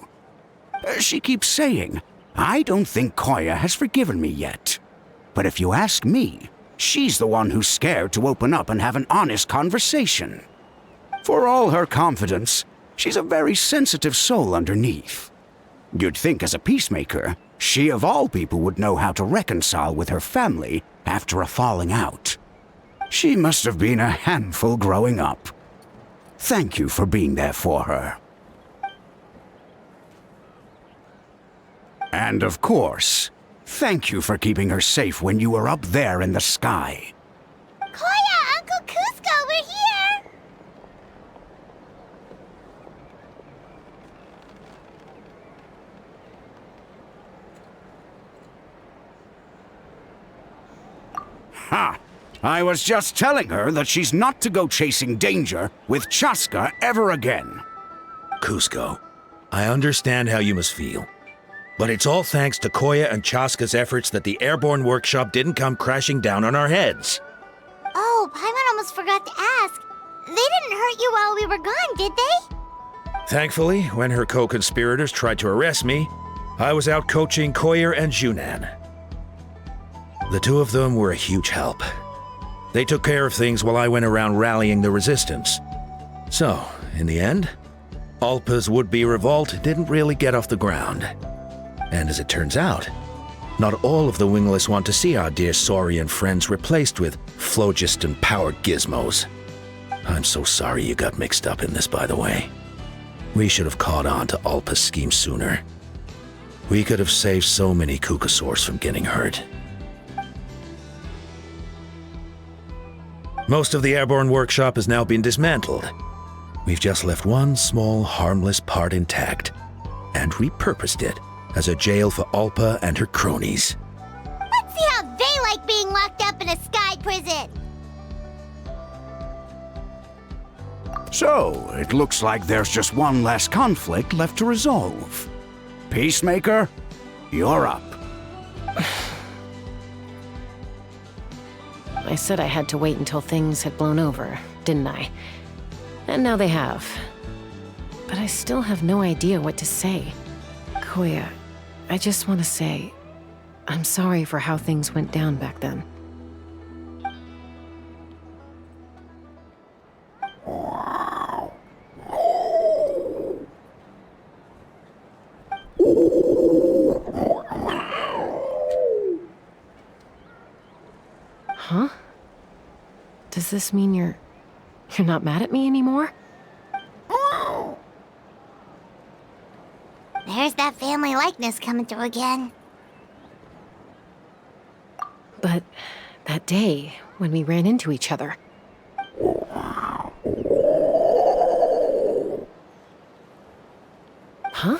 She keeps saying, I don't think Koya has forgiven me yet. But if you ask me, she's the one who's scared to open up and have an honest conversation. For all her confidence, she's a very sensitive soul underneath. You'd think as a peacemaker, she of all people would know how to reconcile with her family after a falling out. She must have been a handful growing up. Thank you for being there for her. And of course, thank you for keeping her safe when you were up there in the sky. Koya, Uncle Cusco, we're here! Ha! I was just telling her that she's not to go chasing danger with Chaska ever again. Cusco, I understand how you must feel. But it's all thanks to Koya and Chaska's efforts that the airborne workshop didn't come crashing down on our heads. Oh, Paimon almost forgot to ask. They didn't hurt you while we were gone, did they? Thankfully, when her co-conspirators tried to arrest me, I was out coaching Koya and Junan. The two of them were a huge help. They took care of things while I went around rallying the resistance. So, in the end, Alpa's would-be revolt didn't really get off the ground. And as it turns out, not all of the wingless want to see our dear Saurian friends replaced with phlogiston-powered gizmos. I'm so sorry you got mixed up in this, by the way. We should have caught on to Alpa's scheme sooner. We could have saved so many Qucusaurus from getting hurt. Most of the airborne workshop has now been dismantled. We've just left one small, harmless part intact, and repurposed it as a jail for Alpa and her cronies. Let's see how they like being locked up in a sky prison! So, it looks like there's just one less conflict left to resolve. Peacemaker, you're up. I said I had to wait until things had blown over, didn't I? And now they have. But I still have no idea what to say. Koya, I just want to say, I'm sorry for how things went down back then. Huh? Does this mean you're not mad at me anymore? There's that family likeness coming through again. But that day, when we ran into each other... Huh?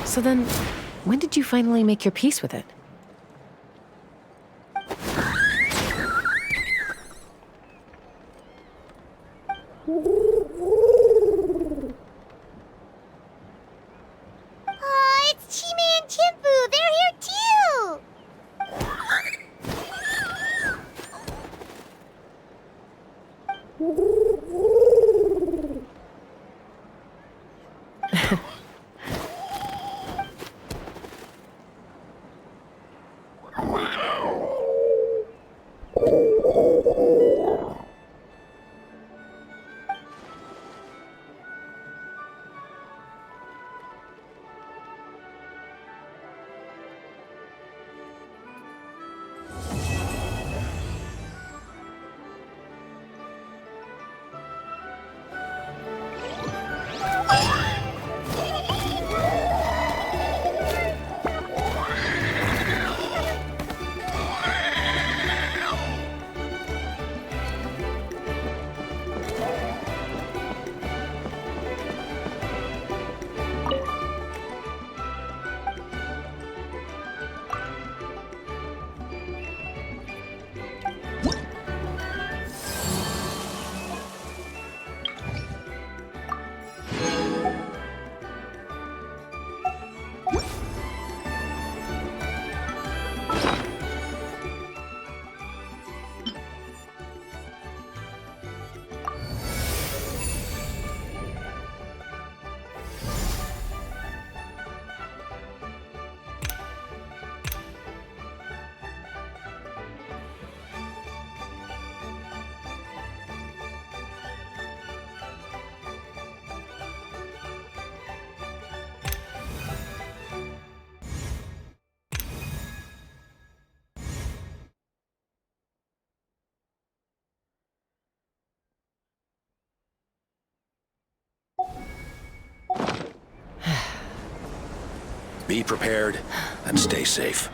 So then, when did you finally make your peace with it? Oh, it's Chime and Chimpu! They're here too! Be prepared and stay safe.